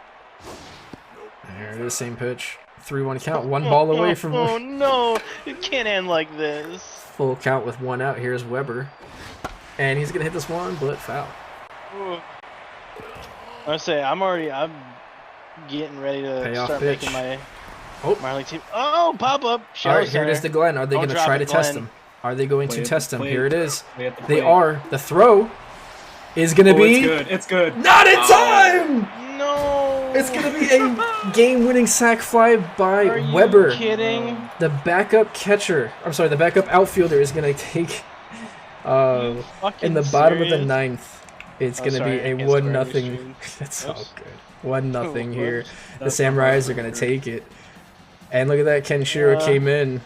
There it is, same pitch. 3-1 count. One ball away from Oh no! It can't end like this. full count with 1 out. Here's Weber, and he's gonna hit this one, but foul. Ooh. I say I'm getting ready to Payoff start pitch. making my Oh. minor league team. Oh, pop up. All Shallow right, here it is center. to Glenn. Are they Don't going to drop try it, to test Glenn. him? Are they going to Play at test the him? plate. Here it is. Play at the They plate. are. The throw is going to Oh, be it's good. It's good. not in time. No. It's going to be a game-winning sac fly by Are you Weber. kidding? The backup catcher. I'm sorry, the backup outfielder is going to take. You In the fucking bottom of the serious? ninth, it's Oh, going to sorry, be I a can't swear 1-0. on your stream. That's Oops. all good. 1-0 here. Whoops. The That's not Samurais are hard going for to me. take it. And look at that, Kenshiro came in.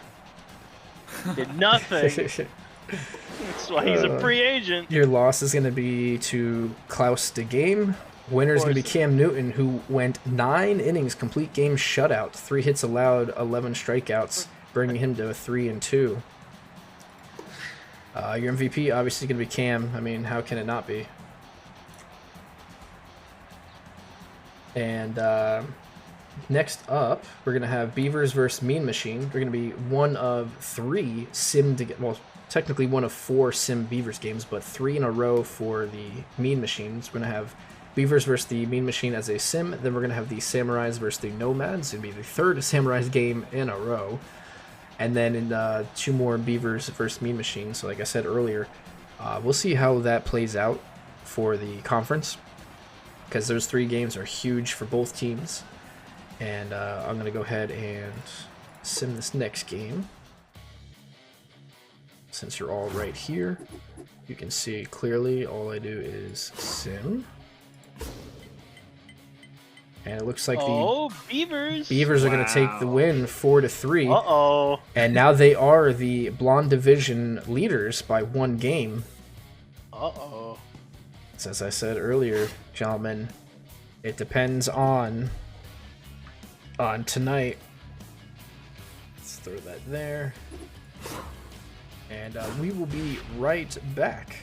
Did nothing. That's why he's a free agent. Your loss is going to be to Klaus de Game. Winner is going to be course. Cam Newton, who went 9 innings, complete game shutout, 3 hits allowed, 11 strikeouts, bringing him to a 3-2. Your MVP obviously going to be Cam. I mean, how can it not be? And next up, we're going to have Beavers versus Mean Machine. They're going to be one of 3 well, technically one of 4 Sim Beavers games, but 3 in a row for the Mean Machines. We're going to have Beavers versus the Mean Machine as a Sim. Then we're going to have the Samurais versus the Nomads. It'll be the 3rd Samurais game in a row. And then in 2 more Beavers versus Mean Machine. So like I said earlier, we'll see how that plays out for the conference, because those 3 games are huge for both teams. And I'm going to go ahead and sim this next game. Since you're all right here, you can see clearly all I do is sim. And it looks like the Beavers are going to take the win 4-3. Uh-oh. And now they are the Blonde Division leaders by 1 game. Uh-oh. So as I said earlier, gentlemen, it depends on tonight. Let's throw that there. And we will be right back.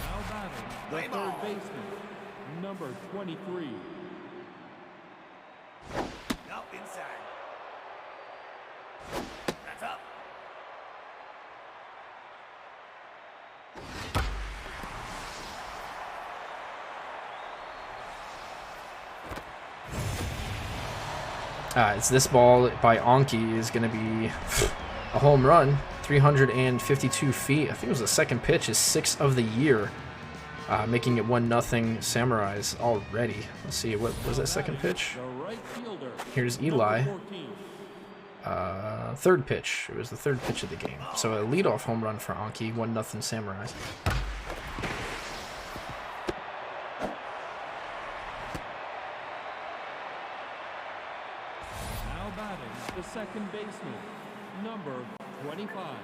Now batting, the third baseman, number 23. No, inside. That's up. It's this ball by Anki is going to be a home run, 352 feet. I think it was the second pitch, his 6th of the year, making it 1-0 Samurais already. Let's see, what was that second pitch? The right fielder. Here's Eli. Number 14. Third pitch. It was the 3rd pitch of the game. So a leadoff home run for Anki, 1-0 Samurais. Now batting, the second baseman, number 25.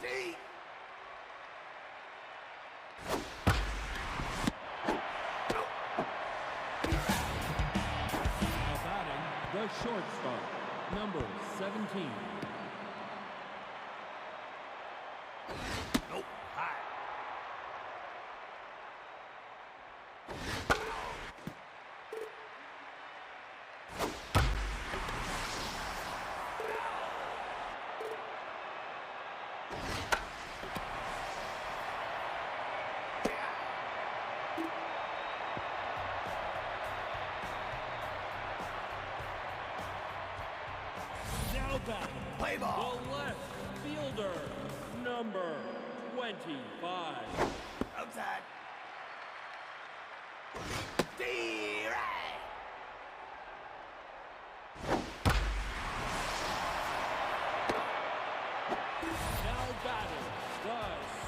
See? Now batting, the shortstop, number 17. Nope. High. Now batting, Play ball. the left fielder, number 25. Outside. D-right. Now batting, the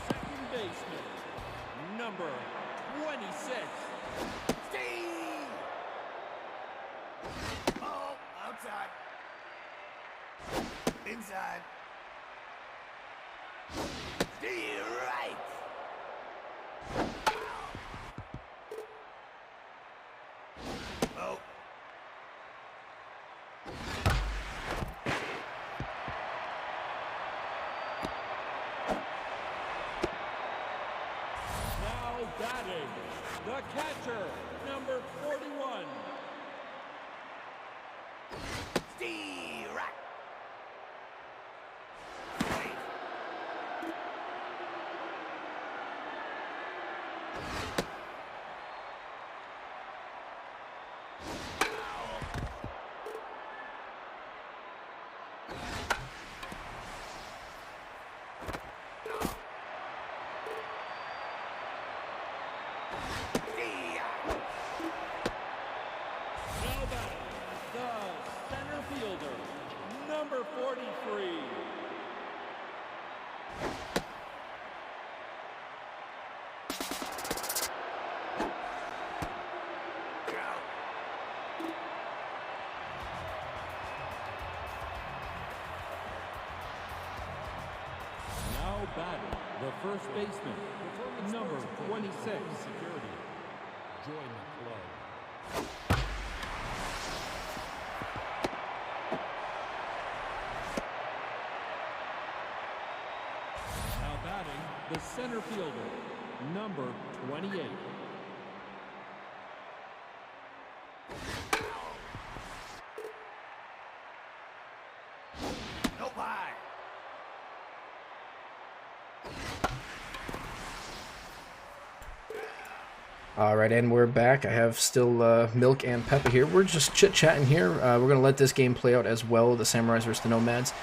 second baseman, number 26. Steve. Oh, outside. Inside. D-right. Oh. Now batting, the center fielder, number 43. Now batting, the first baseman, number 26. Security. Join the club. Now batting, the center fielder, number 28. No pie. All right, and we're back. I have still Milk and Peppa here. We're just chit-chatting here. We're going to let this game play out as well, the Samurais versus the Nomads.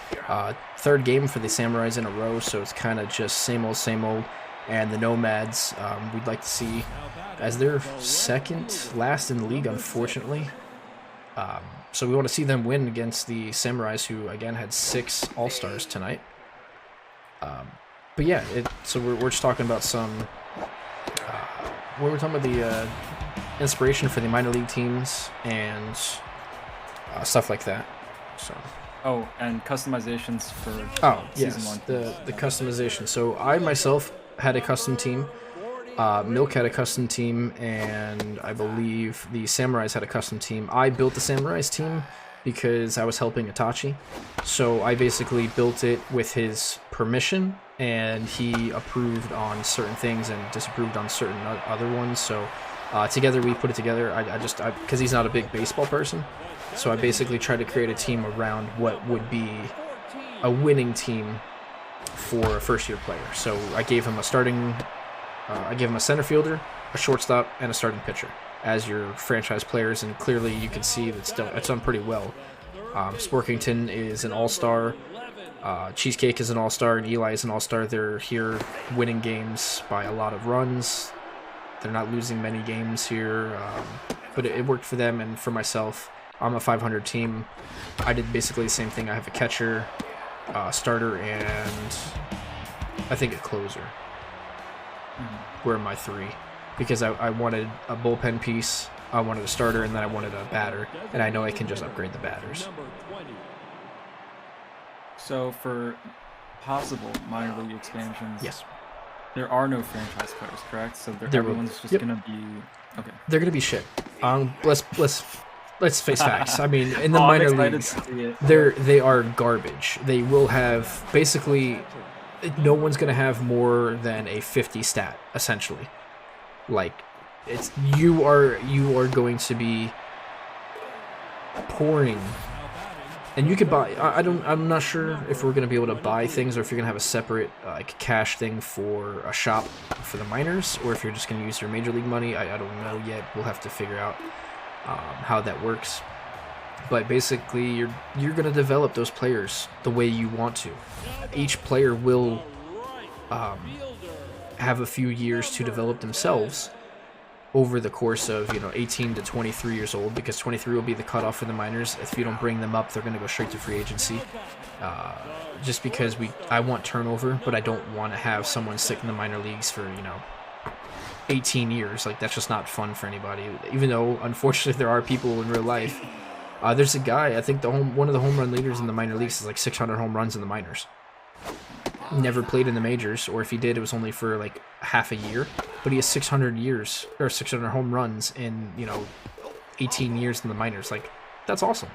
Third game for the Samurais in a row, so it's kind of just same old, same old. And the Nomads, we'd like to see as they're second last in the league, unfortunately. So we want to see them win against the Samurais, who, again, had 6 All-Stars tonight. But yeah, so we're just talking about some... we're talking about the inspiration for the minor league teams and stuff like that. So. Oh, and customizations for yes, season 1. the customization. So I myself had a custom team. Milk had a custom team, and I believe the Samurais had a custom team. I built the Samurais team because I was helping Itachi. So I basically built it with his permission, and he approved on certain things and disapproved on certain other ones. So together we put it together. I because he's not a big baseball person, so I basically tried to create a team around what would be a winning team for a first-year player. So I gave him a center fielder, a shortstop, and a starting pitcher as your franchise players, and clearly you can see it's done pretty well. Sporkington is an all-star. Cheesecake is an all-star, and Eli is an all-star. They're here winning games by a lot of runs. They're not losing many games here, but it worked for them and for myself. I'm a 500 team. I did basically the same thing. I have a catcher, starter, and I think a closer. Were my 3, because I wanted a bullpen piece, I wanted a starter, and then I wanted a batter, and I know I can just upgrade the batters. So for possible minor league expansions, Yes. there are no franchise players, correct? So There will everyone's be. just Yep. gonna be okay. They're gonna be shit. Let's face facts. I mean, in the I'm minor excited leagues, to see it. they are garbage. They will have basically no one's gonna have more than a 50 stat essentially. Like you are going to be pouring. And you could buy. I'm not sure if we're gonna be able to buy things, or if you're gonna have a separate like cash thing for a shop for the minors, or if you're just gonna use your major league money. I don't know yet. We'll have to figure out how that works. But basically, you're gonna develop those players the way you want to. Each player will have a few years to develop themselves over the course of 18 to 23 years old, because 23 will be the cutoff for the minors. If you don't bring them up, they're going to go straight to free agency. Just because I want turnover, but I don't want to have someone stick in the minor leagues for 18 years. Like, that's just not fun for anybody. Even though unfortunately there are people in real life. There's a guy, I think one of the home run leaders in the minor leagues is like 600 home runs in the minors. Never played in the majors, or if he did, it was only for like half a year. But he has 600 home runs in 18 years in the minors. Like, that's awesome.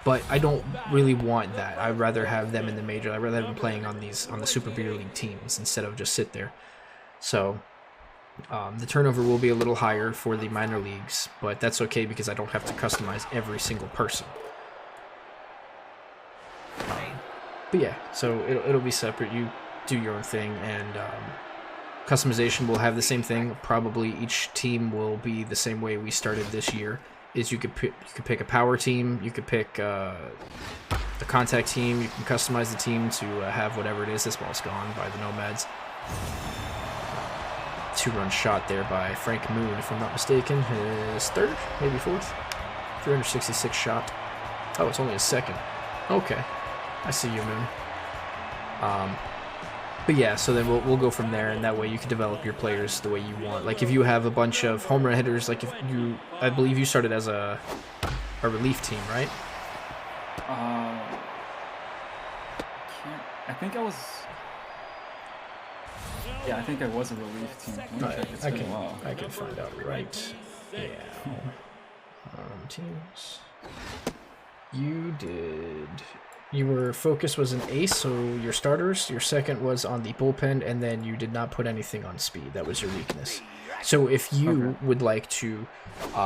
But I don't really want that. I'd rather have them in the major. I'd rather have them playing on the Super Beer League teams instead of just sit there. So the turnover will be a little higher for the minor leagues, but that's okay because I don't have to customize every single person. But yeah, so it'll be separate. You do your own thing, and customization will have the same thing. Probably each team will be the same way we started this year. is you could pick a power team, you could pick the contact team, you can customize the team to have whatever it is. This ball's gone by the Nomads. 2-run shot there by Frank Moon, if I'm not mistaken. His third, maybe fourth. 366 shot. Oh, it's only his second. Okay, I see you, Moon. But yeah, so then we'll go from there, and that way you can develop your players the way you want. Like if you have a bunch of home run hitters, like if you, I believe you started as a relief team, right? I think I was. Yeah, I think I was a relief team. Let me check. It's been a while. I can find out right now. Teams. Your focus was an ace, so your starters. Your second was on the bullpen, and then you did not put anything on speed. That was your weakness. So if you would like to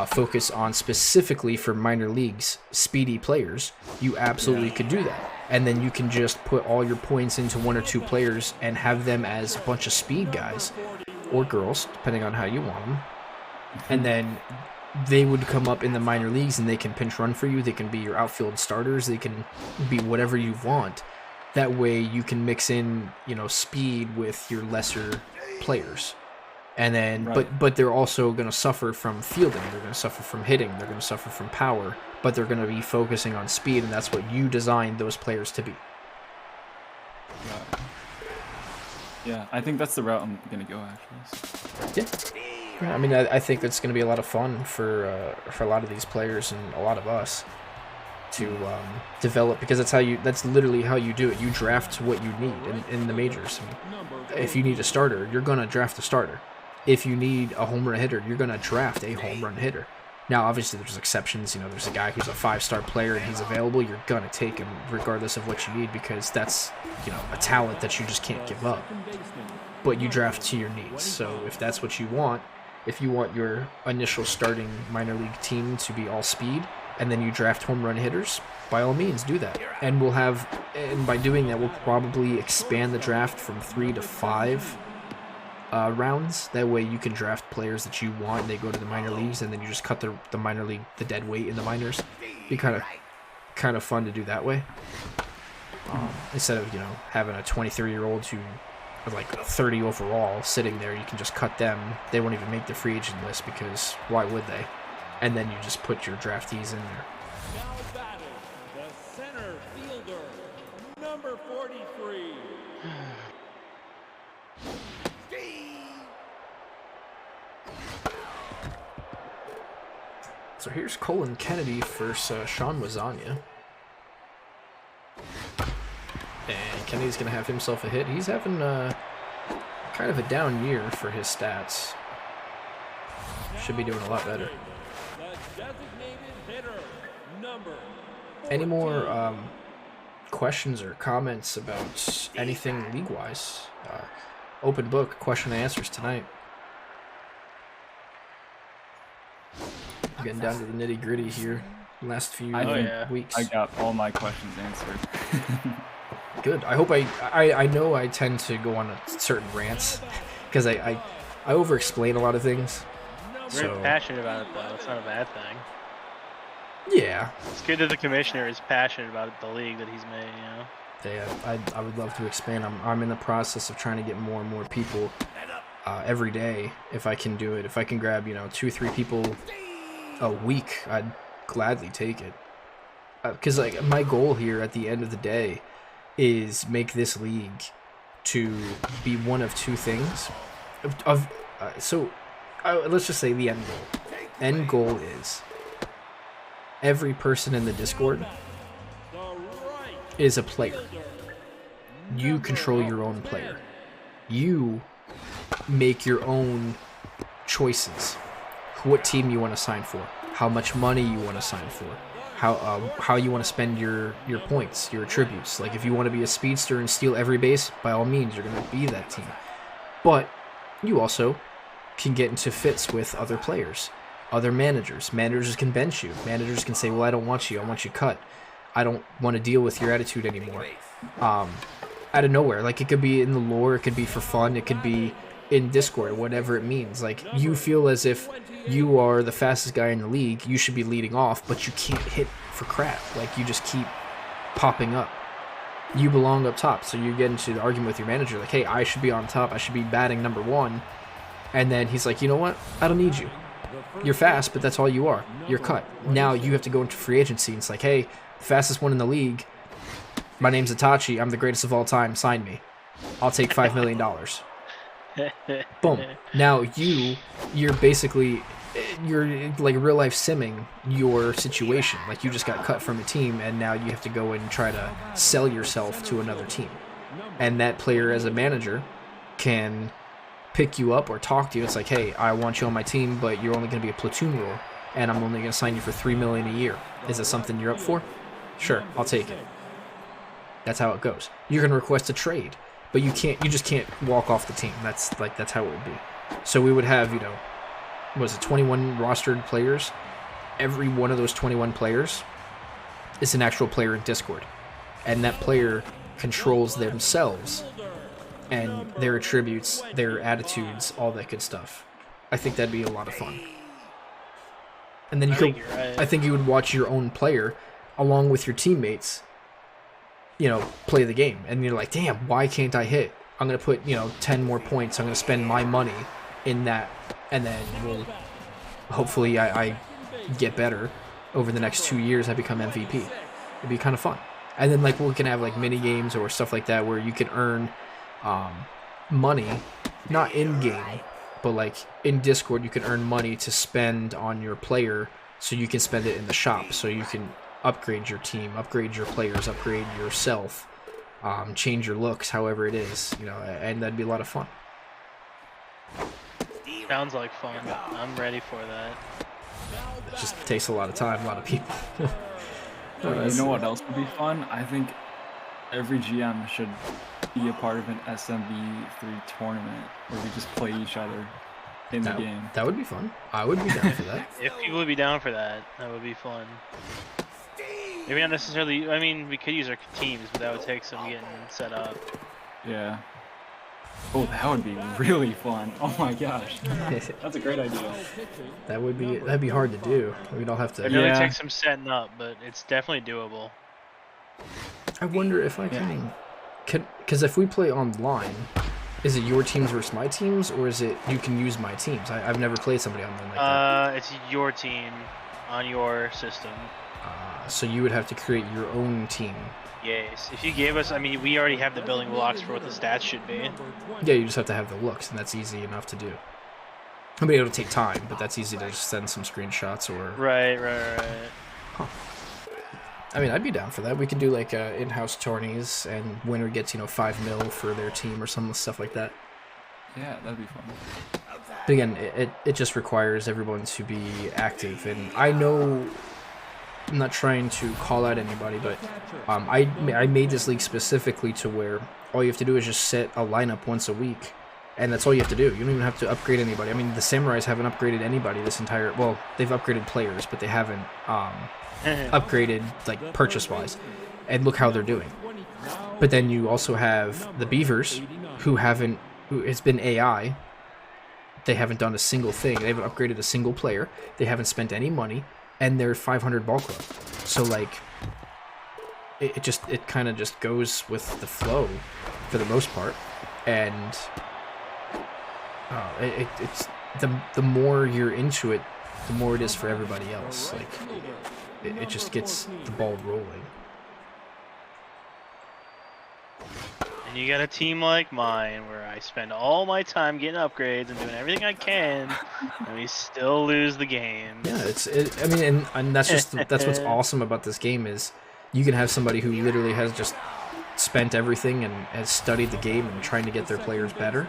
focus on specifically for minor leagues speedy players, you absolutely could do that. And then you can just put all your points into 1 or 2 players and have them as a bunch of speed guys or girls, depending on how you want them. And then they would come up in the minor leagues and they can pinch run for you. They can be your outfield starters. They can be whatever you want. That way you can mix in, speed with your lesser players. And then, but they're also going to suffer from fielding. They're going to suffer from hitting. They're going to suffer from power. But they're going to be focusing on speed, and that's what you designed those players to be. Yeah, I think that's the route I'm going to go, actually. Yeah, I mean, I think that's going to be a lot of fun for a lot of these players and a lot of us to develop, because that's literally how you do it. You draft what you need in the majors. If you need a starter, you're going to draft a starter. If you need a home run hitter, you're going to draft a home run hitter. Now, obviously, there's exceptions. There's a guy who's a 5-star player and he's available. You're going to take him regardless of what you need, because that's, a talent that you just can't give up. But you draft to your needs. So if that's what you want, if you want your initial starting minor league team to be all speed, and then you draft home run hitters, by all means, do that. And by doing that, we'll probably expand the draft from 3 to 5 rounds. That way you can draft players that you want, and they go to the minor leagues, and then you just cut the minor league, the dead weight in the minors. Be kind of fun to do that way. Instead of, having a 23-year-old who with like 30 overall sitting there, you can just cut them. They won't even make the free agent list, because why would they? And then you just put your draftees in there. Now batting, the center fielder, number 43. So here's Colin Kennedy versus Sean Wazania. And Kennedy's going to have himself a hit. He's having kind of a down year for his stats. Should be doing a lot better. The designated hitter, number 14. Any more questions or comments about anything league-wise? Open book, question and answers tonight. Getting down to the nitty-gritty here. Last few weeks. I got all my questions answered. Good. I hope I know I tend to go on certain rants because I over-explain a lot of things. We're passionate about it, though. It's not a bad thing. Yeah. It's good that the commissioner is passionate about the league that he's made, Yeah, I would love to expand. I'm in the process of trying to get more and more people every day, if I can do it. If I can grab 2-3 people a week, I'd gladly take it. Because my goal here at the end of the day is make this league to be one of two things. Let's just say the end goal. End goal is every person in the Discord is a player. You control your own player. You make your own choices. What team you want to sign for, how much money you want to sign for, how you want to spend your points, your attributes. Like if you want to be a speedster and steal every base, by all means, you're going to be that team. But you also can get into fits with other players, other managers. Managers can bench you. Managers can say, well, I don't want you. I want you cut. I don't want to deal with your attitude anymore. Out of nowhere. Like it could be in the lore. It could be for fun. It could be in Discord, whatever it means. Like, you feel as if you are the fastest guy in the league, you should be leading off, but you can't hit for crap. Like, you just keep popping up. You belong up top, so you get into the argument with your manager, like, hey, I should be on top, I should be batting number 1. And then he's like, you know what? I don't need you. You're fast, but that's all you are. You're cut. Now you have to go into free agency, and it's like, hey, the fastest one in the league, my name's Itachi, I'm the greatest of all time, sign me. I'll take $5 million. Boom. Now you're basically, you're like real life simming your situation. Like, you just got cut from a team, and now you have to go and try to sell yourself to another team. And that player, as a manager, can pick you up or talk to you. It's like, hey, I want you on my team, but you're only going to be a platoon role, and I'm only going to sign you for $3 million a year. Is that something you're up for? Sure, I'll take it. That's how it goes. You're going to request a trade, but you just can't walk off the team. That's how it would be. So we would have, 21 rostered players. Every one of those 21 players is an actual player in Discord, and that player controls themselves and their attributes, their attitudes, all that good stuff. I think that'd be a lot of fun. And then I think you would watch your own player along with your teammates, play the game. And you're like, damn, why can't I hit? I'm going to put, 10 more points. I'm going to spend my money in that. And then hopefully I get better over the next 2 years. I become MVP. It'd be kind of fun. And then we can have mini games or stuff like that where you can earn money, not in game, but in Discord you can earn money to spend on your player, so you can spend it in the shop, so you can upgrade your team, upgrade your players, upgrade yourself, change your looks, however it is, and that'd be a lot of fun. Sounds like fun. I'm ready for that. It just takes a lot of time, a lot of people. You know what else would be fun? I think every GM should be a part of an SMB3 tournament where we just play each other in the game. That would be fun. I would be down for that. If people would be down for that, that would be fun. Maybe not necessarily, we could use our teams, but that would take some getting set up. Yeah. Oh, that would be really fun. Oh my gosh. That's a great idea. That'd be hard to do. We'd all have to. It really takes some setting up, but it's definitely doable. I wonder if I can, because if we play online, is it your teams versus my teams, or is it you can use my teams? I've never played somebody online like that. It's your team on your system. So you would have to create your own team. Yes. If you gave us, we already have the building blocks for what the stats should be. Yeah, you just have to have the looks, and that's easy enough to do. It'll take time, but that's easy to just send some screenshots or. Right. Huh. I'd be down for that. We could do in-house tourneys, and winner gets 5 mil for their team or some stuff like that. Yeah, that'd be fun. But again, it just requires everyone to be active, and I know. I'm not trying to call out anybody, but I made this league specifically to where all you have to do is just set a lineup once a week, and that's all you have to do. You don't even have to upgrade anybody. The Samurais haven't upgraded anybody this entire. Well, they've upgraded players, but they haven't upgraded purchase-wise. And look how they're doing. But then you also have the Beavers, who it's been AI. They haven't done a single thing. They haven't upgraded a single player. They haven't spent any money. And they're 500 ball club, so it kind of just goes with the flow for the most part, and it's the more you're into it, the more it is for everybody else. It just gets the ball rolling. And you got a team like mine where I spend all my time getting upgrades and doing everything I can, and we still lose the game. Yeah, and that's just that's what's awesome about this game is you can have somebody who literally has just spent everything and has studied the game and trying to get their players better,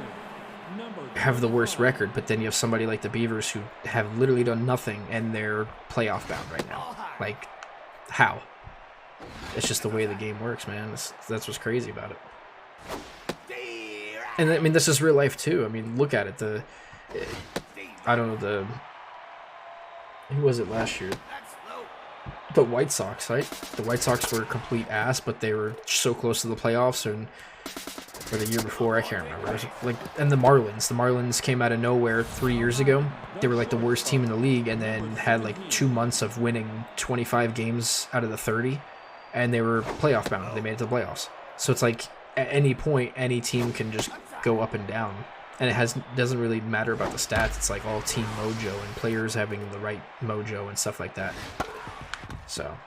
have the worst record, but then you have somebody like the Beavers who have literally done nothing and they're playoff bound right now. How? It's just the way the game works, man. That's what's crazy about it. And this is real life too. Look at it. Who was it last year? The White Sox, right? The White Sox were a complete ass, but they were so close to the playoffs, and or the year before, I can't remember. It was like, and the Marlins came out of nowhere 3 years ago. They were like the worst team in the league, and then had like 2 months of winning 25 games out of the 30, and they were playoff bound. They made it to the playoffs. So it's like at any point, any team can just go up and down, and doesn't really matter about the stats. It's like all team mojo and players having the right mojo and stuff like that. So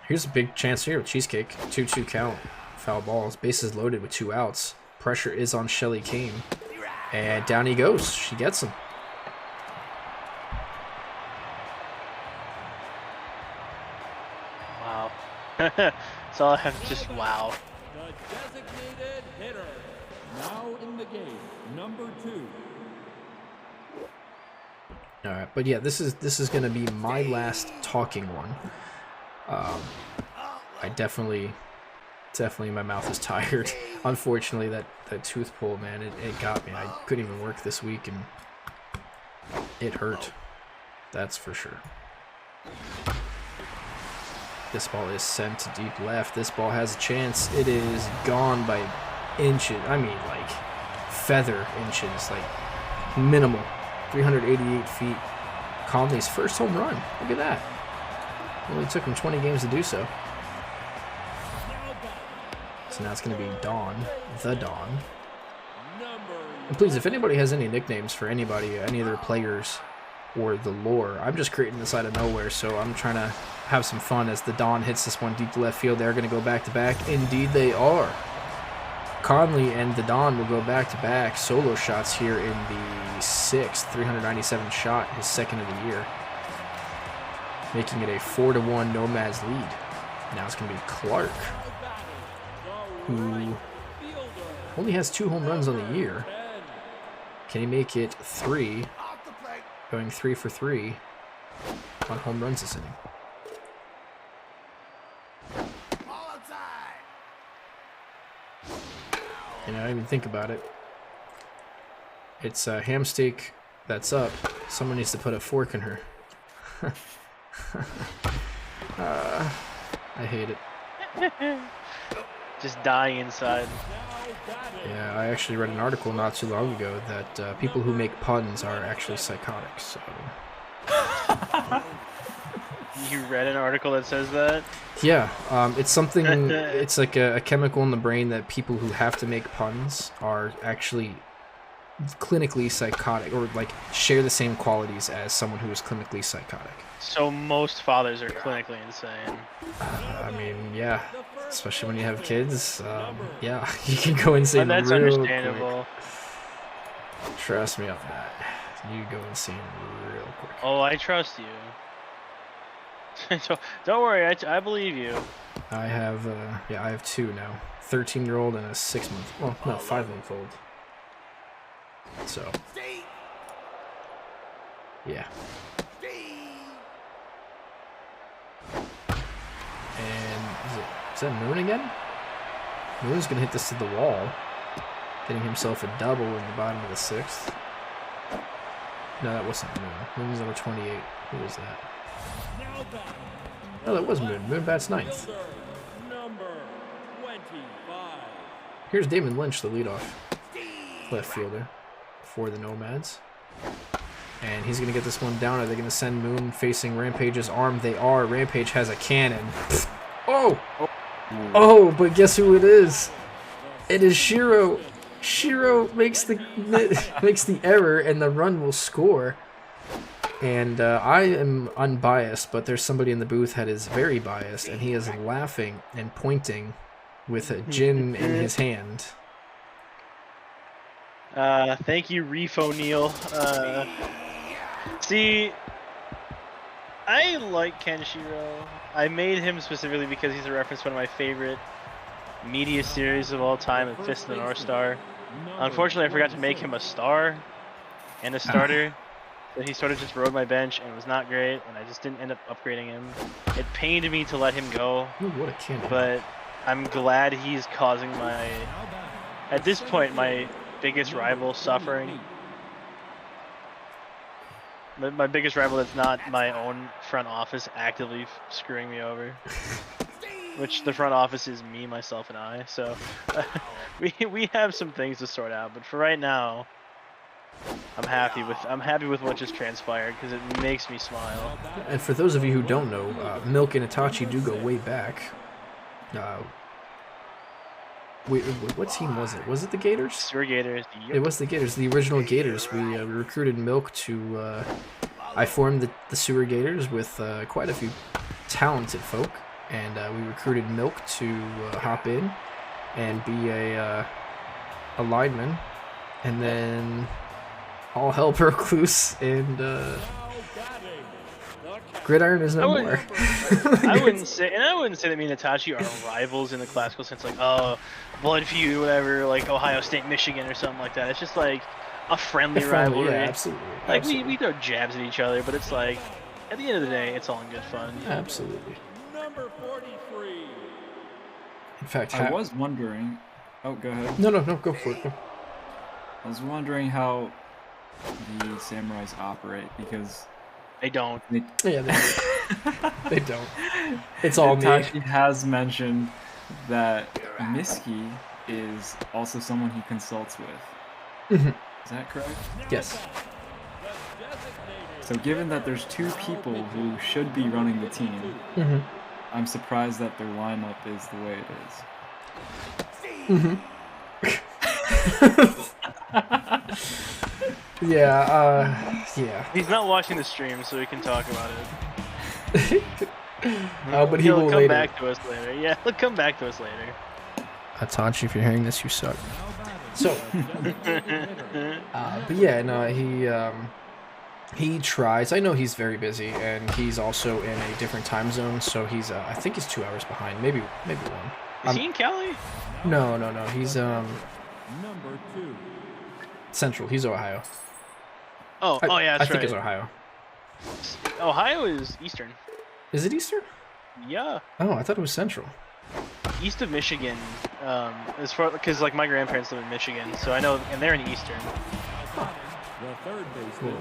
here's a big chance here with Cheesecake. 2-2 count. Foul balls. Bases loaded with 2 outs. Pressure is on Shelly Kane. And down he goes. She gets him. Wow. That's all I have. Just wow. The designated hitter. Now in the game, number 2. All right, but yeah, this is gonna be my last talking one. I definitely my mouth is tired. Unfortunately, that tooth pull, man, it got me. I couldn't even work this week, and it hurt. That's for sure. This ball is sent to deep left. This ball has a chance. It is gone by inches. I mean, like feather inches, like minimal. 388 feet. Conley's first home run. Look at that. Only took him 20 games to do so. So now it's going to be Dawn, the Dawn. And please, if anybody has any nicknames for anybody, any of their players, or the lore, I'm just creating this out of nowhere, so I'm trying to have some fun as the Dawn hits this one deep to left field. They're going to go back-to-back. Indeed they are. Conley and the Dawn will go back-to-back solo shots here in the 6th, 397 shot, his second of the year, making it a 4-1 Nomads lead. Now it's going to be Clark, who only has 2 home runs on the year. Can he make it 3? Going 3 for 3 on home runs this inning. You know, I didn't even think about it. It's a ham steak that's up. Someone needs to put a fork in her. I hate it. Just dying inside. Yeah, I actually read an article not too long ago that people who make puns are actually psychotic, so... You read an article that says that? Yeah, it's something, it's like a chemical in the brain that people who have to make puns are actually clinically psychotic, or like share the same qualities as someone who is clinically psychotic. So most fathers are clinically insane. I mean, yeah, especially when you have kids. Yeah, you can go insane. And that's real understandable. Quick. Trust me on that. You go insane real quick. Oh, I trust you. Don't worry, I believe you. I have, I have 2 now. 13-year-old and a 6-month, well, no, 5-month-old. So, yeah. And is that Moon again? Moon's gonna hit this to the wall, getting himself a double in the bottom of the 6th. No, that wasn't Moon. Moon was number 28. Who was that? Oh, that was Moon. Moon bats 9th. Number 25. Here's Damon Lynch, the leadoff left fielder for the Nomads. And he's going to get this one down. Are they going to send Moon facing Rampage's arm? They are. Rampage has a cannon. Oh! Oh, but guess who it is? It is Shiro. Shiro makes the error, and the run will score. And I am unbiased, but there's somebody in the booth that is very biased, and he is laughing and pointing with a gin in his hand. Thank you, Reef O'Neal. See, I like Kenshiro. I made him specifically because he's a reference to one of my favorite media series of all time, Fist of the North Star. Unfortunately, I forgot to make him a star and a starter. So he sort of just rode my bench and it was not great, and I just didn't end up upgrading him. It pained me to let him go. Ooh, what a cannon. But I'm glad he's causing my, at this point, my biggest rival suffering. My biggest rival that's not my own front office actively screwing me over. which the front office is me, myself, and I. So we have some things to sort out. But for right now, I'm happy with what just transpired because it makes me smile. And for those of you who don't know, Milk and Itachi do go way back. Wait, what team was it? Was it the Gators? Sewer Gators. Yep. It was the Gators, the original Gators. We recruited Milk to. I formed the Sewer Gators with quite a few talented folk, and we recruited Milk to hop in and be a lineman, and then all hell broke loose, and Gridiron is no more. I wouldn't say that me and Itachi are rivals in the classical sense, like blood feud, whatever, like Ohio State, Michigan, or something like that. It's just like a friendly rivalry. Yeah, absolutely. Like absolutely. we throw jabs at each other, but it's like at the end of the day, it's all in good fun. Absolutely. Number 43. In fact, I was wondering. Oh, go ahead. No, go for it. Go. I was wondering how the samurais operate because They don't. Yeah, they don't. It's all me. Itachi has mentioned that Miski is also someone he consults with. Mhm. Is that correct? Yes. So given that there's two people who should be running the team, Mhm. I'm surprised that their lineup is the way it is. Yeah. Yeah. He's not watching the stream, so we can talk about it. But he He'll will come later. back to us later. Yeah, he'll come back to us later. Itachi, if you're hearing this, you suck. So, but yeah, no, he tries. I know he's very busy, and he's also in a different time zone. So he's, I think he's 2 hours behind, maybe one. Is he in Cali? No. He's Number 2. Central. He's Ohio. Oh yeah, that's I think right. it's Ohio. Ohio is Eastern. Is it Eastern? Yeah, Oh, I thought it was Central. east of Michigan. As far because like my grandparents live in Michigan, so I know, and they're in Eastern. The third baseman.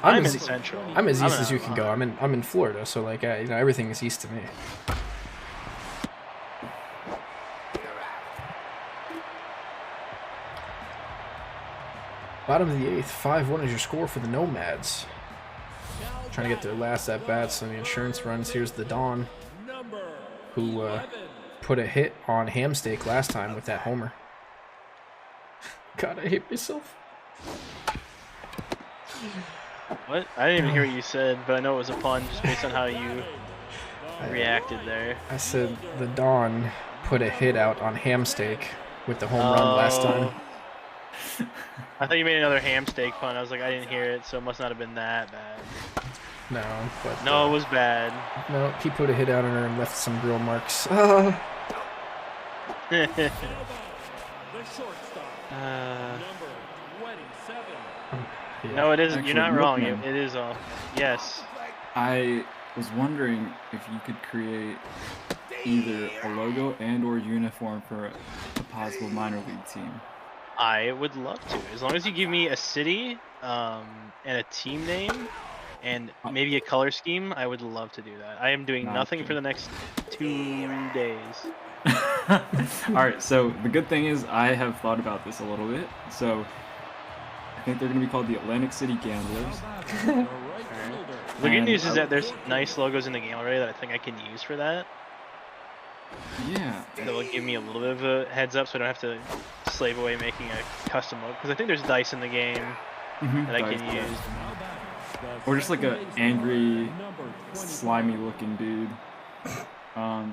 I'm in as, Central. I'm as east in as you can go. I'm in Florida, so like everything is east to me. Bottom of the 8th, 5-1 is your score for the Nomads. Trying to get their last at bats on the insurance runs. Here's the Dawn, who put a hit on Hamsteak last time with that homer. God, I hate myself. What? I didn't even hear what you said, but I know it was a pun just based on how you reacted there. I said the Dawn put a hit out on Hamsteak with the home run last time. I thought you made another ham steak pun. I was like, I didn't hear it, so it must not have been that bad. No, but No, it was bad. no, he put a hit out on her and left some grill marks. The shortstop. Number 27. Yeah. No, it isn't. Actually, You're not wrong. Milkman. It is all. Yes. I was wondering if you could create either a logo and or uniform for a possible minor league team. I would love to, as long as you give me a city, and a team name, and maybe a color scheme. I would love to do that. I am doing nothing Okay. for the next 2 days. Alright, so the good thing is I have thought about this a little bit. So I think they're going to be called the Atlantic City Gamblers. The right fielder. The good And news is I that there's nice logos in the game already that I think I can use for that. Yeah. That will give me a little bit of a heads up, so I don't have to slave away making a custom logo. Because I think there's dice in the game that I can Dice, yeah. use. Or just like a angry, slimy looking dude. I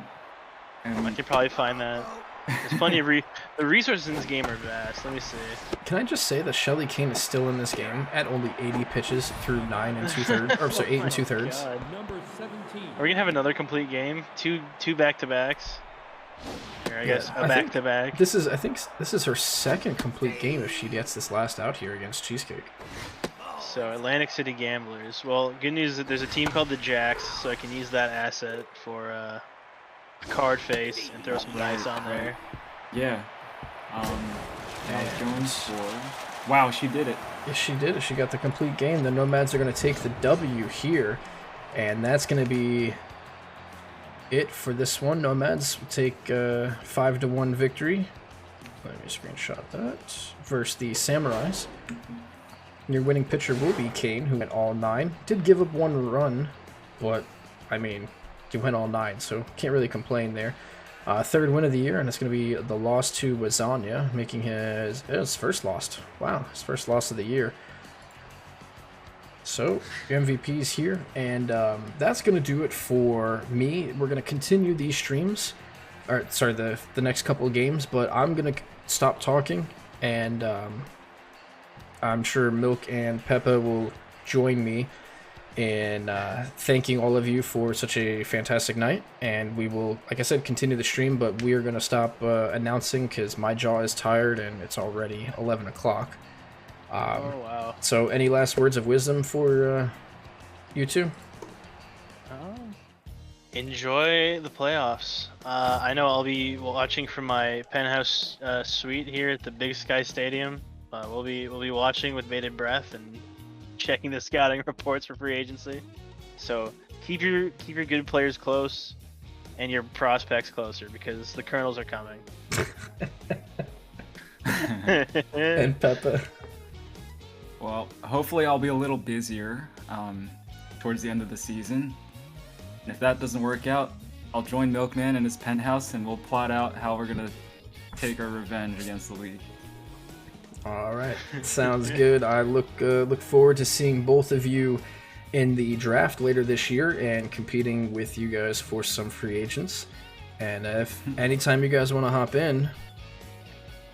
And could probably find that. There's plenty of the resources in this game are vast. Let me see. Can I just say that Shelly Kane is still in this game at only 80 pitches through 9 2/3, or sorry, 8 2/3. God. Number 17. Are we gonna have another complete game? Two back-to-backs? Here, I guess I a think back-to-back. I think this is her second complete game if she gets this last out here against Cheesecake. So Atlantic City Gamblers. Well, good news is that there's a team called the Jacks, so I can use that asset for a card face and throw some dice on there. yeah. I was going for. Wow, she did it. Yes, she did. She got the complete game. The Nomads are going to take the W here, and that's going to be it for this one. Nomads will take 5-1 victory. Let me screenshot that. Versus the Samurais. Your winning pitcher will be Kane, who went all 9. Did give up 1 run, but, I mean, he went all 9, so can't really complain there. 3rd win of the year, and it's going to be the loss to Wazania, making his first loss. Wow, his first loss of the year. So, your MVP's here, and that's going to do it for me. We're going to continue these streams, or sorry, the next couple of games, but I'm going to stop talking, and I'm sure Milk and Peppa will join me in thanking all of you for such a fantastic night. And we will, like I said, continue the stream, but we are going to stop announcing because my jaw is tired and it's already 11 o'clock. Oh, wow. So any last words of wisdom for you two? Enjoy the playoffs. I know I'll be watching from my penthouse suite here at the Big Sky Stadium. We'll be watching with bated breath and checking the scouting reports for free agency. So keep your good players close and your prospects closer because the Kernels are coming. And Peppa. Well, hopefully I'll be a little busier towards the end of the season. And if that doesn't work out, I'll join Milkman in his penthouse and we'll plot out how we're gonna take our revenge against the league. All right, sounds good. I look forward to seeing both of you in the draft later this year and competing with you guys for some free agents. And if anytime you guys want to hop in,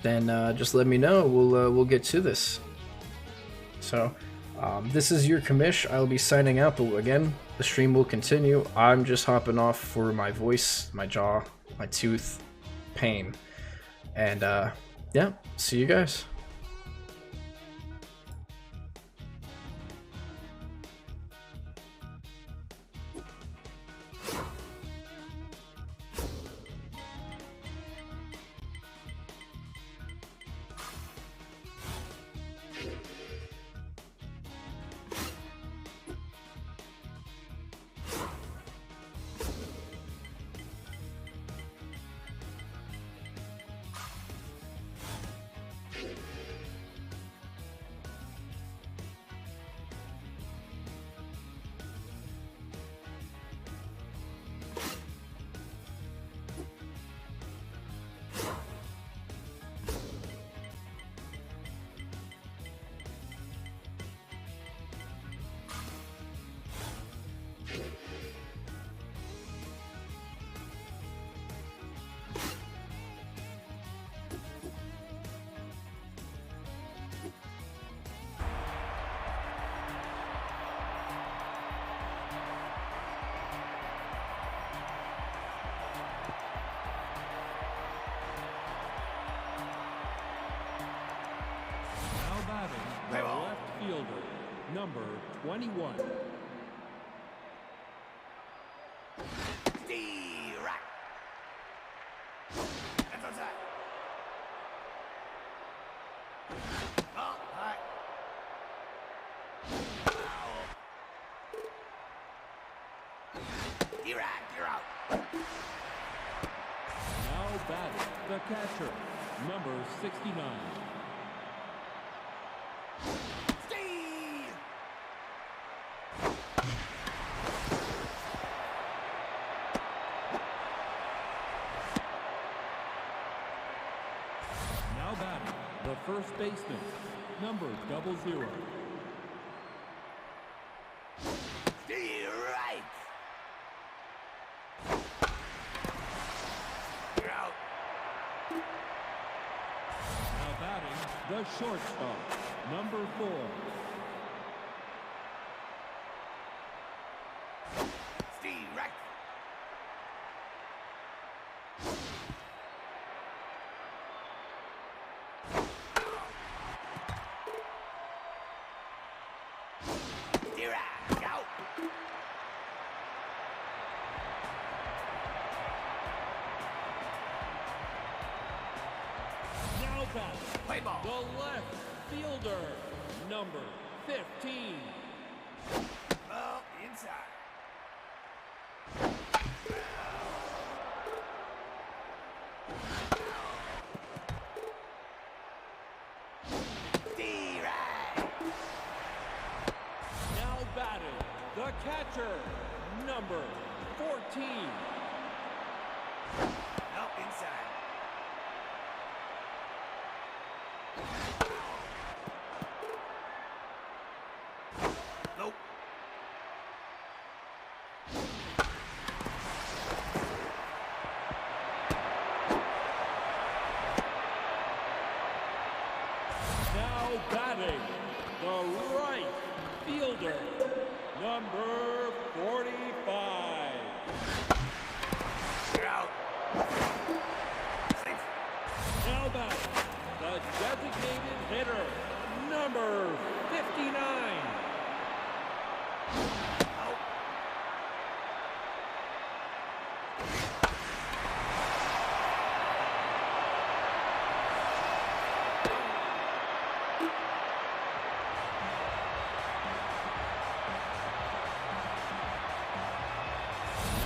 then just let me know. We'll get to this. So this is your commish. I'll be signing out, but again, the stream will continue. I'm just hopping off for my voice, my jaw, my tooth pain, and yeah, see you guys. The left fielder, number 21. Steve right. That's outside. Oh, hi. You're out. You're out. Now batting, the catcher, number 69. Steve. Now batting, the first baseman, number 00. Steve right. You're out. Now batting, the shortstop, number 4. Steve right. You're out. Out. Now batting, Play ball. the left fielder, number 15. Oh, inside. Out inside. Nope. Now batting, the right fielder, number 45. You're out. Safe. Now batting, the designated hitter, number 59. Out.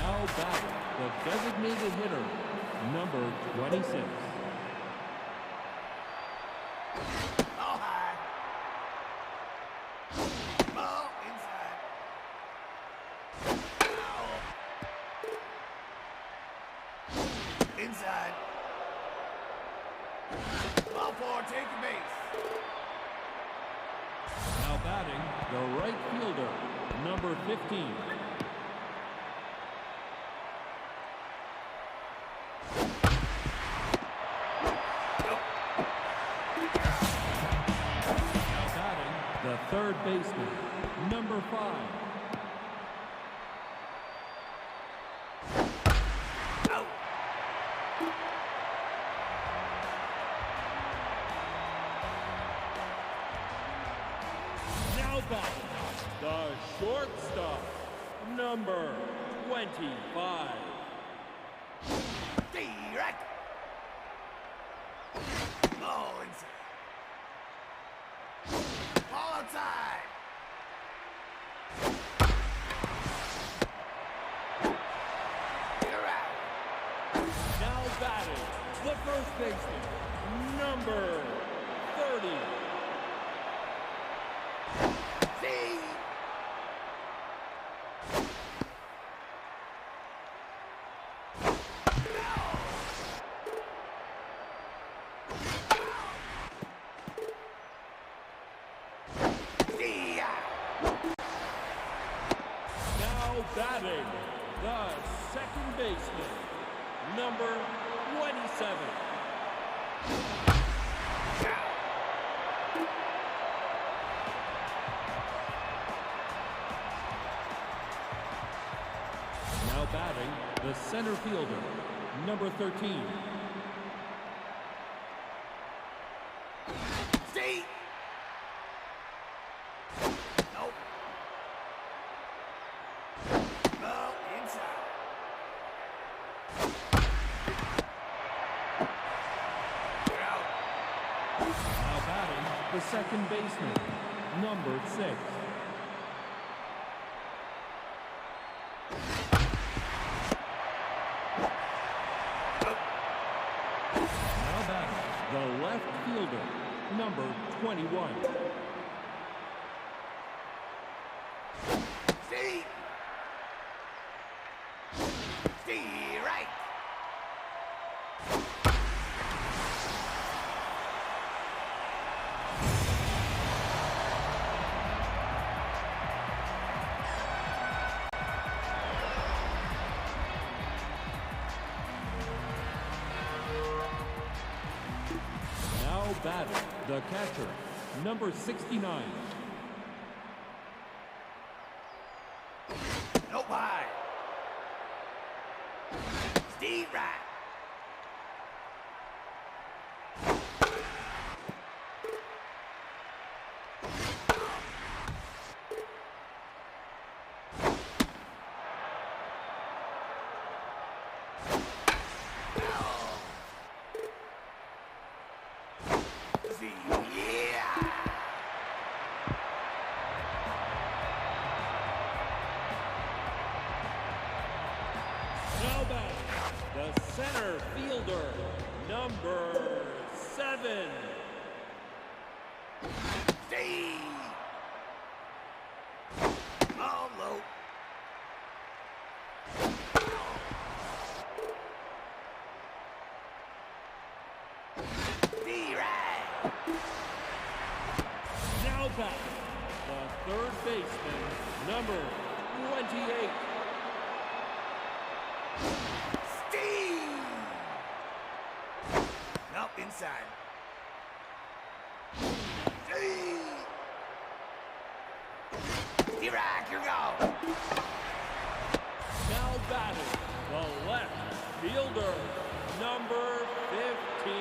Now batting, the designated hitter, number 26. Ball high. Ball inside. Foul. Inside. Ball four, take the base. Now batting, the right fielder, number 15. Now batting, the third baseman, number 5. Out. Now batting, the shortstop, number 25. Direct. Ball inside. Ball outside. You're out. Now batting, the first baseman, number 30. See. See. Now batting, the second baseman, number 27. Now batting, the center fielder, number 13. See. Nope. Ball inside. You're out. Now batting, the second baseman, number 6. Now batting, the left fielder, number 21. See. See right. Now batting, the catcher, number 69. Nope high. Steve right. See, yeah. Now batting, the center fielder, number 7. Steve. Ball low. Steve! Nope, inside. Steve! T-Rock, here we go! Now batting, the left fielder, number 15.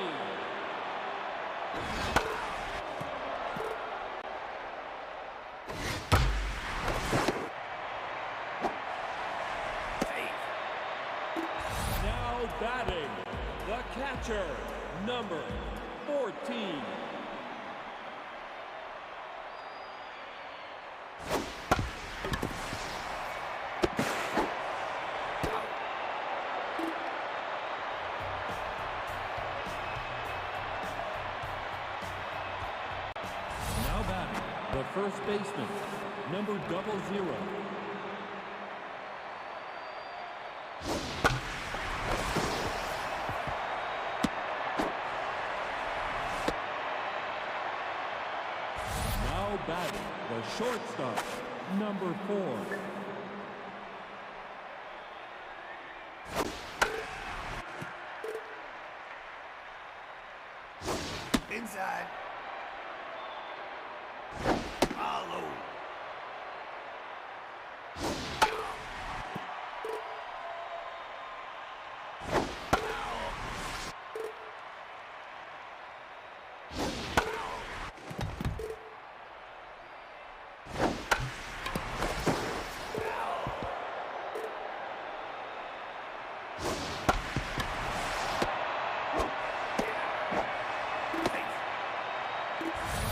Now batting, the catcher, number 14. Now batting, the first baseman, number 00. Now batting, the shortstop, number 4. Inside. Follow.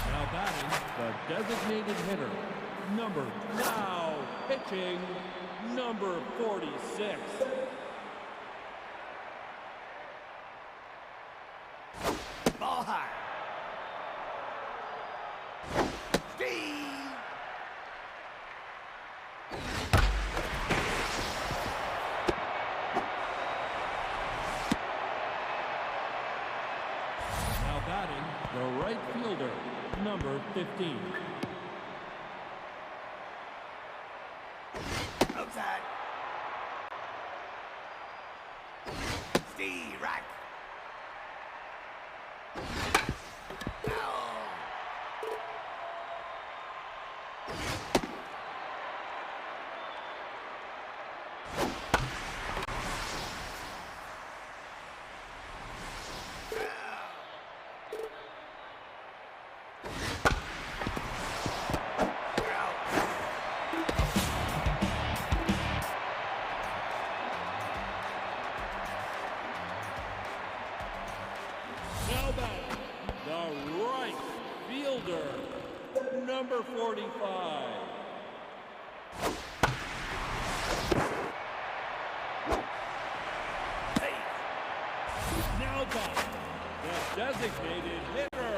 Now batting, the designated hitter, now pitching, number 46. Ball high. Steve! Now batting, the right fielder, number 15. Outside. Steve, right. Foul. You're out. Now batting, the right fielder, number 45. Hey. Now batting, the designated hitter,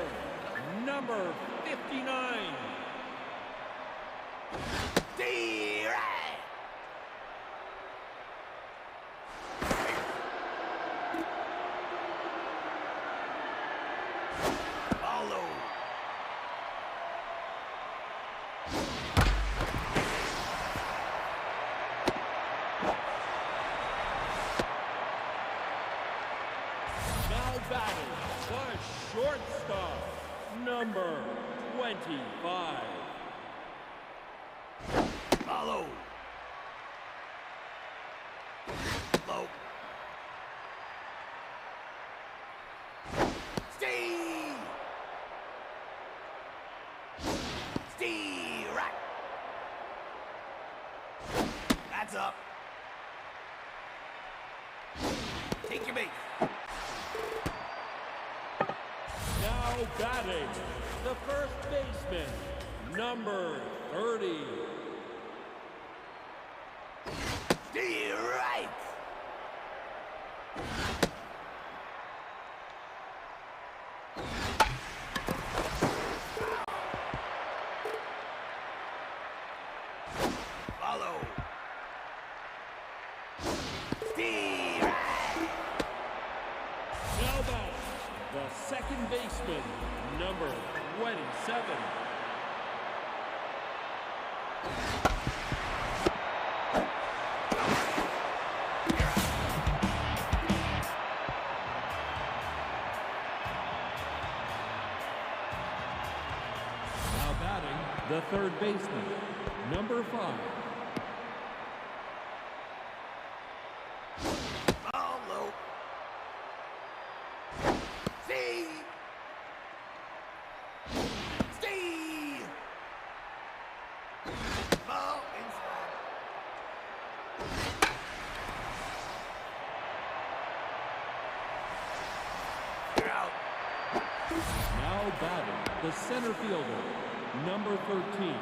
number 59. Steve, right. Follow. Now batting, the shortstop, number 25. Follow. Low. Steve! Steve, right. That's up. Take your base. Now batting, the first baseman, number 30. Steve, right. Follow. Steve, right. Now batting, the second baseman, number 27. the third baseman, number 5. Ball low. See. Steve. Ball inside. You're out. Now batting, the center fielder, number 13.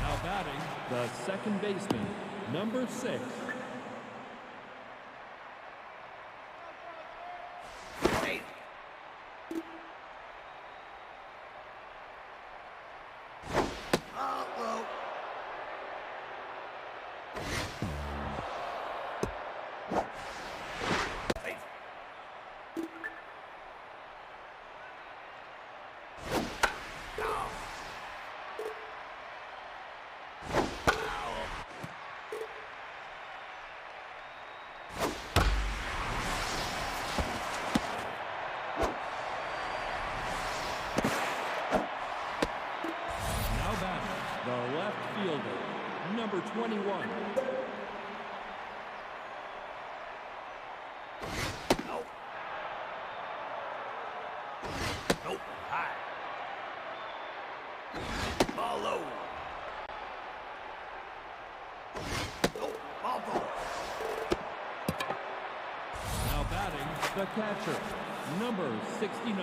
Now batting, the second baseman, number 6. Hey. Ball low. Hey. Now batting, the left fielder, number 21. Nope. Nope. High. Ball low. Nope. Ball low. Now batting, the catcher, number 69.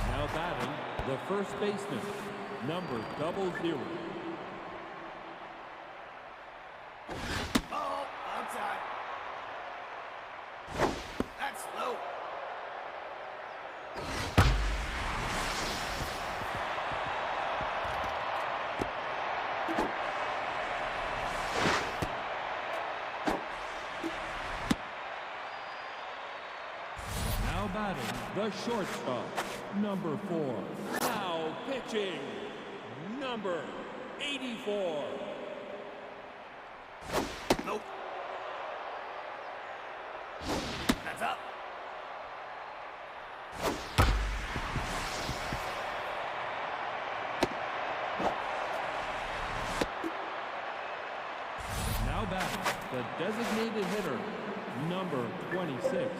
Now batting, the first baseman, number 00. Ball outside. That's low. Now batting, the shortstop, number 4. Now pitching, number 84. Nope. That's up. Now batting, the designated hitter, number 26.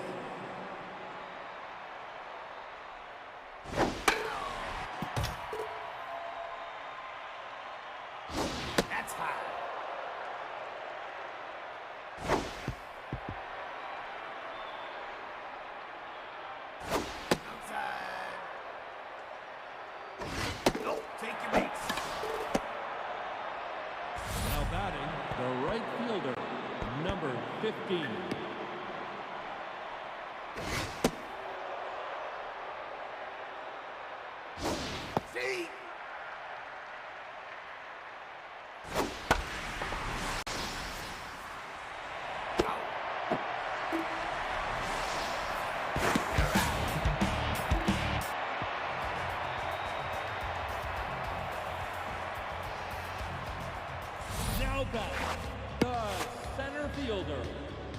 That's high. Outside. Nope. Take your base. Now batting, the right fielder, number 15. See. Now batting, the center fielder,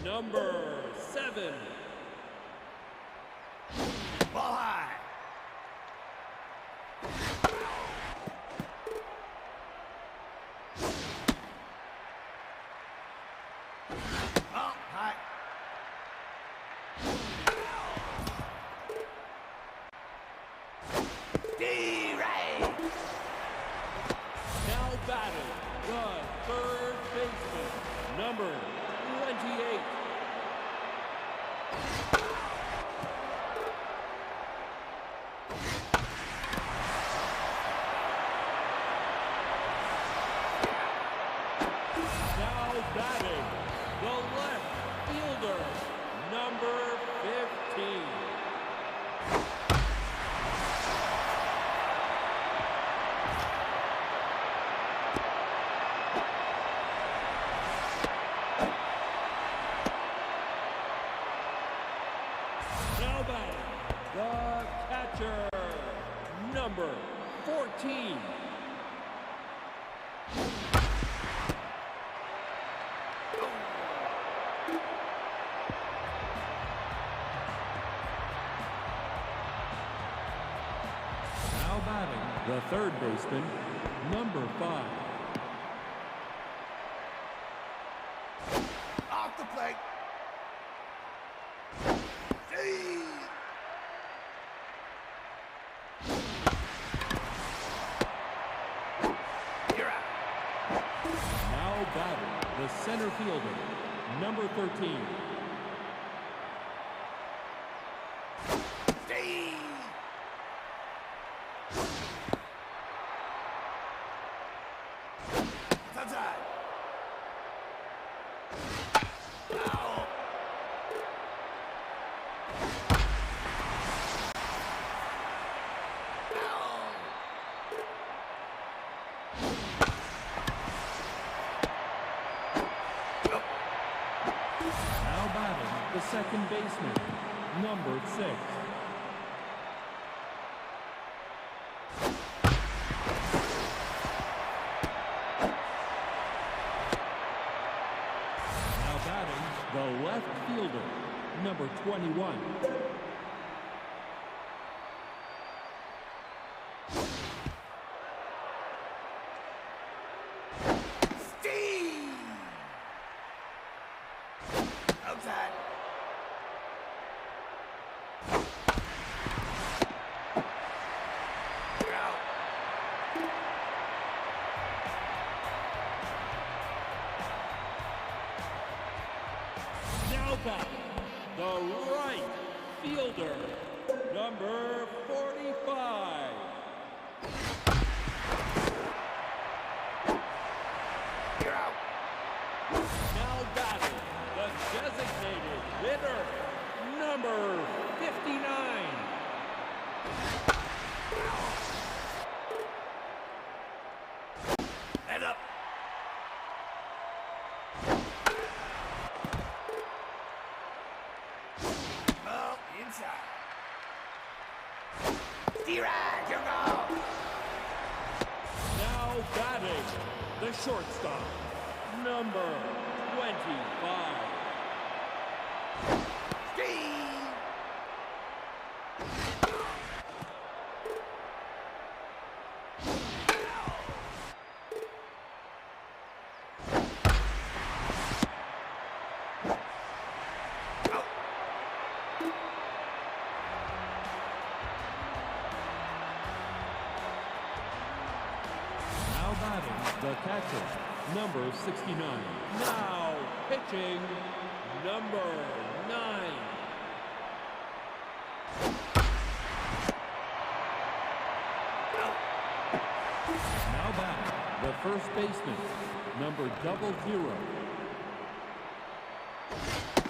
number 7. Ball high. Ball high. D-Ray. Now batting, the third baseman, number 28. Now batting, the left fielder, number 15. number 14. Now batting, the third baseman, number 5. Off the plate. See. You're out. Now batting, the center fielder, number 13. See. It's outside. Ow. Now batting, the second baseman, number 6. Now batting, the left fielder, number 21. Steve. Outside. You're out. Now batting, the right fielder, number 45. You're out. Now batting, the designated hitter, number 59. Head up. Ball inside. D-Ride, you're gone. Now batting, the shortstop, number 25. Steve. Now batting, the catcher, number 69. Now pitching, number 9. Now batting, the first baseman, number 00.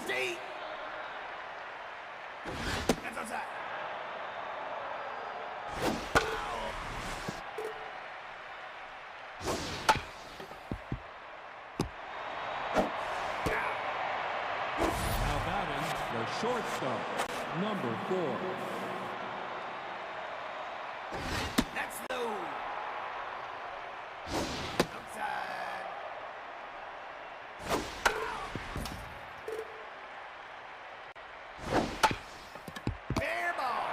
Steve. That's outside. Now batting, the shortstop, number 4. That's low. Outside. Fair ball.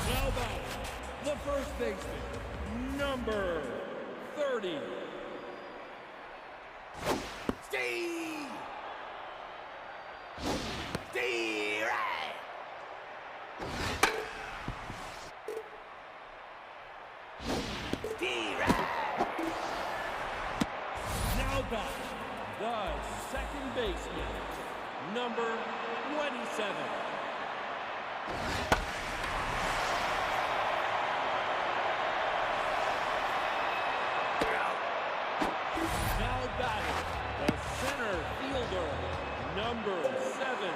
Now batting, the first baseman, number 30. Steve. Steve right. Steve right. Now batting, the second baseman, number 27. You're out. Now batting, the center fielder, number 7.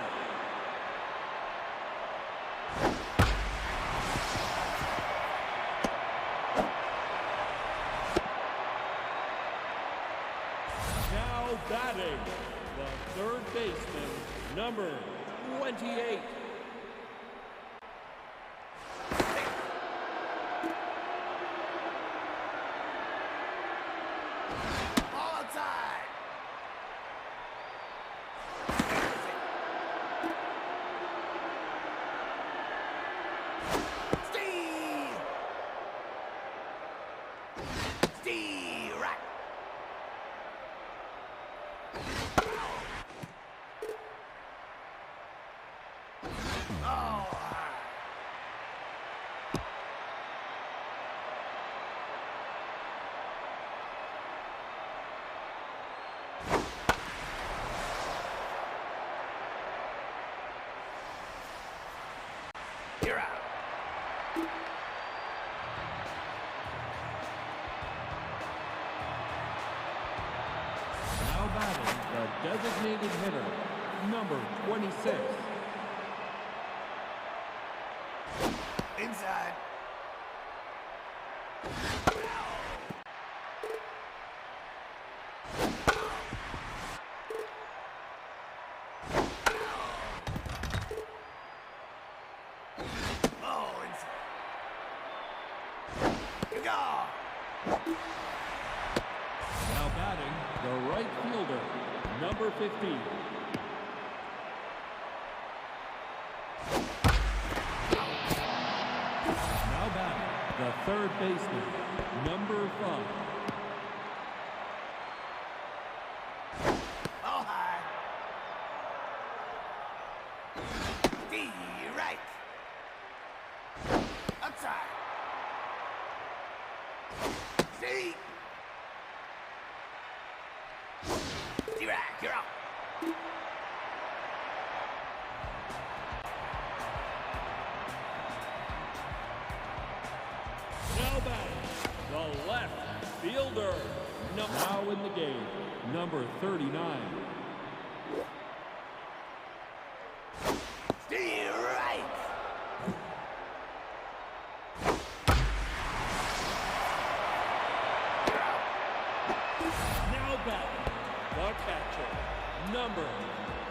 Now batting, the third baseman, number 28. Ball outside. Steve. Steve, right. Oh. You're out. Now batting, the designated hitter, number 26. Inside. Oh, inside. You go. Now batting, the right fielder, number 15. Now batting, the third baseman, number 5. Ball high. D right. Outside. See. D right. You're out. Now batting, the left fielder, now in the game, number 39. D right. Now batting, the catcher, number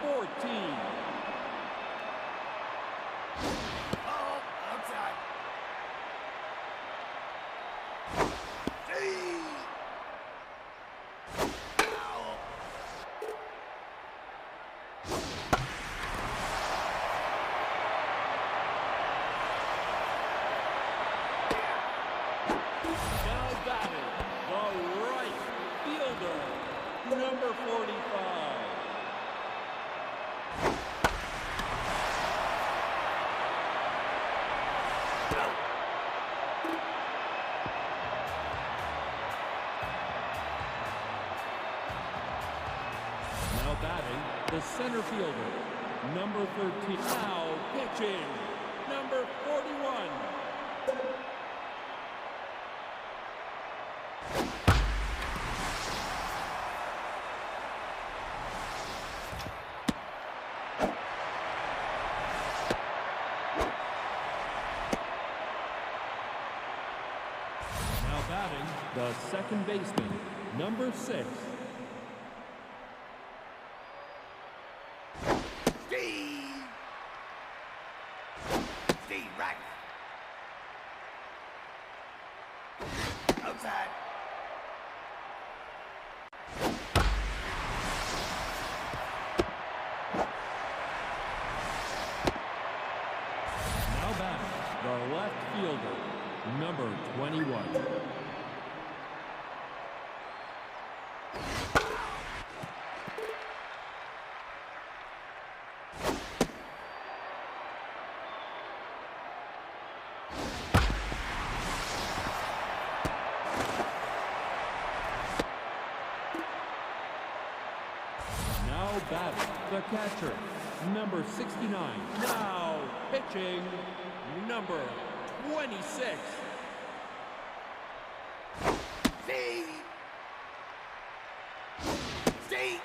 14. Oh, outside. See. Ow. Now batting, the right fielder, number 45. Now batting, the center fielder, number 13. Now pitching, number 41. Now batting, the second baseman, number 6. Steve. Steve right. Outside. Now batting, the left fielder, number 21. Now batting, the catcher, number 69. Now pitching, number 26. Steve. Steve.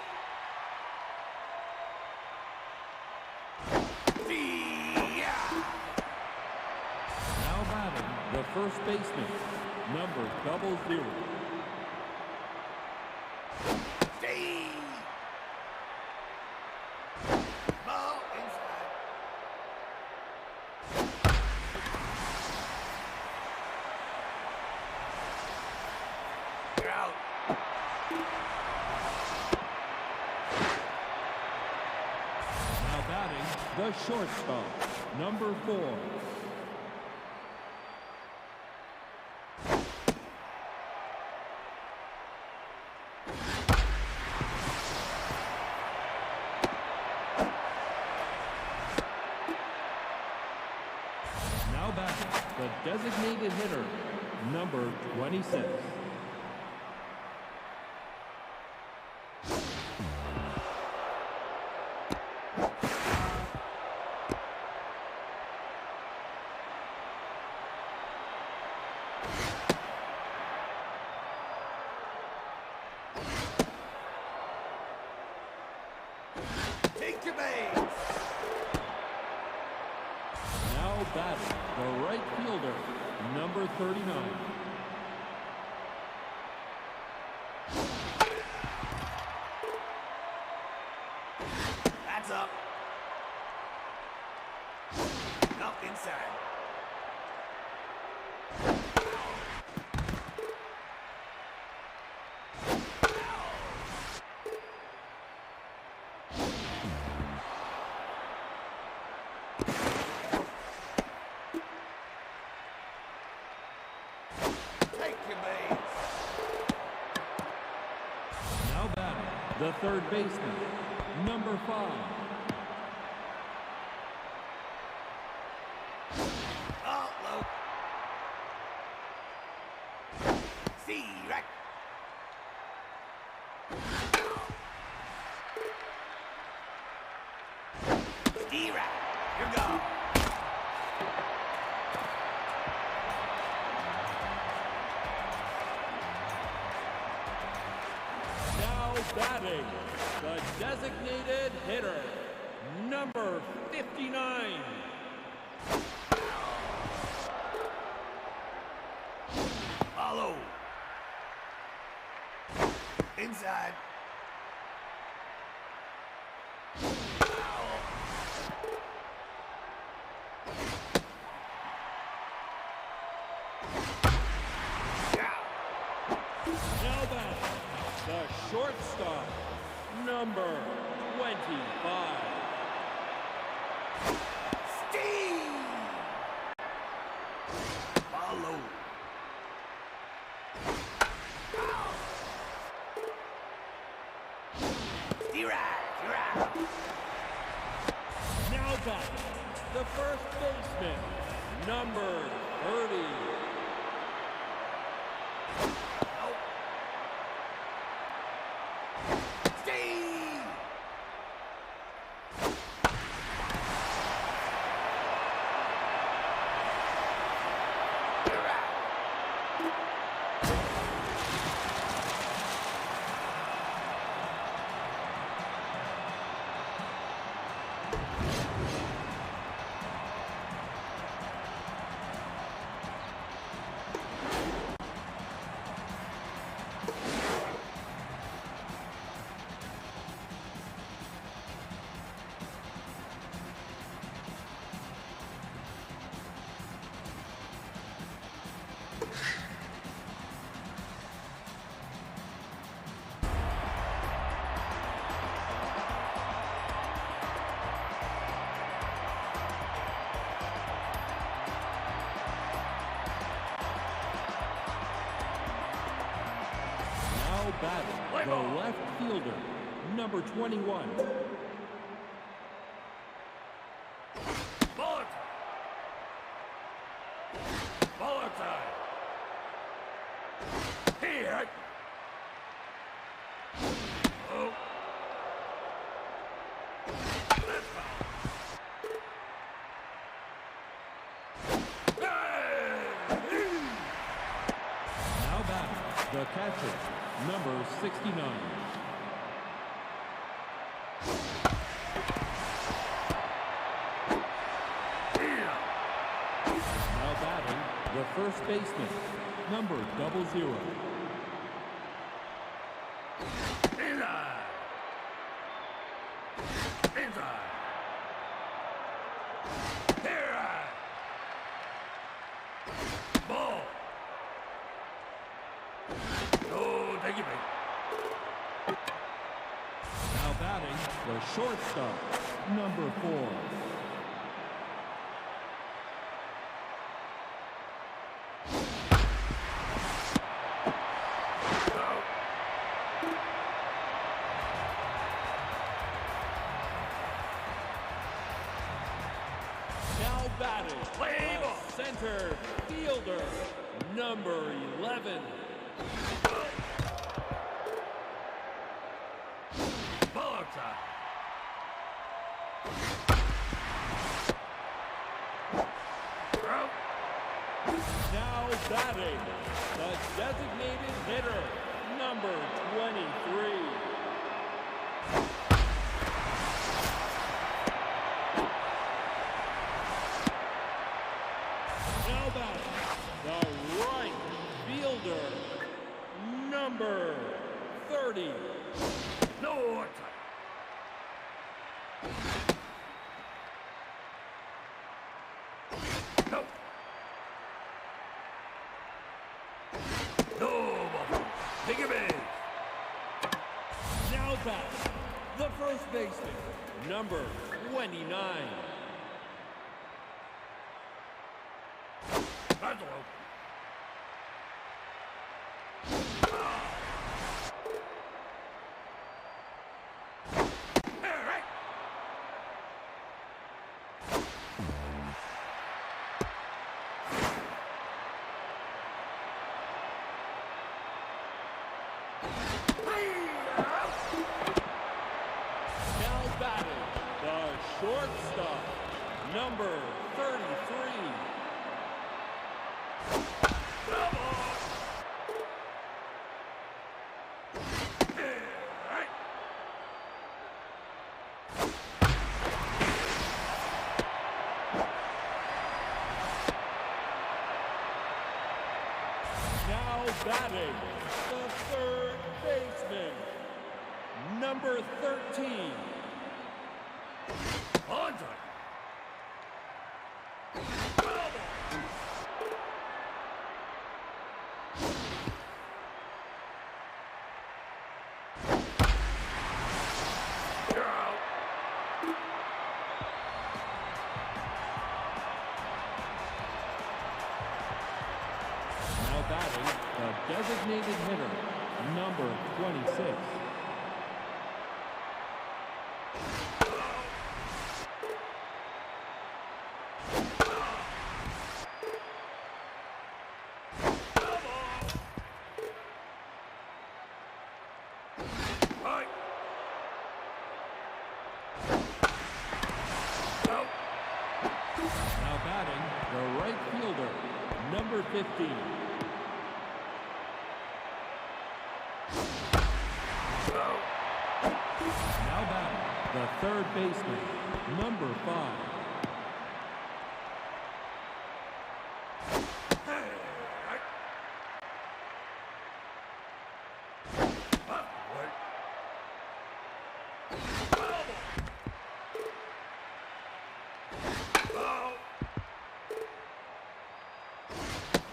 Now batting, the first baseman, number 00. Steve. the shortstop, number 4. Now batting, the designated hitter, number 26. Take your base. Now batting, the right fielder, number 39. That's up. Up inside. Take your base. Now batting, the third baseman, number 5. Oh, low. See, right. Ski right. You're gone. Now batting, the designated hitter, number 59. Follow. Inside. Now batting, the shortstop, number 25. Steve. Follow. Steve right. You're out. Now batting, the first baseman, number 30. Steve. You're out. Now batting, the left fielder, number 21. Bullet. Bullet time. Here. Oh. Let's go. Now batting, the catcher, number 69. Now batting, the first baseman, number 00. Inside. Inside. Here. Ball. Oh, take it back. Now batting, the shortstop, number 4. Now batting, the center fielder, number 11. Ball outside. Throw. Now batting, the designated hitter, number 23. Now batting, the right fielder, number 30. No outside. No. No ball. Take it big. Now batting, the first baseman, number 29. That's low. All right. Now batting, the shortstop, number 33. Now batting, the third baseman, number 13. Onside. You're out. Now batting, the designated hitter, number 26. Right. Out. Now batting, the right fielder, number 15. Out. Now batting, the third baseman, number 5.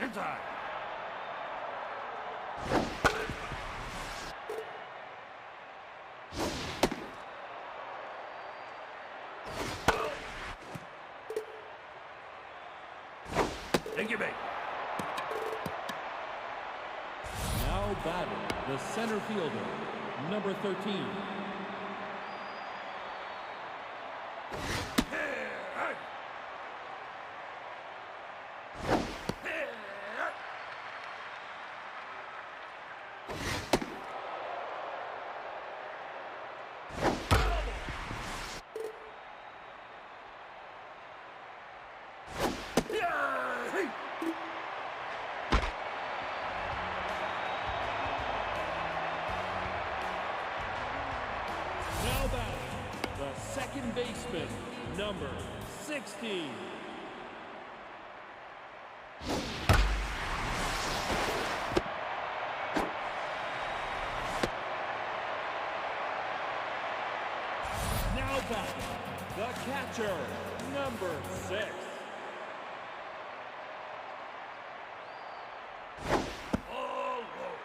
Inside. Incubate. Now batting, the center fielder, number 13. Now batting, the second baseman, number 16. Now batting, the catcher, number 6. All low.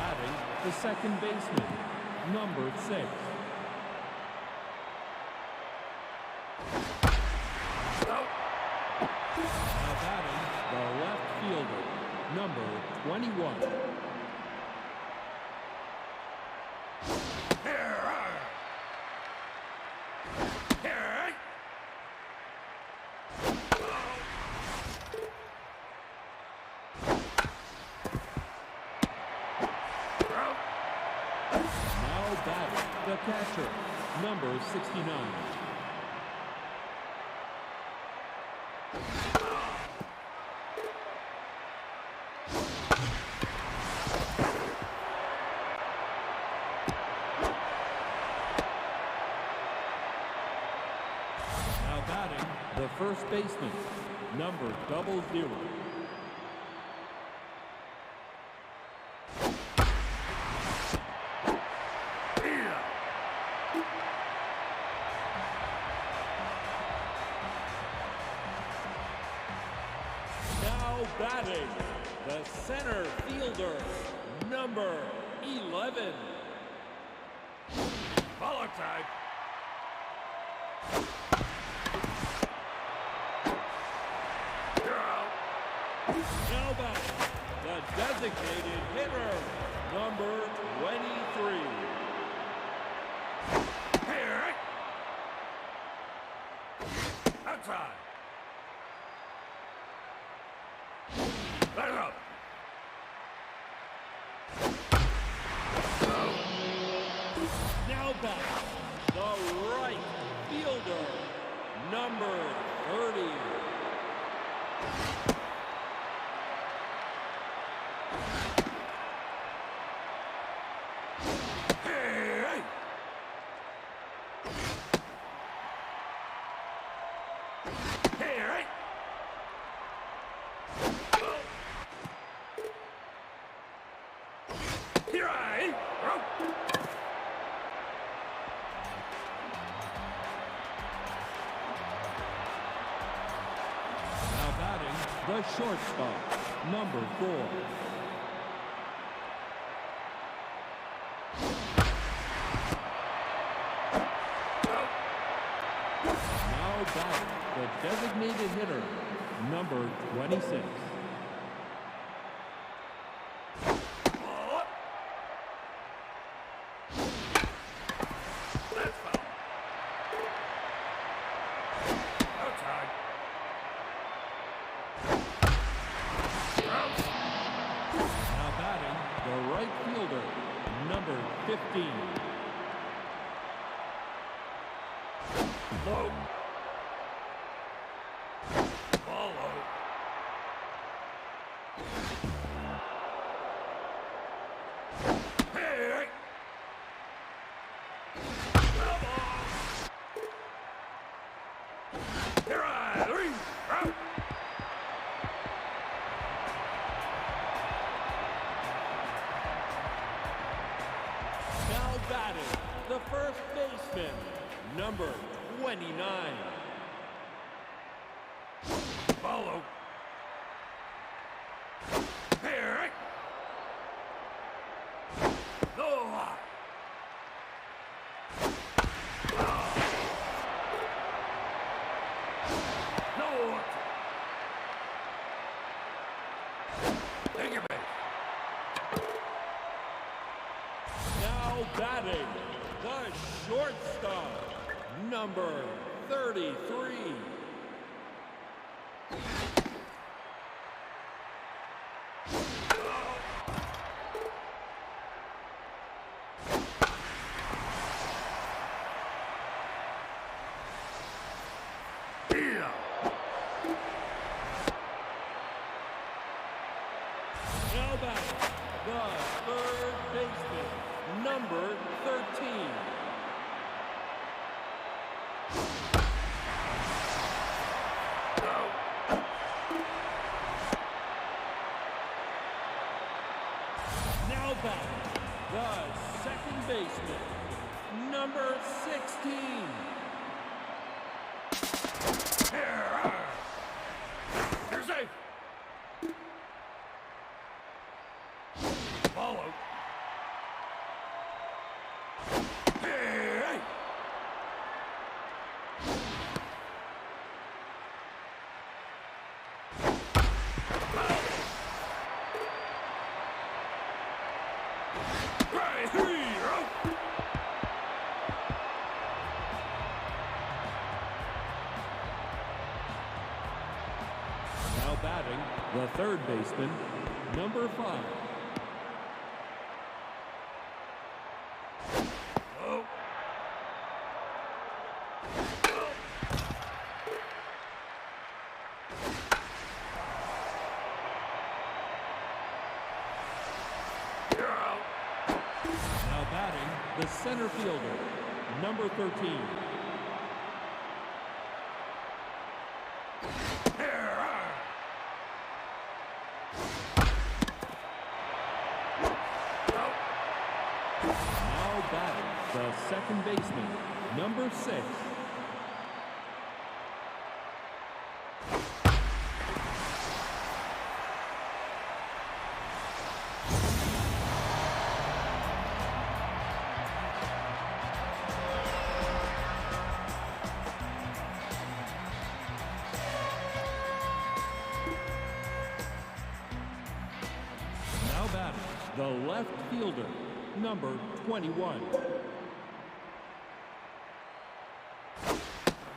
batting, the second baseman, number 6. Now batting, the left fielder, number 21. Now batting, the catcher, number 69. Now batting, the first baseman, number 00. Now batting, the center fielder, number 11. Ball outside. You're out. Now batting, the designated hitter, number 23. Here. Outside. Let up. Now batting, the right fielder, number 30. Hey. Here. Here I. Now batting, the shortstop, number 4. Now batting, the designated hitter, number 26. That's foul. Outside. Now batting, the right fielder, number 15. Low. Ball low. Hey. Here I. Three. Out. Now batting, the first baseman, number 29. Follow. Here. No. No. Take your base. Now batting, the shortstop, number 33. Yeah. Now batting, the third baseman, number 13. Now batting, the second baseman, number 16. Here. You're safe. Follow. batting, the third baseman, number 5. Oh. You're out. Now batting, the center fielder, number 13. Here. Out. Now batting, the second baseman, number 6. Now batting, the left fielder, number 21.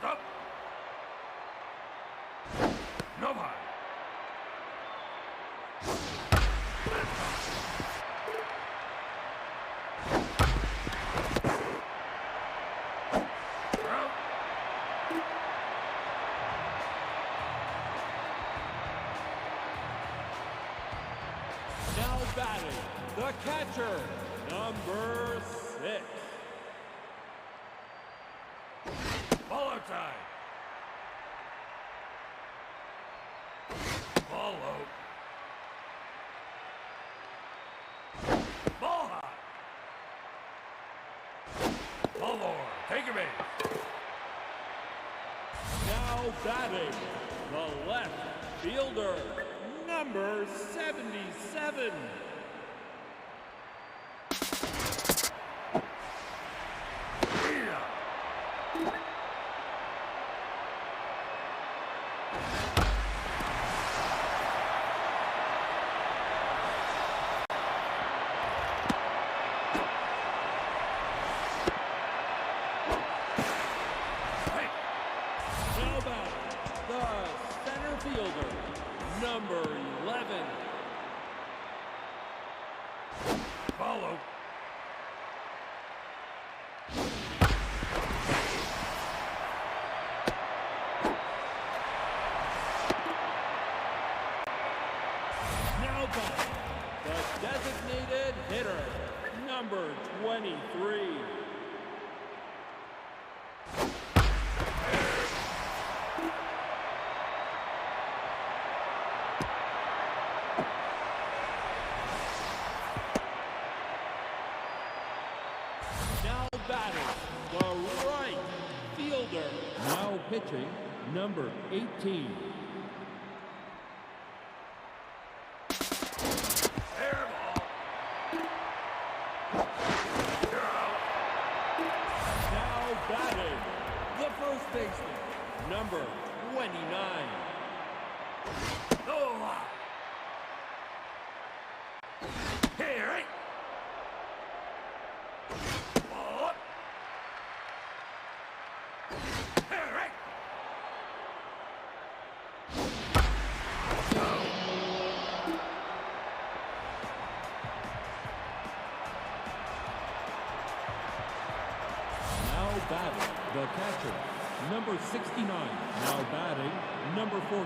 Up. Nomads. Out. Now batting, the catcher, number 6. Follow time. Follow. Ball high. Follow. Take a base. Now batting, the left fielder, number 77. Yeah. Hey. Now batting, the center fielder, number 11. Follow. Now batting, the designated hitter, number 23. Now batting, the right fielder. Now pitching, number 18. Air ball. You're out. Now batting, the first baseman, number 29. No line. Here, right. Ball up. Here, right. Now batting, the catcher, number 69. Now batting, number 14.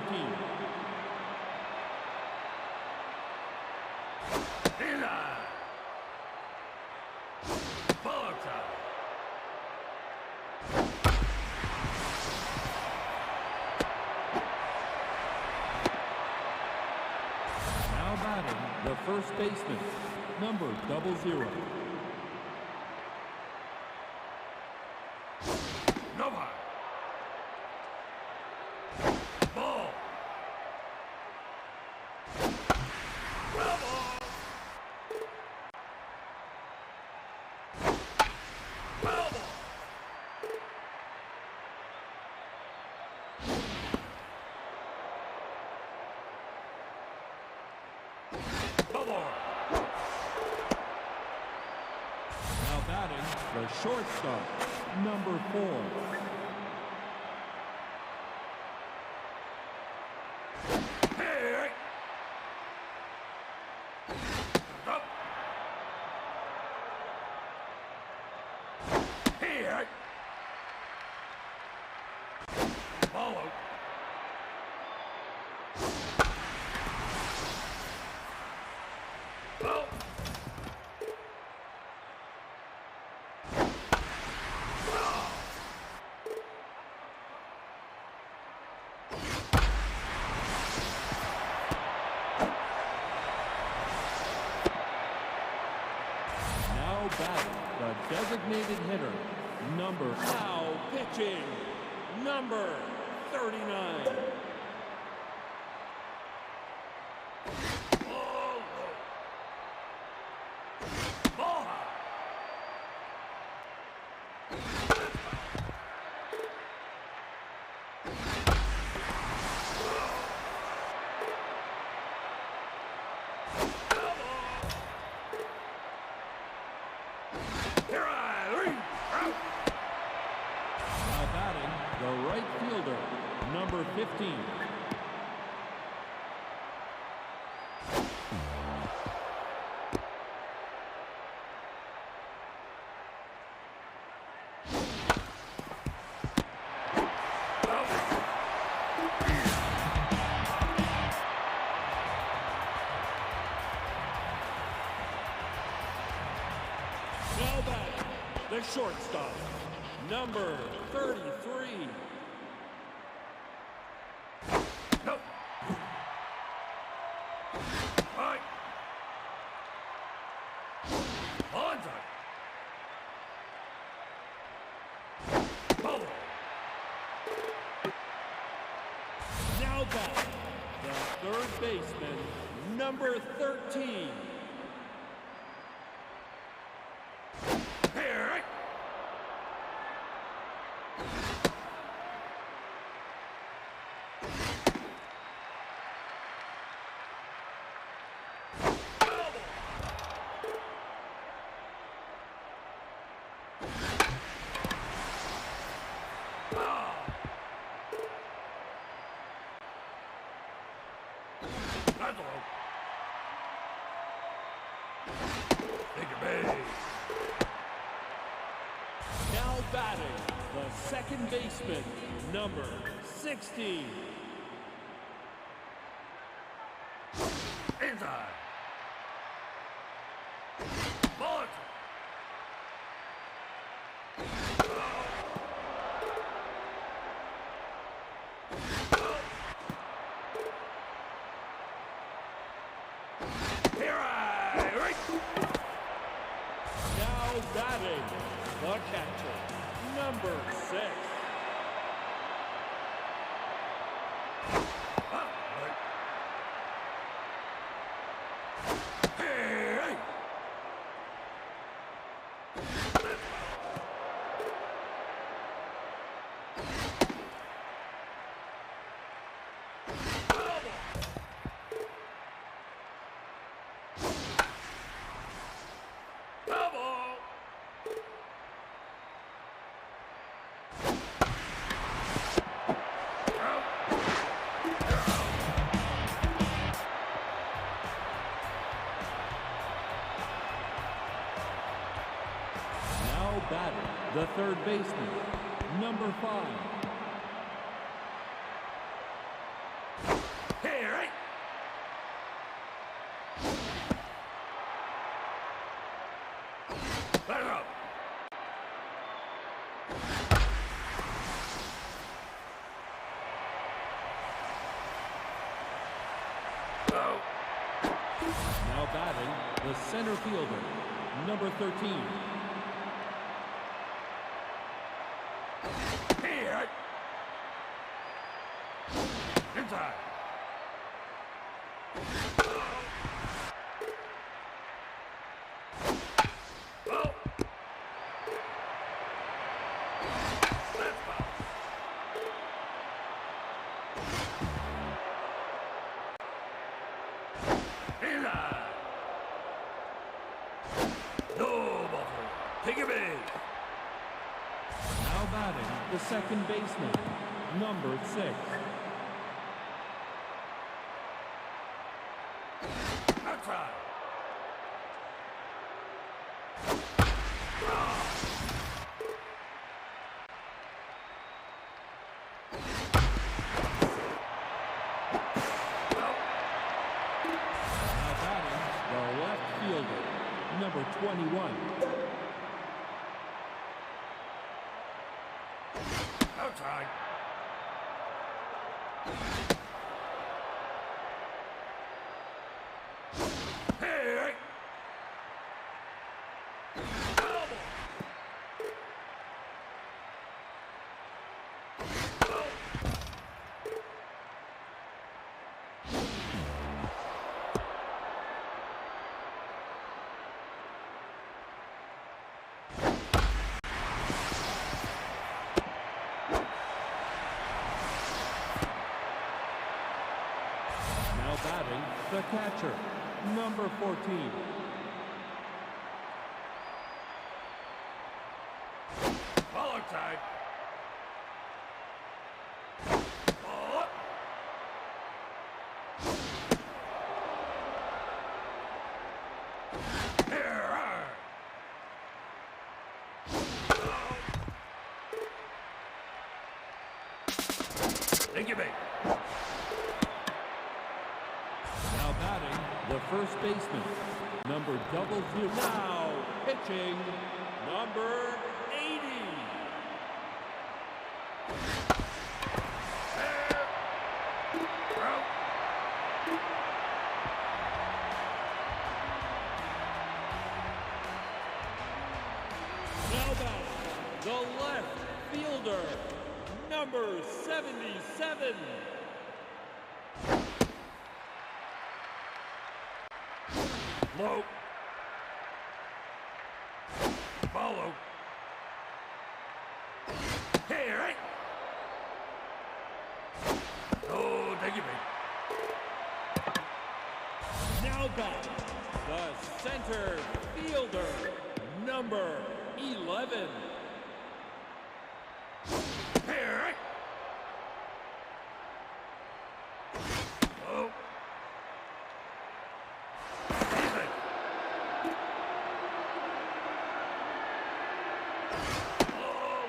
Inside. Follow time. Now batting, the first baseman, number 00. No high. Ball. Well, ball. Well, ball. Ball. Now batting, the shortstop, number 4. Here, Now batting, the designated hitter, number now pitching, number 39. Ball high. Here I read. Now batting, the right fielder, number 15. Now batting, the shortstop, number 33. No. Right. Onside. Ball. Now batting, the third baseman, number 13. Here I That's all. Take a base. Now batting, the second baseman, number 16. Inside. Ball. Here I reach. Now batting, the catcher, number 6. Hey! Double! Now batting, the third baseman, number 5. Here I Let it up. Oh. Now batting, the center fielder, number 13. Here I Inside. Oh. That's foul. Inside. No ball. Take it big. Now batting, the second baseman, number 6. Outside. number 21. Outside. Hey! Now batting, the catcher, number 14. Ball outside. Ball up. Here. Thank you, mate. Now batting, the first baseman, number double zero. Now pitching, number 80. Out. Now batting, the left fielder, number 77. Low. Follow. Hey, right. Oh, thank you, mate. Now batting, the center fielder, number 11. Hey, right. Oh. Easy. Oh,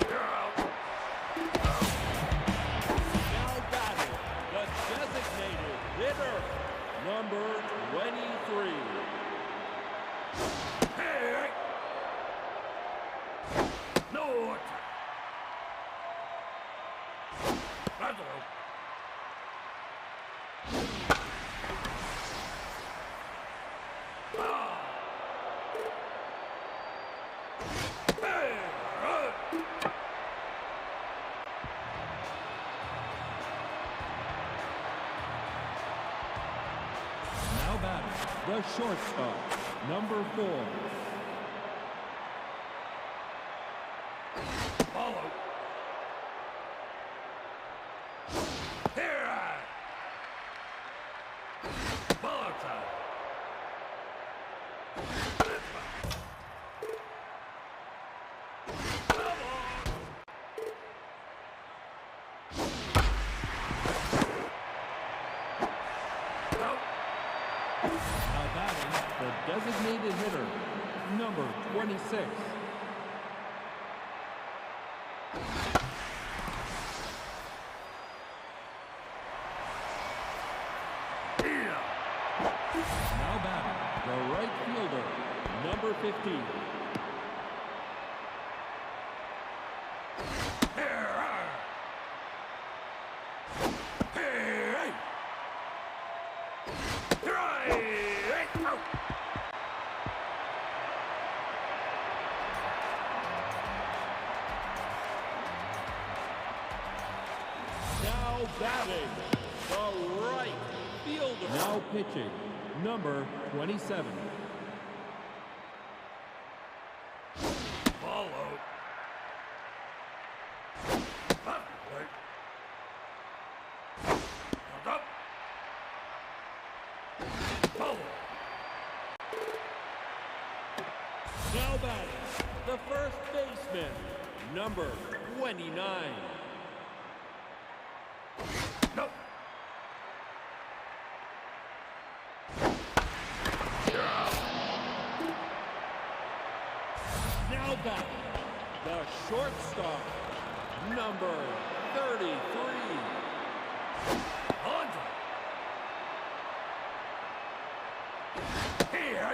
you're out. Now batting, the designated hitter, number 23. Hey, right. No attack. That's all. Ah. Hey, right. Now batting, the shortstop, number 4. Follow. Here I. Ball outside. Now batting, the designated hitter, number 26. Now batting, the right fielder, number 15. Here I. Hey. Here I. Out. Now batting, the right fielder. Now pitching, number 27. Follow. Up. Right. Hold up. Follow. Now batting, the first baseman, number 29. No. Now batting, the shortstop, number 33. Onside. Here.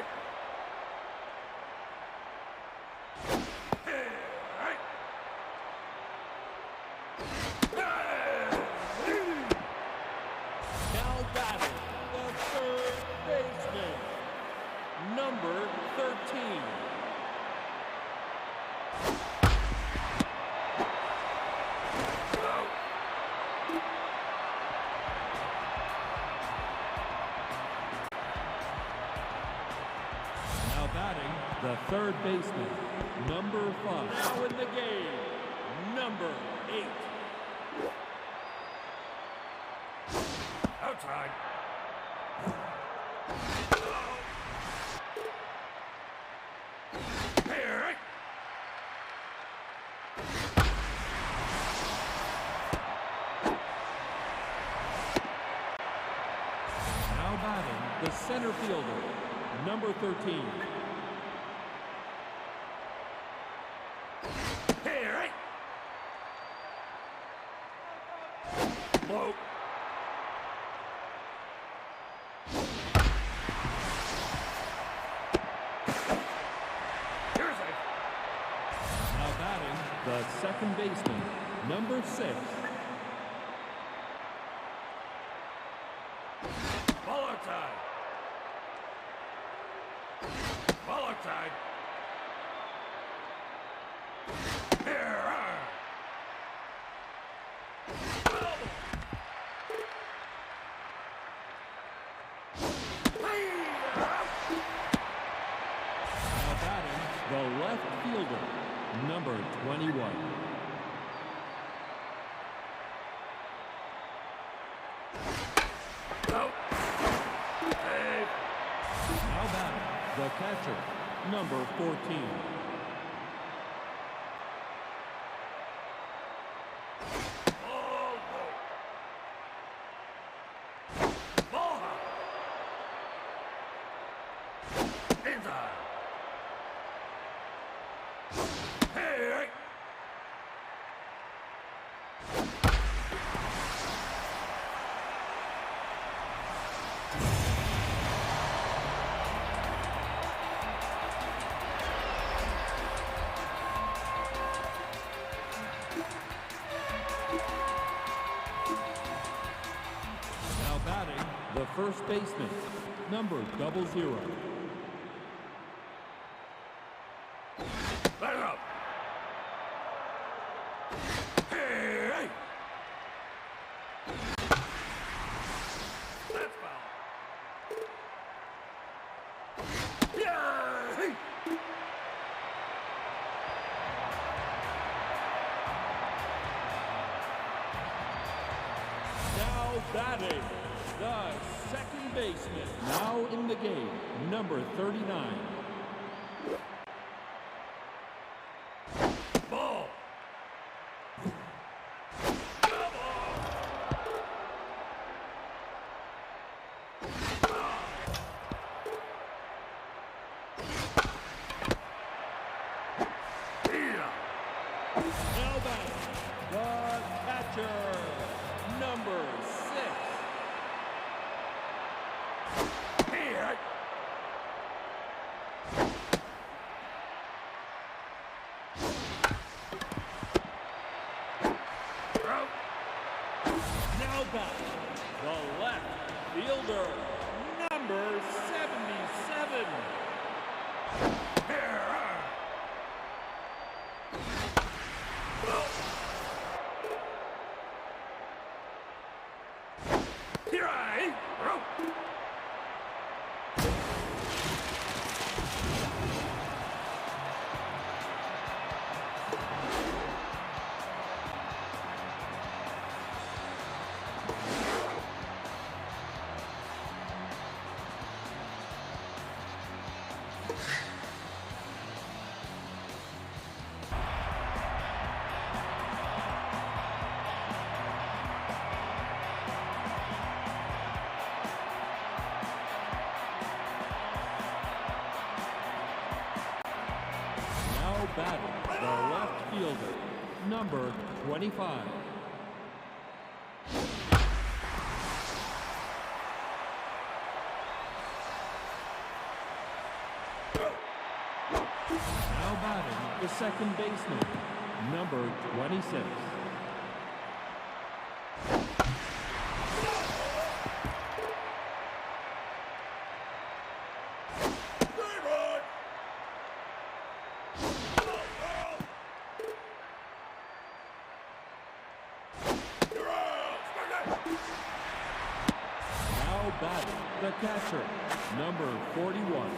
Now batting the third baseman, number 13. Now batting the third baseman, number 5. Now in the game, number 8. Outside. Here. Now batting the center fielder, number 13. Here. Low. Here's it. Now batting the second baseman, number 6. Ball outside. Ball outside. Here. Now batting the left fielder, number 21. Out. Hey. Now batting the catcher, number 14. Ball low. Ball high. Inside. Hey. Now batting the first baseman, number 00. Let it up. Hey. That's foul. Yeah. Hey. Now batting the second baseman. Now in the game, number 39. Ball. Now batting the catcher, number 6. Here. Out. Now batting the left fielder, number 77. Here. Here I. Now batting the left fielder, number 25. the second baseman, number 26. Now batting, the catcher, number 41.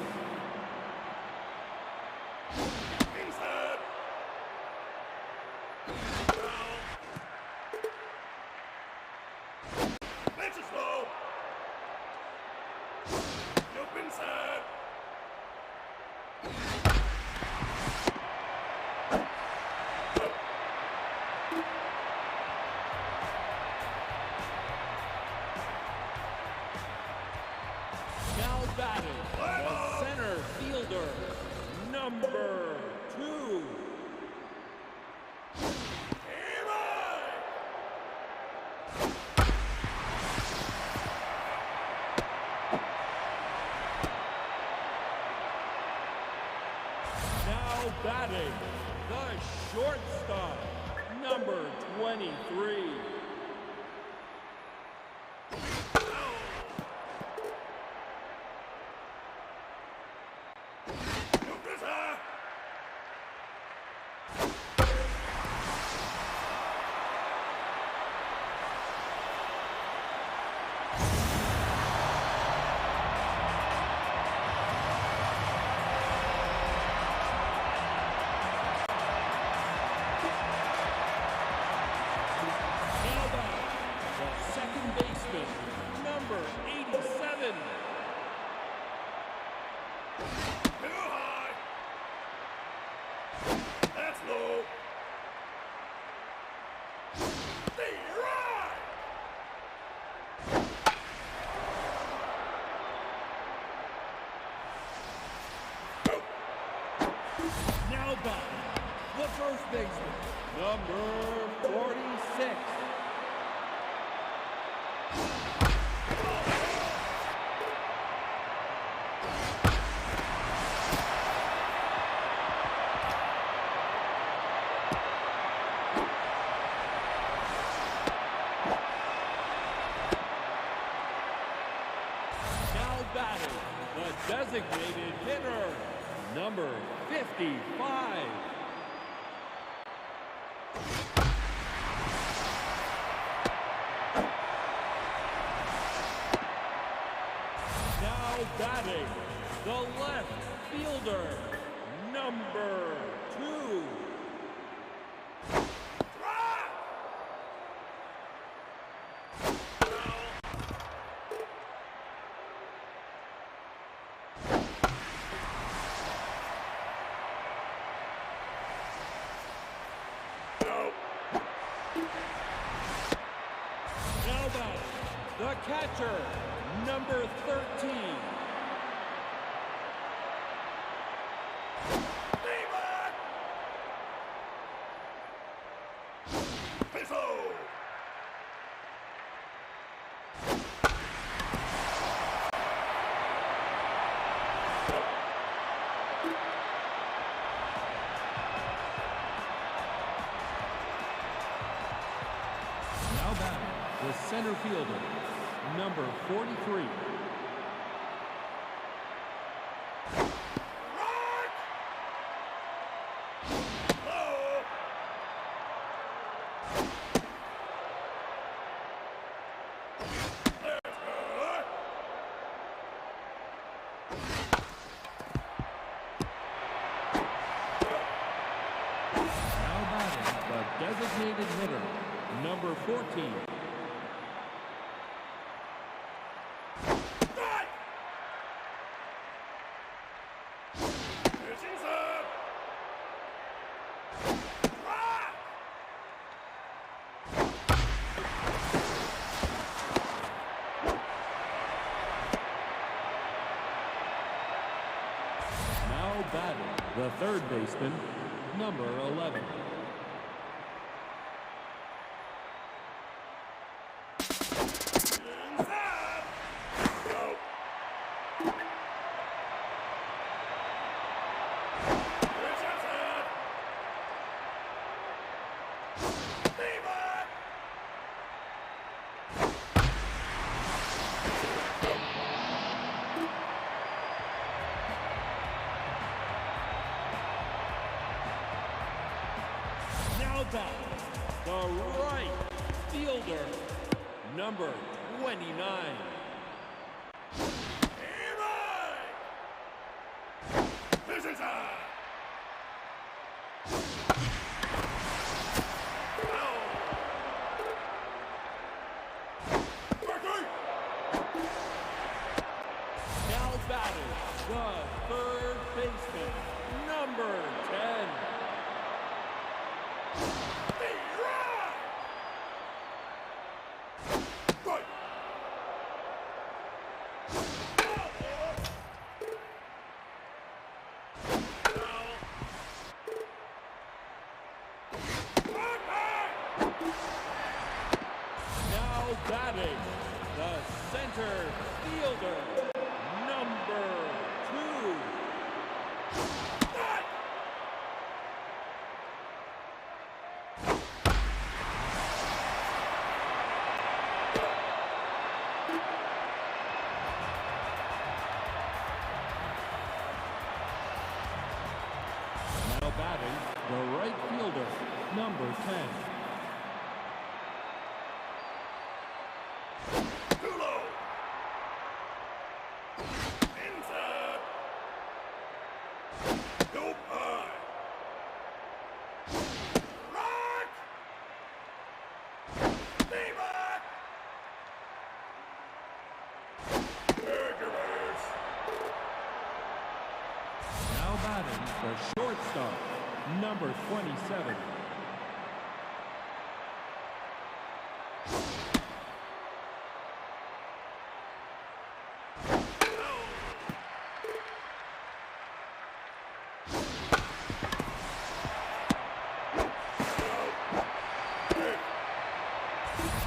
Now batting, the center fielder, number 2. Now batting, the shortstop, number 23. Now batting, the second baseman, number 87. That's low. Now batting, the first baseman, number 46. Now batting, the designated hitter, number 55. Now batting, the left fielder, number 2. Now batting, the catcher, number 13. Now batting, the center fielder, number 43. Now batting, the designated hitter, number 14. Now batting, the third baseman, number 11. Now back, the right fielder, number 29. Visitor! Now batting, the third baseman, number 10. Right! Now batting, the center fielder, number 2. Now batting, the right fielder, number 10. Too low! Inside! Go high! Rock! Stay back! Burgers! Now batting, the shortstop, number 27.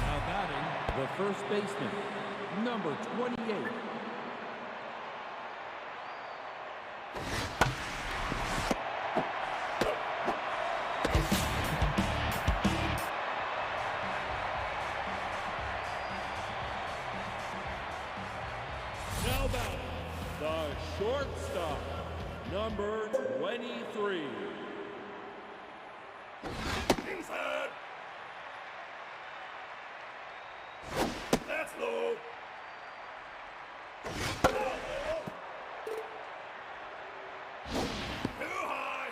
Now batting, the first baseman, number 28. Now batting, the shortstop, number 23. Inside! That's low! Too high!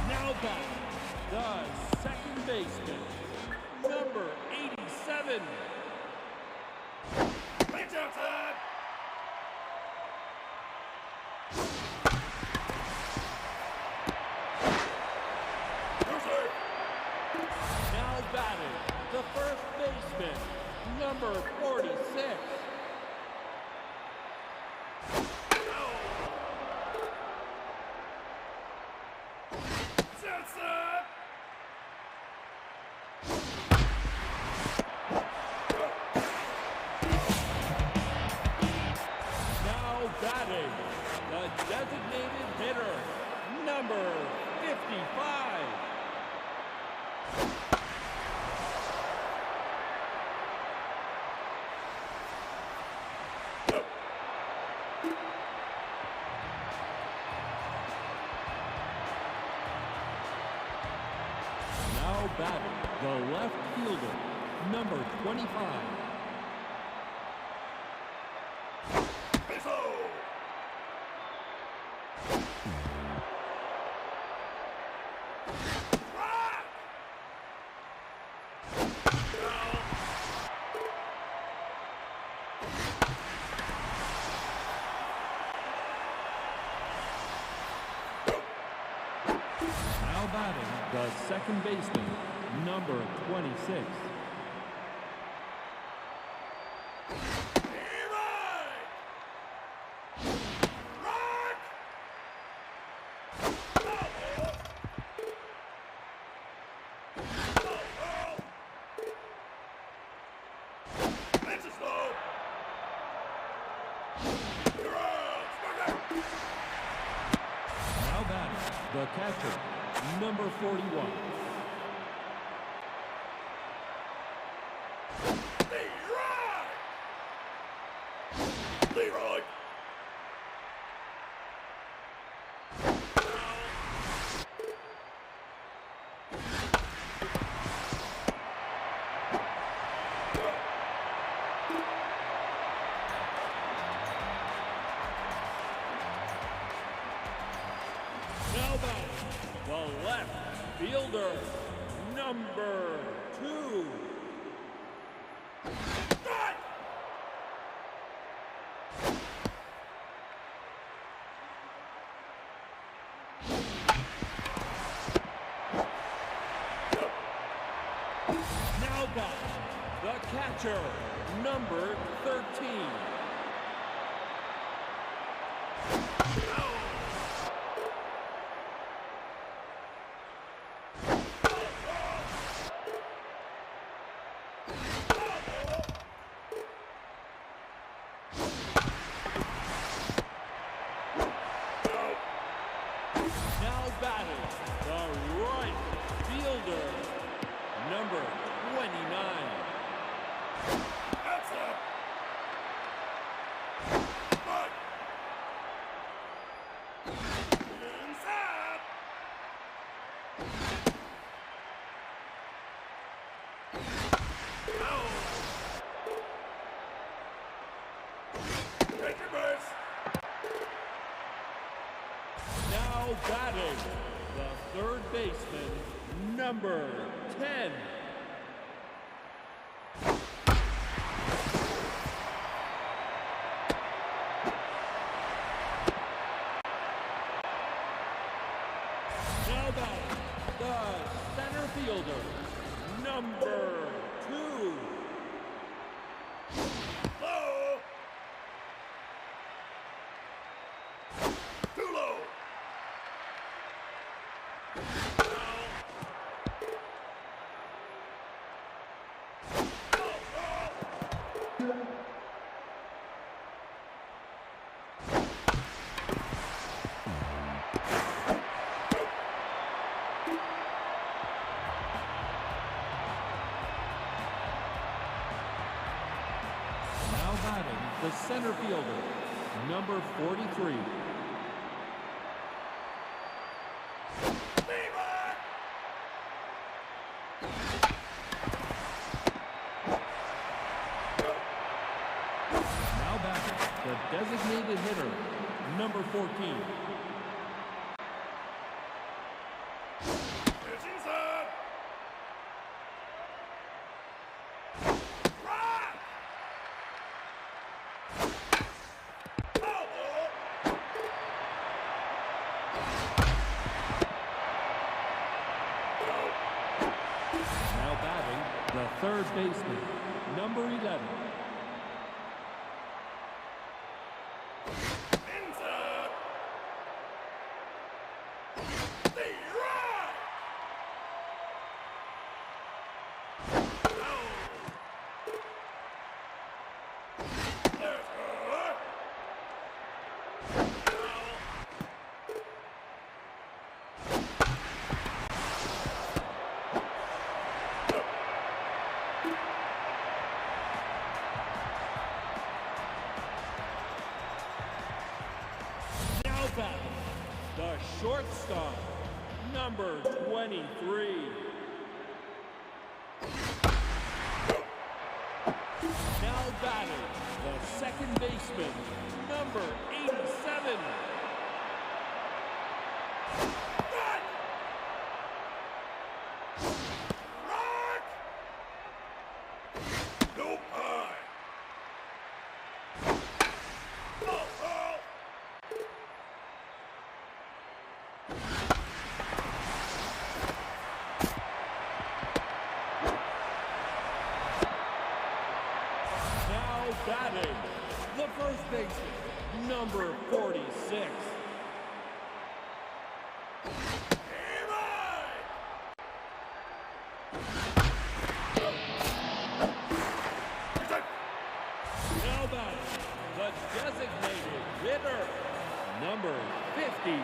Now batting, the second baseman, number 87. Reach outside! You're safe! Now batting, the first baseman, number 46. That's up! Now batting, the designated hitter, number 55. Now batting, the left fielder, number 25. Whistle! Rock! Now batting, the second baseman, number 26. Rock! the catcher, number 41. Leroy! Now batting, the left fielder, number 2. Now batting, the catcher, number 13. Now batting, the right fielder, number 29. That's up! But inside! Take your base! Now batting, the third baseman, number 10. Now batting, the center fielder, number 2. Low! Too low! Now batting, the center fielder, number 43. Leroy! Now batting, the designated hitter, number 14. Pitch inside! Right! Foul ball! Now batting, the third baseman, number 11. Inside! Leroy! There's her! Now batting, the shortstop, number 23. Now batting, the second baseman, number 87. Right! Rock! No pie! Ball, ball! Now batting, the first baseman, number 46. Now batting, the designated hitter, number 55.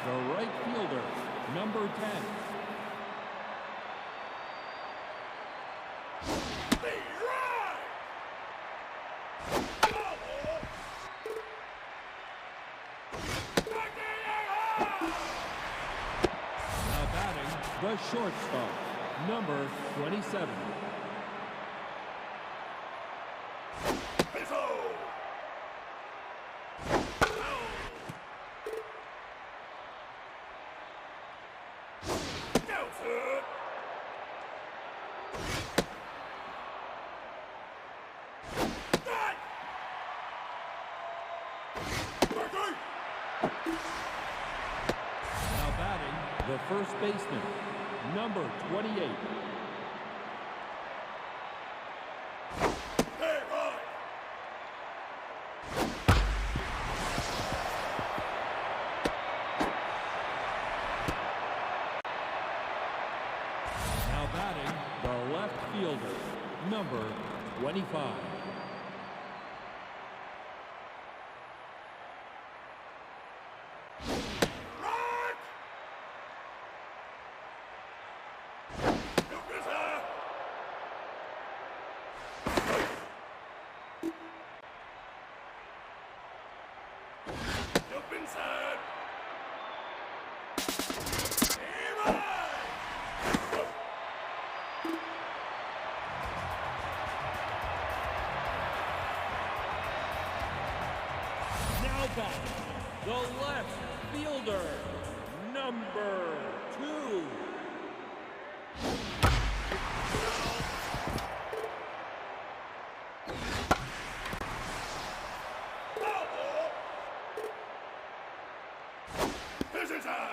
the right fielder, number 10. Be right! Double! Now batting, the shortstop, number 27. Pizzo! Nelson! Strike! Strike! Now batting, the first baseman, number 28. Hey, right! Now batting, the left fielder, number 25. Rock! Look at her! Jump inside! Hey, right! Now batting, the left fielder, number 2. Double! Visitor!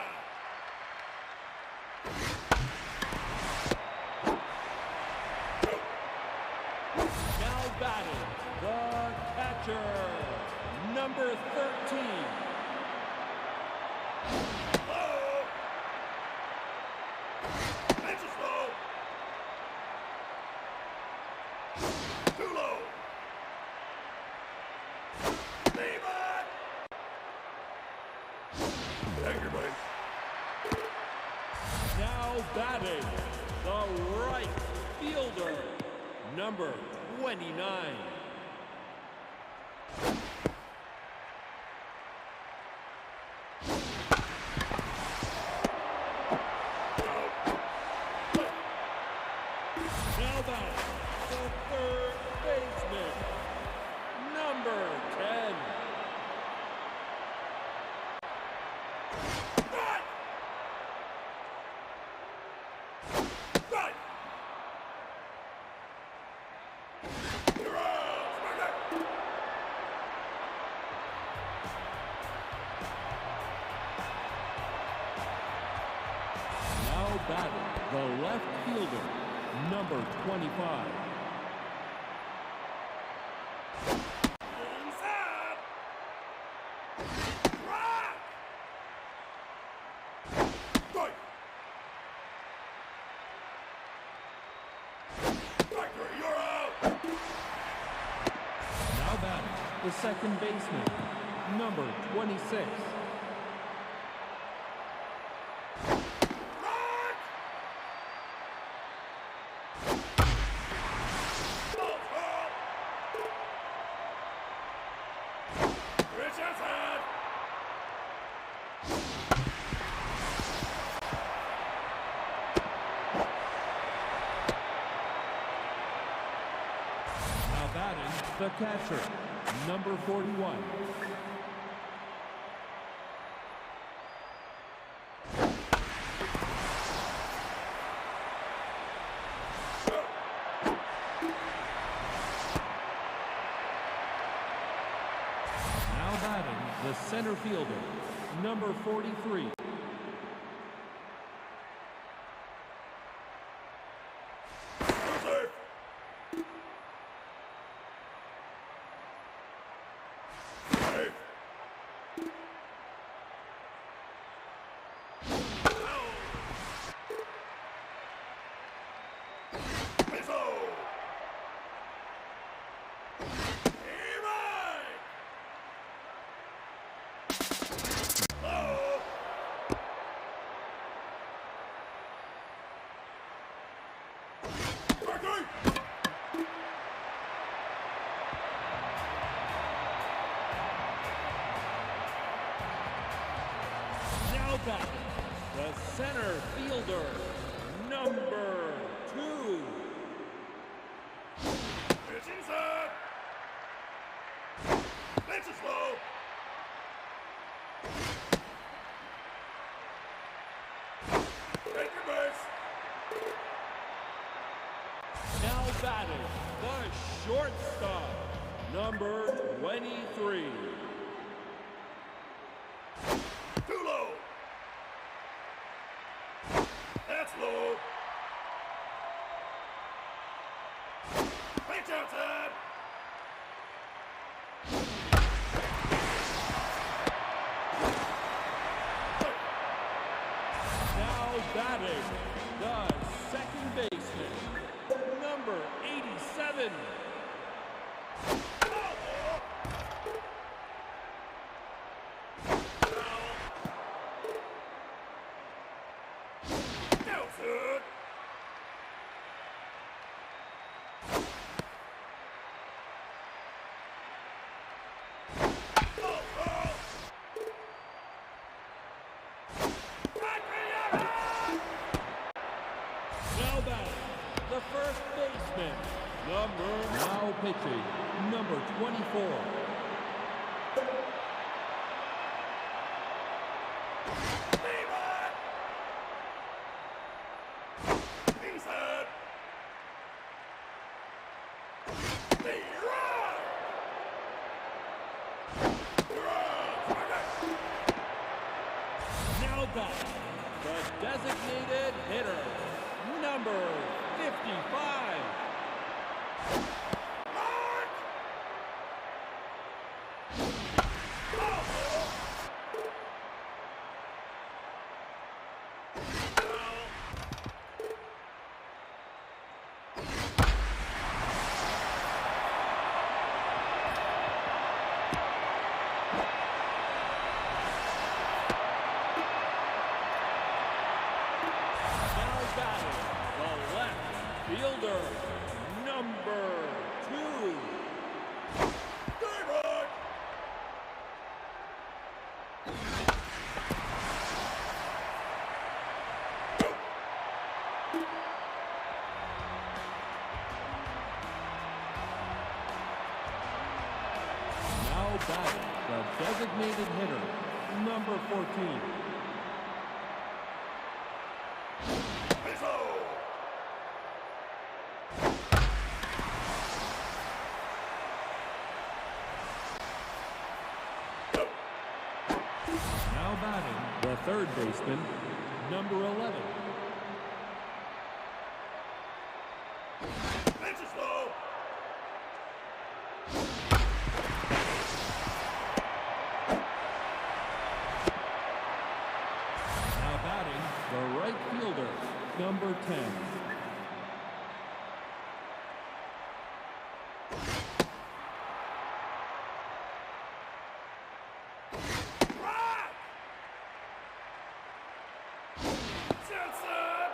Now batting, the catcher, number 13. Low! Pitch is low! Too low! Leave it! Thank you, buddy. Now batting, the right fielder, number 29. Now batting, the third baseman, number 10. Right! Right! You're out! Smack Now batting, the left fielder, number 25. inside! Rock! Right! Factory, you're out! Now batting, the second baseman, number 26. Rock! Ball foul! Pitch outside! Now batting, the catcher, number 41. Now batting, the center fielder, number 43. Safe! Safe! Pizzo! Hey, right! Low! batting, the center fielder, number 2. Pitch inside. Pitch is low. Take your base. Now batting, the shortstop, number 23. Too low. That's low. Pitch outside. Now batting, the second baseman, number 87. Outside. Now batting, the first baseman, now pitching, number 24. Inside. They run. Now batting, the designated hitter, number 55. Now batting, the left fielder, number 2. Daybreak. Now batting, the designated hitter, number 14. Pitch low. Now batting, the third baseman, number 11. Pitch is low. Now batting, the right fielder, number 10. Rock. It's outside.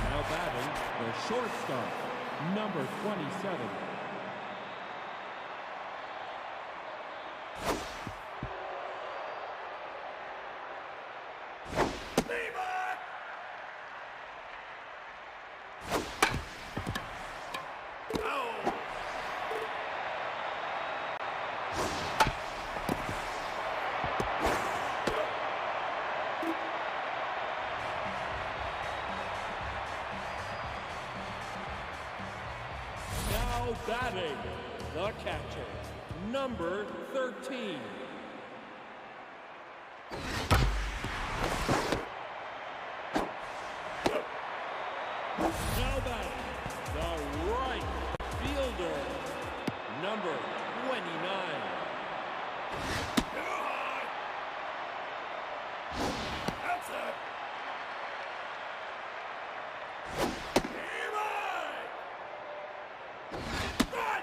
Now batting, the shortstop, number 27. Levi. Oh. Now batting, the catcher, number 13. Now batting, the right fielder, number 29. Too high. Outside. Levi. Run.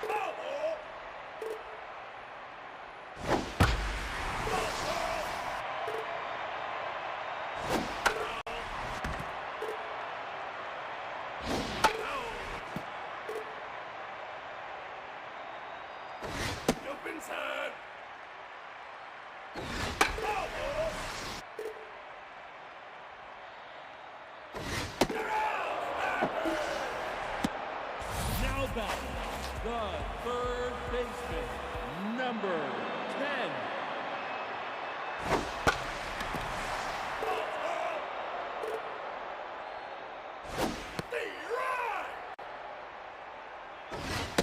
Ball. Now batting, the third baseman, number 10.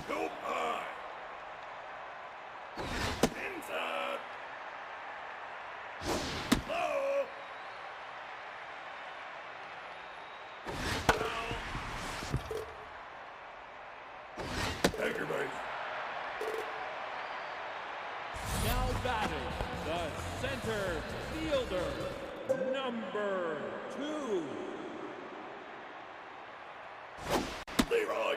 Nope. Inside. Low. Take your base. Now batting, the center fielder, number 2. Leroy.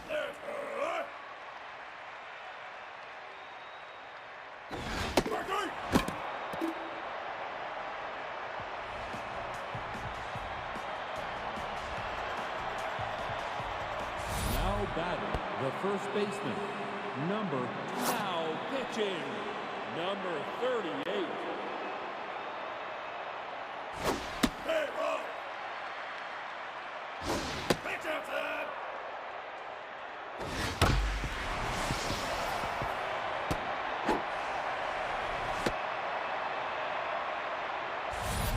That's her. Marky. Now batting, the first baseman, number now pitching, number 38. Hey, Roy. Pitch outside.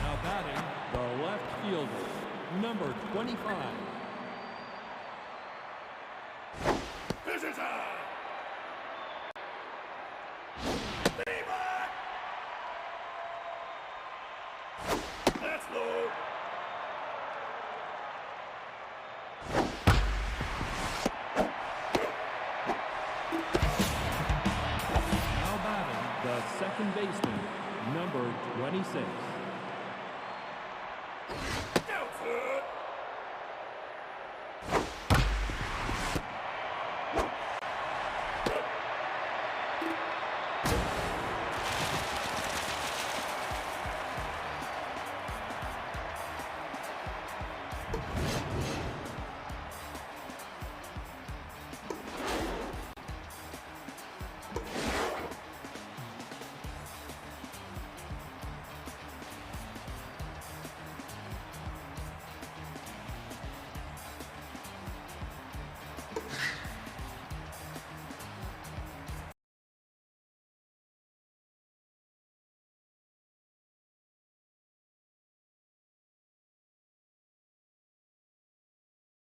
Now batting, the left fielder, number 25. Pitch inside. Stay back. That's low. Now batting, the second baseman, number 26.